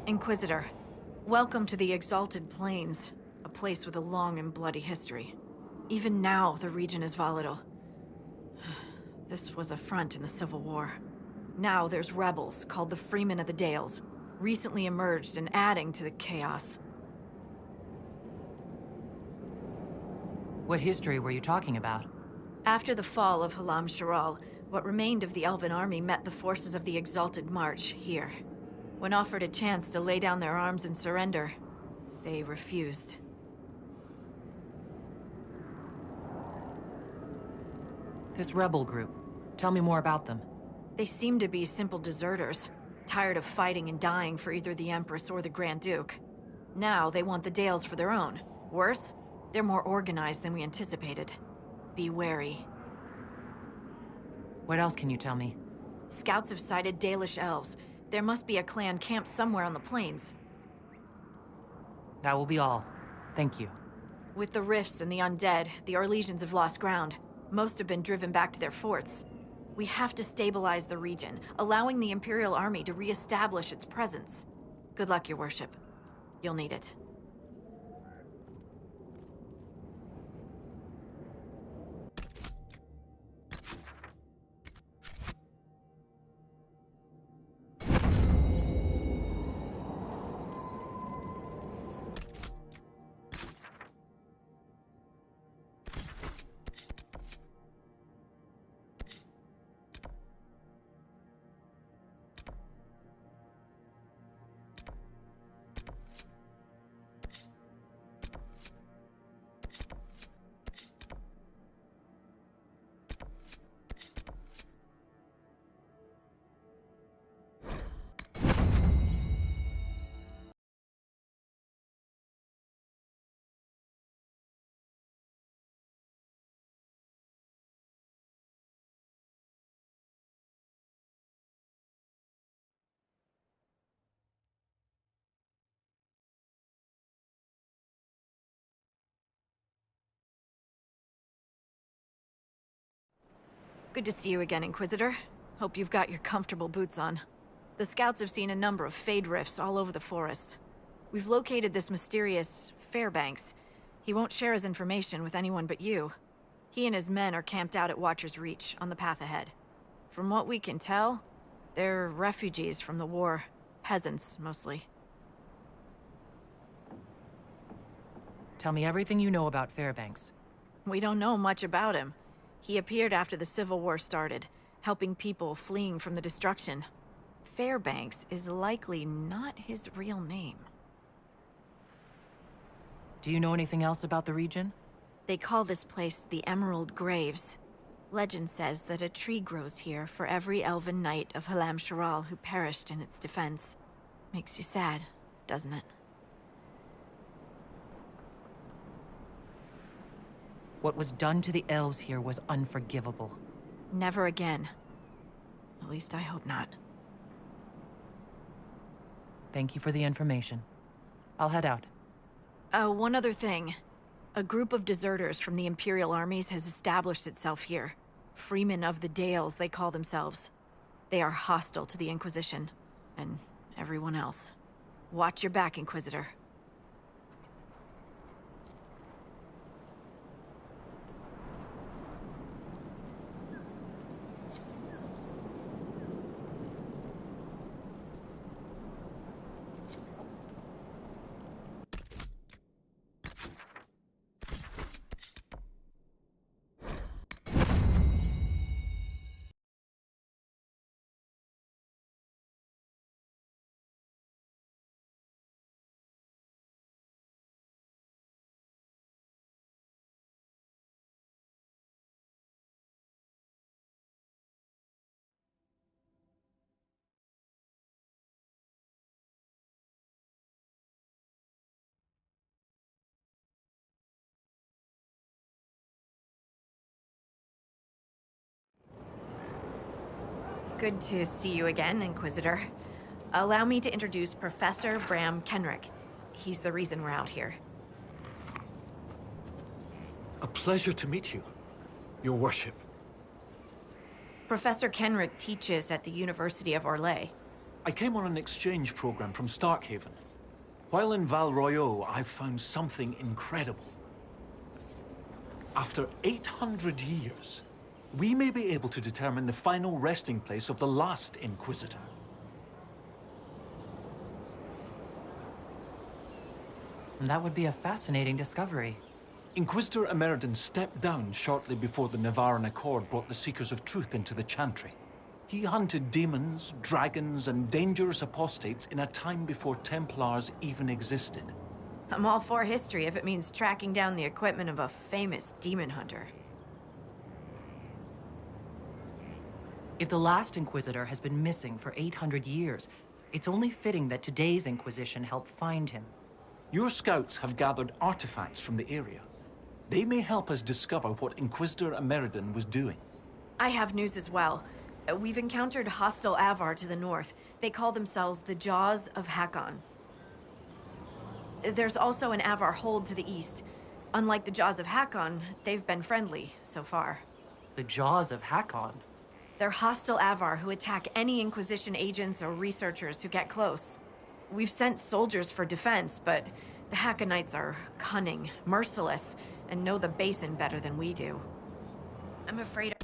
Inquisitor, welcome to the Exalted Plains, a place with a long and bloody history. Even now, the region is volatile. This was a front in the Civil War. Now there's rebels called the Freemen of the Dales, recently emerged and adding to the chaos. What history were you talking about? After the fall of Halam Sharal, what remained of the Elven army met the forces of the Exalted March here. When offered a chance to lay down their arms and surrender, they refused. This rebel group. Tell me more about them. They seem to be simple deserters, tired of fighting and dying for either the Empress or the Grand Duke. Now they want the Dales for their own. Worse, they're more organized than we anticipated. Be wary. What else can you tell me? Scouts have sighted Dalish elves. There must be a clan camped somewhere on the plains. That will be all. Thank you. With the rifts and the undead, the Orlesians have lost ground. Most have been driven back to their forts. We have to stabilize the region, allowing the Imperial Army to re-establish its presence. Good luck, your worship. You'll need it. Good to see you again, Inquisitor. Hope you've got your comfortable boots on. The scouts have seen a number of Fade rifts all over the forest. We've located this mysterious Fairbanks. He won't share his information with anyone but you. He and his men are camped out at Watcher's Reach, on the path ahead. From what we can tell, they're refugees from the war. Peasants, mostly. Tell me everything you know about Fairbanks. We don't know much about him. He appeared after the Civil War started, helping people fleeing from the destruction. Fairbanks is likely not his real name. Do you know anything else about the region? They call this place the Emerald Graves. Legend says that a tree grows here for every elven knight of Halam Sharal who perished in its defense. Makes you sad, doesn't it? What was done to the elves here was unforgivable. Never again. At least I hope not. Thank you for the information. I'll head out. One other thing. A group of deserters from the Imperial armies has established itself here. Freemen of the Dales, they call themselves. They are hostile to the Inquisition, and everyone else. Watch your back, Inquisitor. Good to see you again, Inquisitor. Allow me to introduce Professor Bram Kenrick. He's the reason we're out here. A pleasure to meet you, Your Worship. Professor Kenrick teaches at the University of Orlais. I came on an exchange program from Starkhaven. While in Val Royeaux, I've found something incredible. After 800 years, we may be able to determine the final resting place of the last Inquisitor. That would be a fascinating discovery. Inquisitor Emeridon stepped down shortly before the Nevarran Accord brought the Seekers of Truth into the Chantry. He hunted demons, dragons, and dangerous apostates in a time before Templars even existed. I'm all for history if it means tracking down the equipment of a famous demon hunter. If the last Inquisitor has been missing for 800 years, it's only fitting that today's Inquisition help find him. Your scouts have gathered artifacts from the area. They may help us discover what Inquisitor Emeridon was doing. I have news as well. We've encountered hostile Avar to the north. They call themselves the Jaws of Hakon. There's also an Avar hold to the east. Unlike the Jaws of Hakon, they've been friendly so far. The Jaws of Hakon? They're hostile Avar who attack any Inquisition agents or researchers who get close. We've sent soldiers for defense, but the Hakonites are cunning, merciless, and know the basin better than we do. I'm afraid...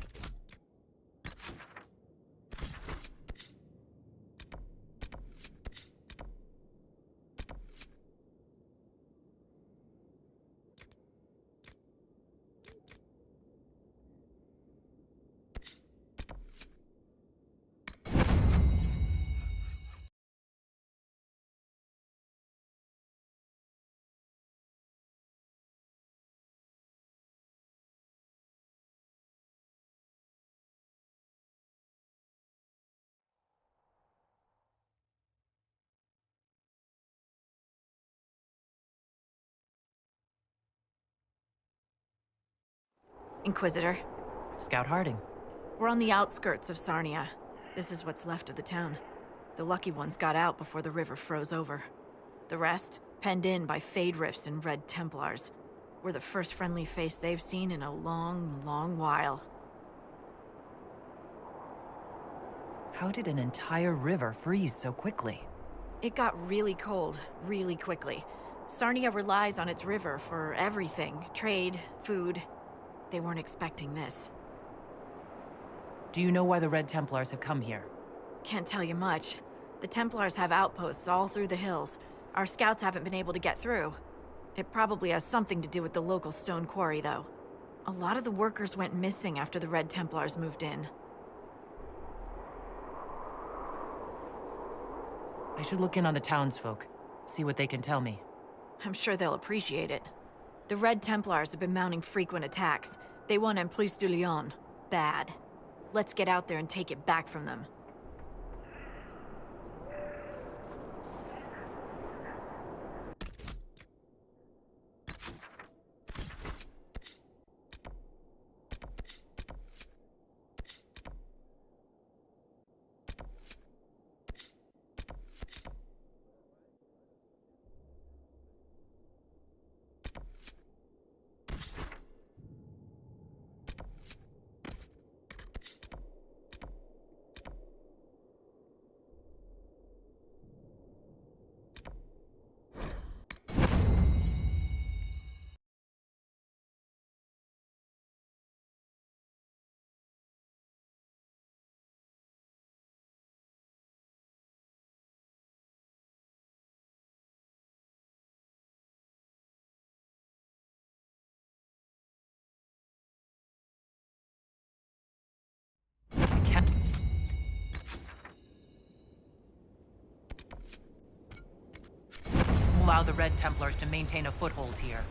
Inquisitor. Scout Harding. We're on the outskirts of Sarnia. This is what's left of the town. The lucky ones got out before the river froze over. The rest, penned in by Fade Rifts and Red Templars. We're the first friendly face they've seen in a long, long while. How did an entire river freeze so quickly? It got really cold, really quickly. Sarnia relies on its river for everything. Trade, food. They weren't expecting this. Do you know why the Red Templars have come here? Can't tell you much. The Templars have outposts all through the hills. Our scouts haven't been able to get through. It probably has something to do with the local stone quarry, though. A lot of the workers went missing after the Red Templars moved in. I should look in on the townsfolk, see what they can tell me. I'm sure they'll appreciate it. The Red Templars have been mounting frequent attacks. They want Emprise du Lion. Bad. Let's get out there and take it back from them. allow the Red Templars to maintain a foothold here.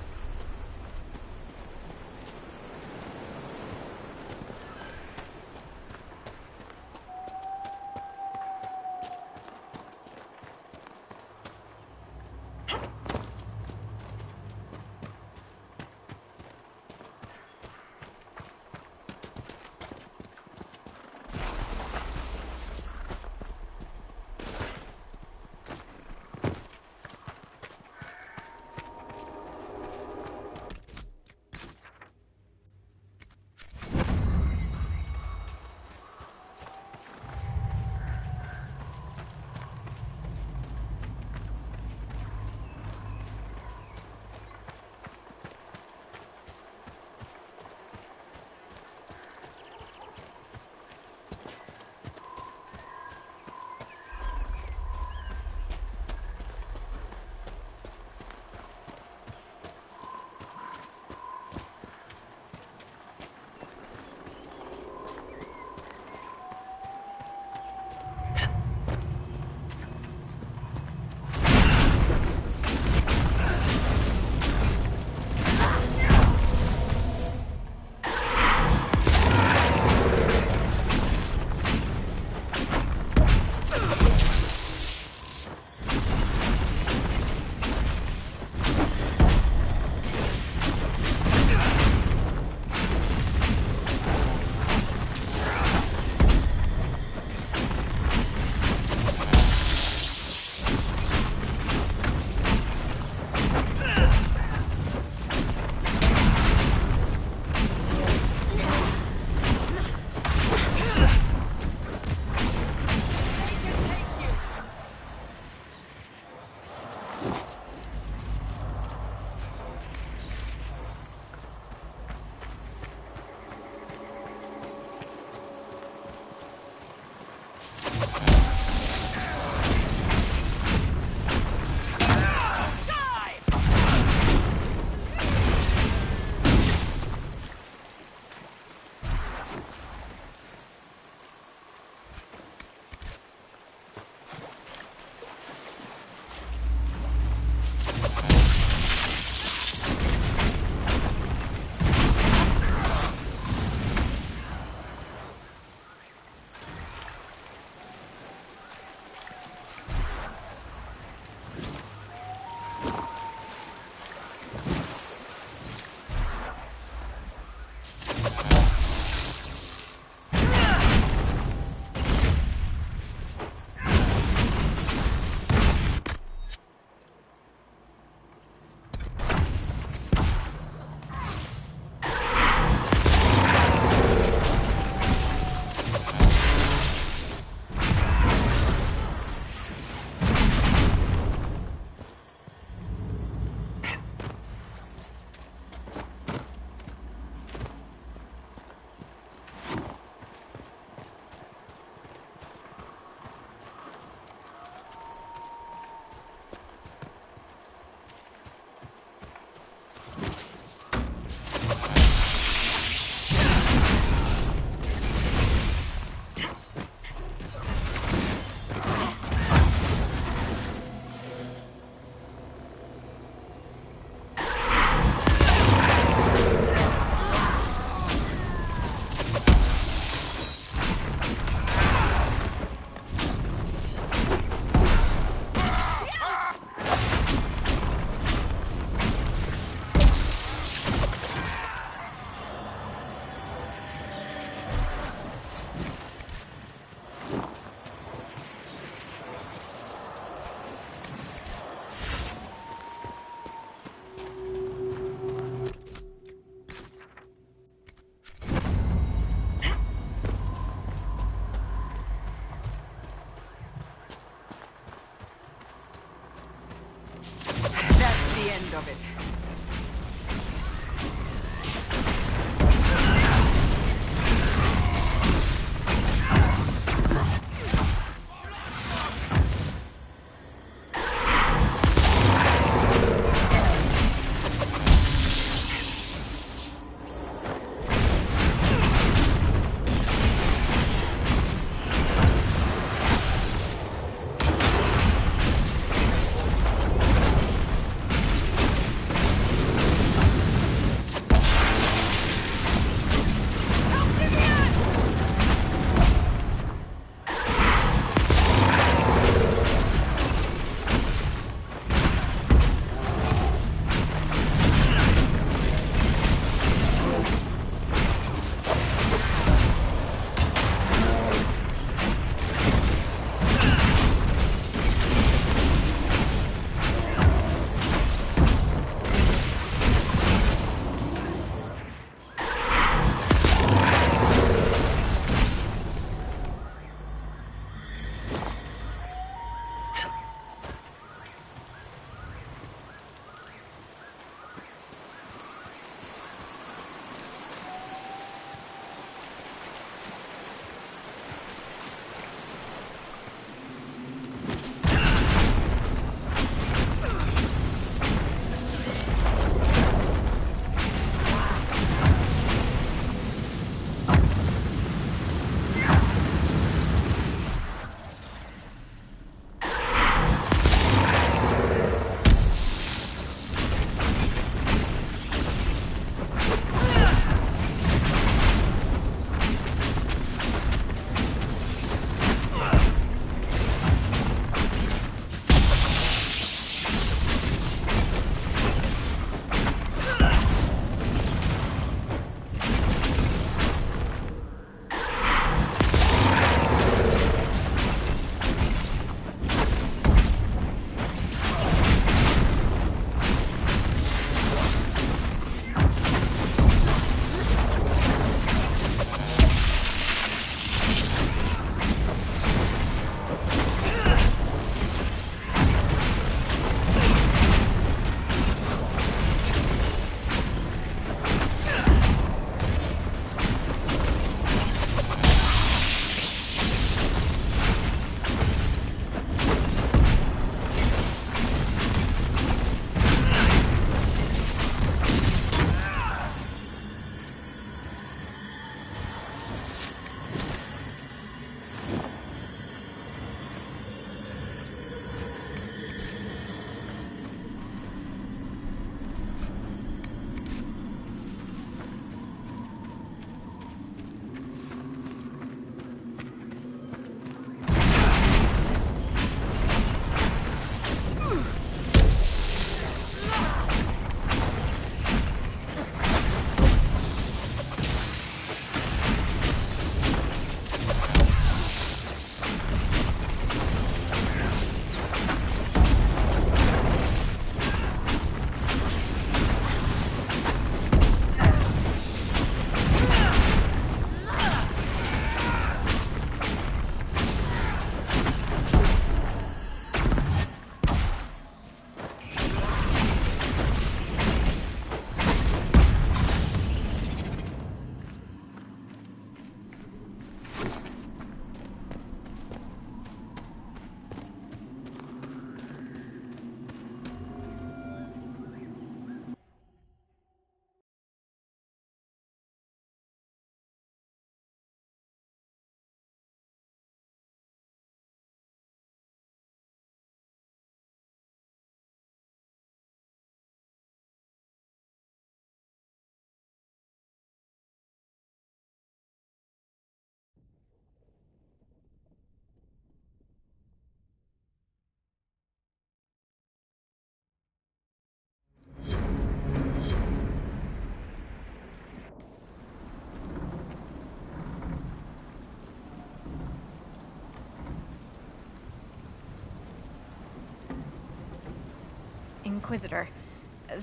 Inquisitor.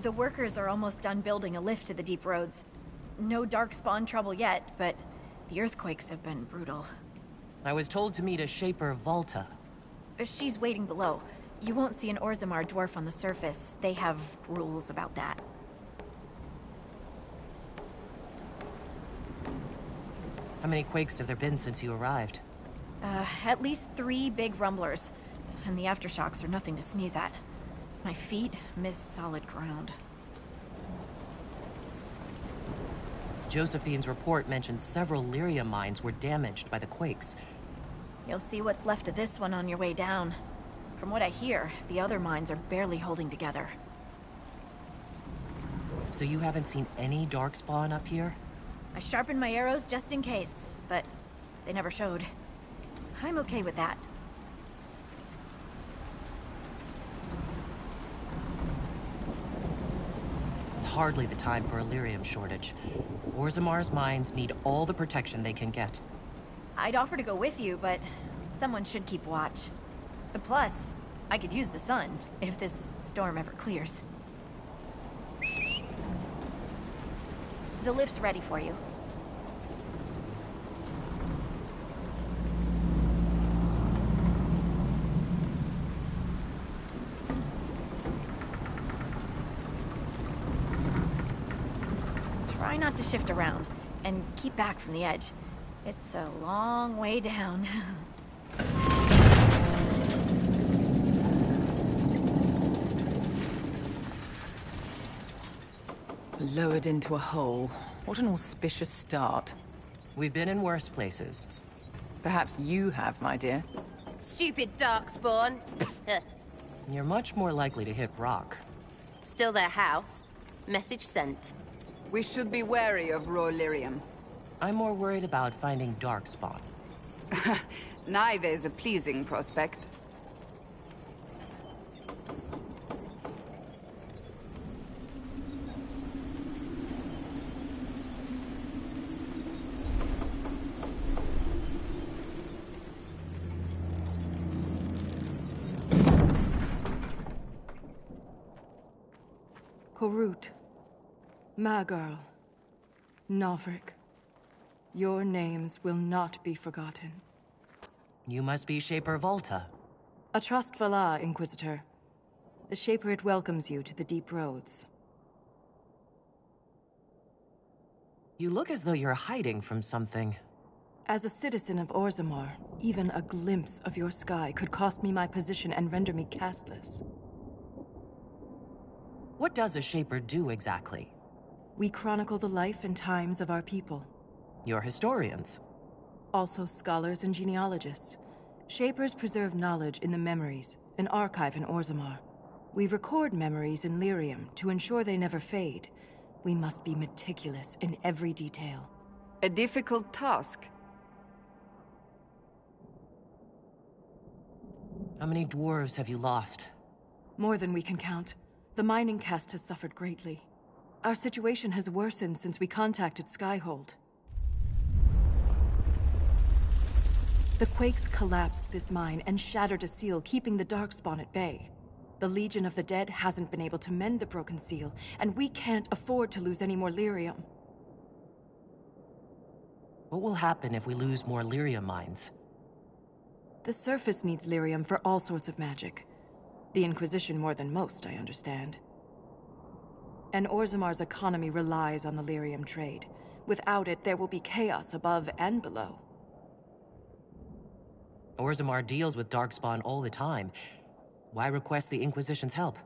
The workers are almost done building a lift to the deep roads. No darkspawn trouble yet, but the earthquakes have been brutal. I was told to meet a Shaper Volta. She's waiting below. You won't see an Orzammar dwarf on the surface. They have rules about that. How many quakes have there been since you arrived? At least 3 big rumblers. And the aftershocks are nothing to sneeze at. My feet miss solid ground. Josephine's report mentioned several lyrium mines were damaged by the quakes. You'll see what's left of this one on your way down. From what I hear, the other mines are barely holding together. So you haven't seen any darkspawn up here? I sharpened my arrows just in case, but they never showed. I'm okay with that. It's hardly the time for a lyrium shortage. Orzammar's mines need all the protection they can get. I'd offer to go with you, but someone should keep watch. Plus, I could use the sun if this storm ever clears. The lift's ready for you. Try not to shift around, and keep back from the edge. It's a long way down. Lowered into a hole. What an auspicious start. We've been in worse places. Perhaps you have, my dear. Stupid darkspawn. You're much more likely to hit rock. Still their house. Message sent. We should be wary of raw lyrium. I'm more worried about finding darkspawn. Neither is a pleasing prospect. Korut, Magirl, Novrik, your names will not be forgotten. You must be Shaper Volta. A trust Valar, Inquisitor. The Shaper it welcomes you to the deep roads. You look as though you're hiding from something. As a citizen of Orzammar, even a glimpse of your sky could cost me my position and render me castless. What does a Shaper do exactly? We chronicle the life and times of our people. You're historians. Also scholars and genealogists. Shapers preserve knowledge in the memories, an archive in Orzammar. We record memories in lyrium to ensure they never fade. We must be meticulous in every detail. A difficult task. How many dwarves have you lost? More than we can count. The mining caste has suffered greatly. Our situation has worsened since we contacted Skyhold. The quakes collapsed this mine and shattered a seal, keeping the Darkspawn at bay. The Legion of the Dead hasn't been able to mend the broken seal, and we can't afford to lose any more lyrium. What will happen if we lose more lyrium mines? The surface needs lyrium for all sorts of magic. The Inquisition more than most, I understand. And Orzammar's economy relies on the lyrium trade. Without it, there will be chaos above and below. Orzammar deals with Darkspawn all the time. Why request the Inquisition's help?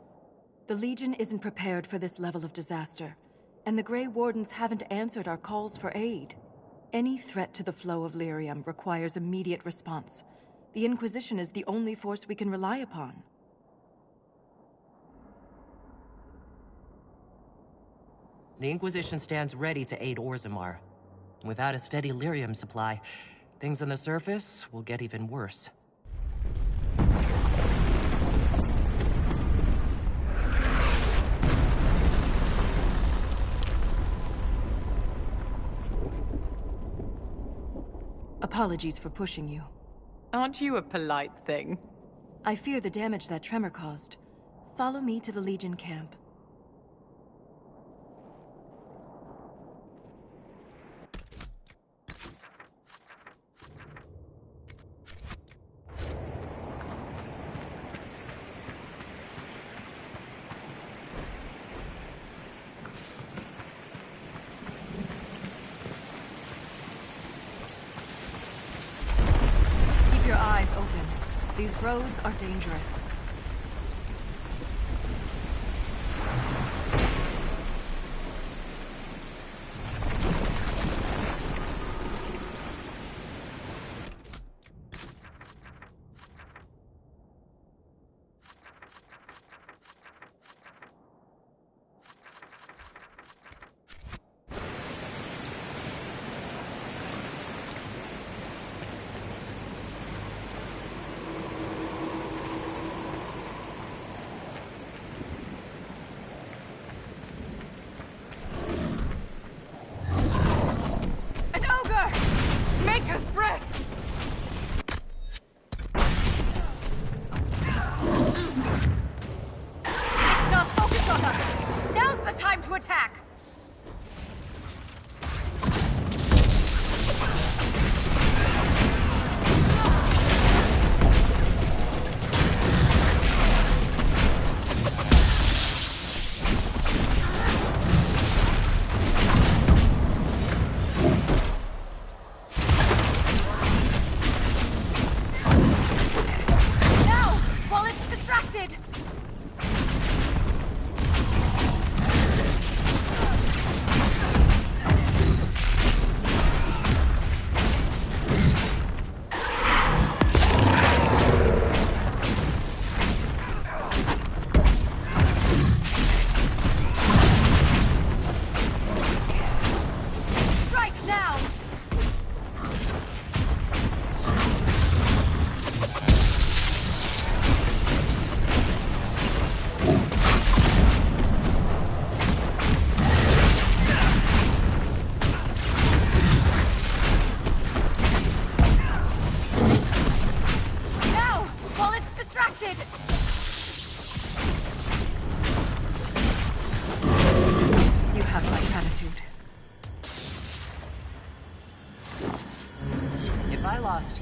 The Legion isn't prepared for this level of disaster, and the Grey Wardens haven't answered our calls for aid. Any threat to the flow of lyrium requires immediate response. The Inquisition is the only force we can rely upon. The Inquisition stands ready to aid Orzammar. Without a steady lyrium supply, things on the surface will get even worse. Apologies for pushing you. Aren't you a polite thing? I fear the damage that tremor caused. Follow me to the Legion camp. Keep your eyes open. These roads are dangerous.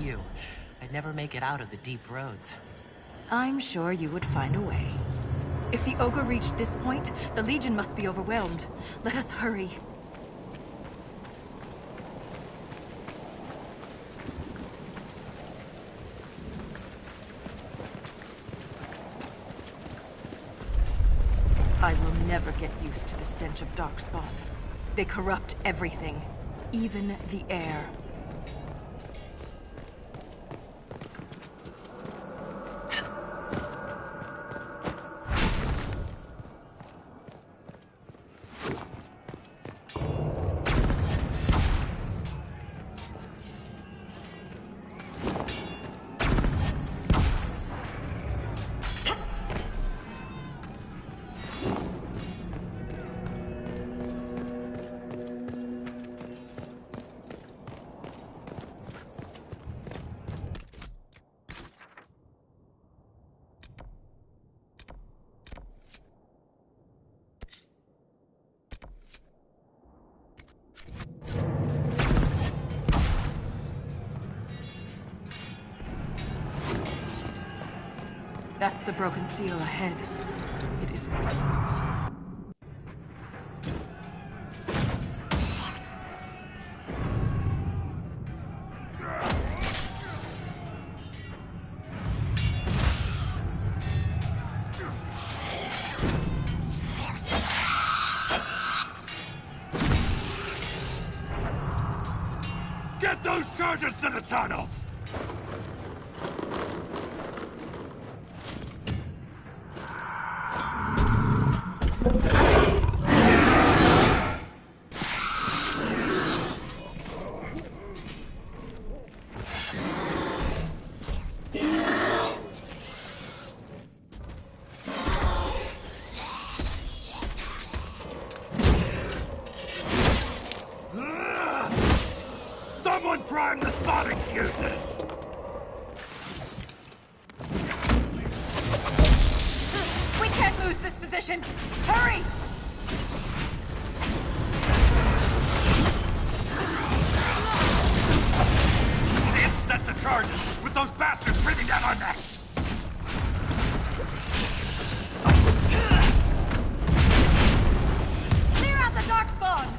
You, I'd never make it out of the deep roads. I'm sure you would find a way. If the ogre reached this point, the Legion must be overwhelmed. Let us hurry. I will never get used to the stench of Darkspawn. They corrupt everything, even the air. That's the broken seal ahead. It is working. Get those charges to the tunnels! Someone prime the sonic fuses! We can't lose this position! Hurry! Can't set the charges with those bastards breathing down our necks! Clear out the darkspawn!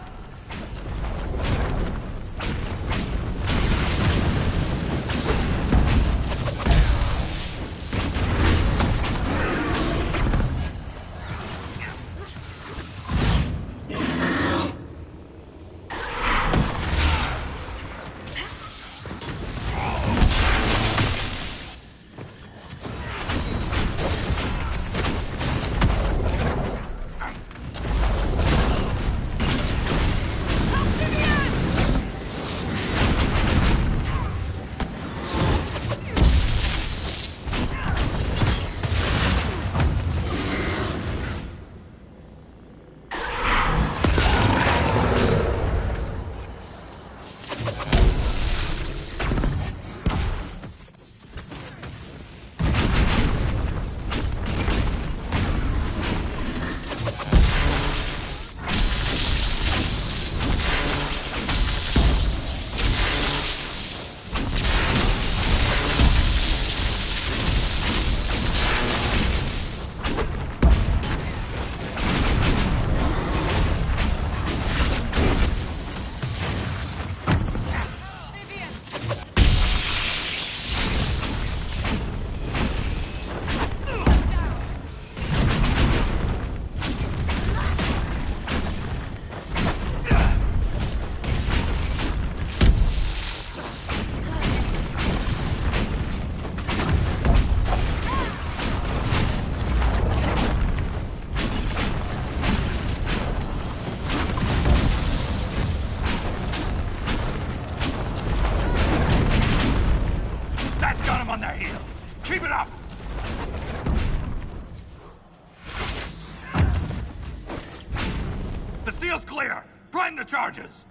Charges!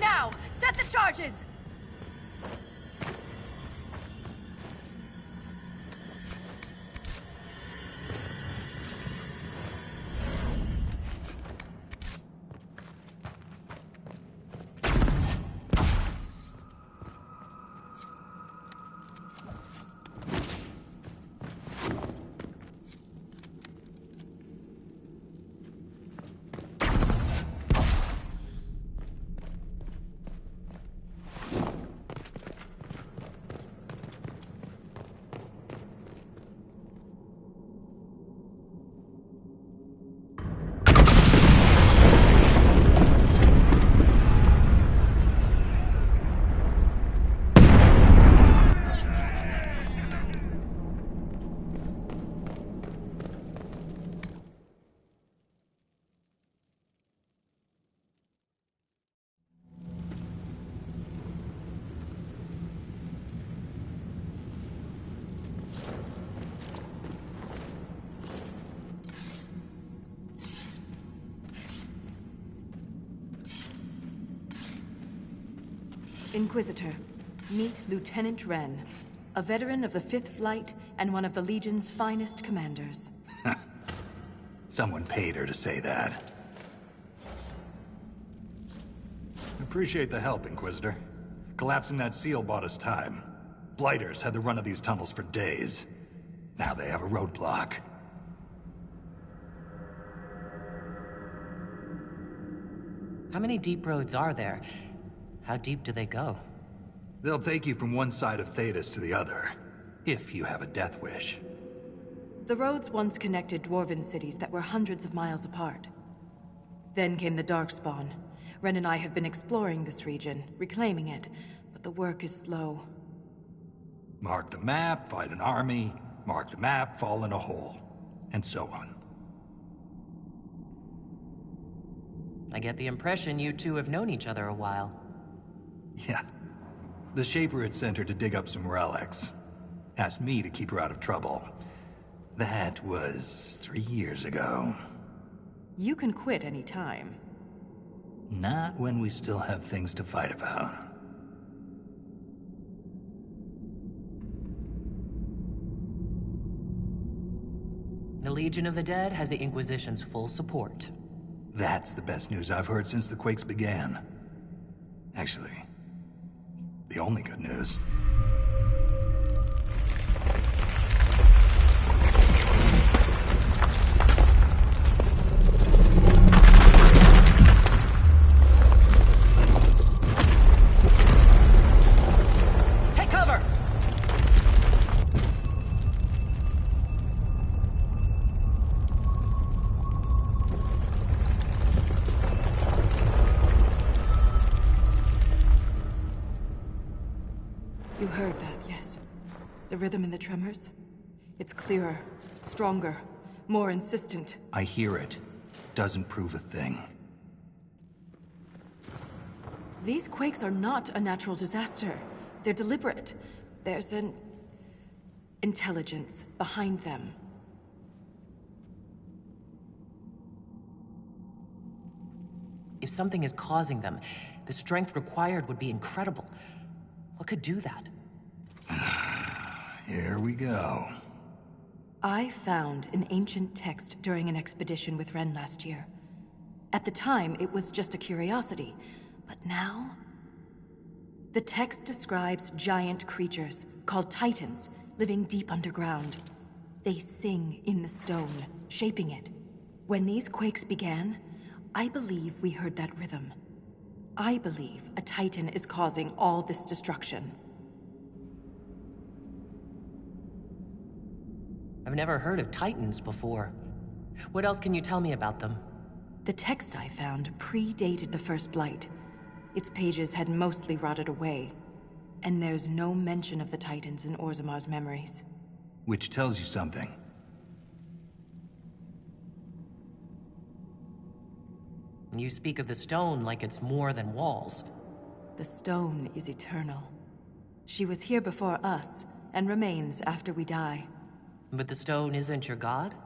Now, set the charges! Inquisitor, meet Lieutenant Wren, a veteran of the 5th Flight and one of the Legion's finest commanders. Someone paid her to say that. Appreciate the help, Inquisitor. Collapsing that seal bought us time. Blighters had the run of these tunnels for days. Now they have a roadblock. How many deep roads are there? How deep do they go? They'll take you from one side of Thetis to the other, if you have a death wish. The roads once connected dwarven cities that were hundreds of miles apart. Then came the Darkspawn. Ren and I have been exploring this region, reclaiming it, but the work is slow. Mark the map, fight an army. Mark the map, fall in a hole. And so on. I get the impression you two have known each other a while. Yeah. The Shaper had sent her to dig up some relics. Asked me to keep her out of trouble. That was 3 years ago. You can quit any time. Not when we still have things to fight about. The Legion of the Dead has the Inquisition's full support. That's the best news I've heard since the quakes began. Actually, the only good news. Take cover! You heard that, yes. The rhythm in the tremors? It's clearer, stronger, more insistent. I hear it. Doesn't prove a thing. These quakes are not a natural disaster. They're deliberate. There's an intelligence behind them. If something is causing them, the strength required would be incredible. What could do that? Here we go. I found an ancient text during an expedition with Ren last year. At the time, it was just a curiosity, but now... The text describes giant creatures, called Titans, living deep underground. They sing in the stone, shaping it. When these quakes began, I believe we heard that rhythm. I believe a Titan is causing all this destruction. I've never heard of Titans before. What else can you tell me about them? The text I found predated the First Blight. Its pages had mostly rotted away, and there's no mention of the Titans in Orzamar's memories. Which tells you something. You speak of the stone like it's more than walls. The stone is eternal. She was here before us, and remains after we die. But the stone isn't your god?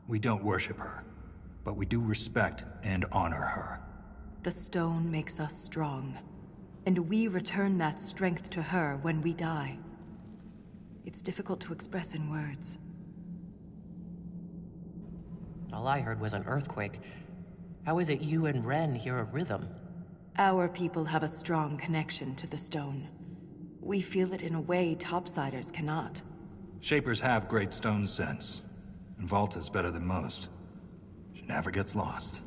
We don't worship her, but we do respect and honor her. The stone makes us strong, and we return that strength to her when we die. It's difficult to express in words. All I heard was an earthquake. How is it you and Ren hear a rhythm? Our people have a strong connection to the stone. We feel it in a way topsiders cannot. Shapers have great stone sense, and Volta's better than most. She never gets lost.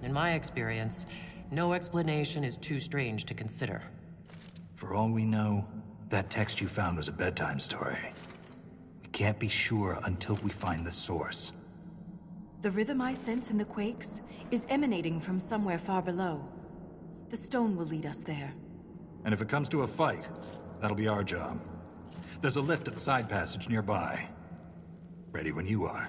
In my experience, no explanation is too strange to consider. For all we know, that text you found was a bedtime story. We can't be sure until we find the source. The rhythm I sense in the quakes is emanating from somewhere far below. The stone will lead us there. And if it comes to a fight, that'll be our job. There's a lift at the side passage nearby. Ready when you are.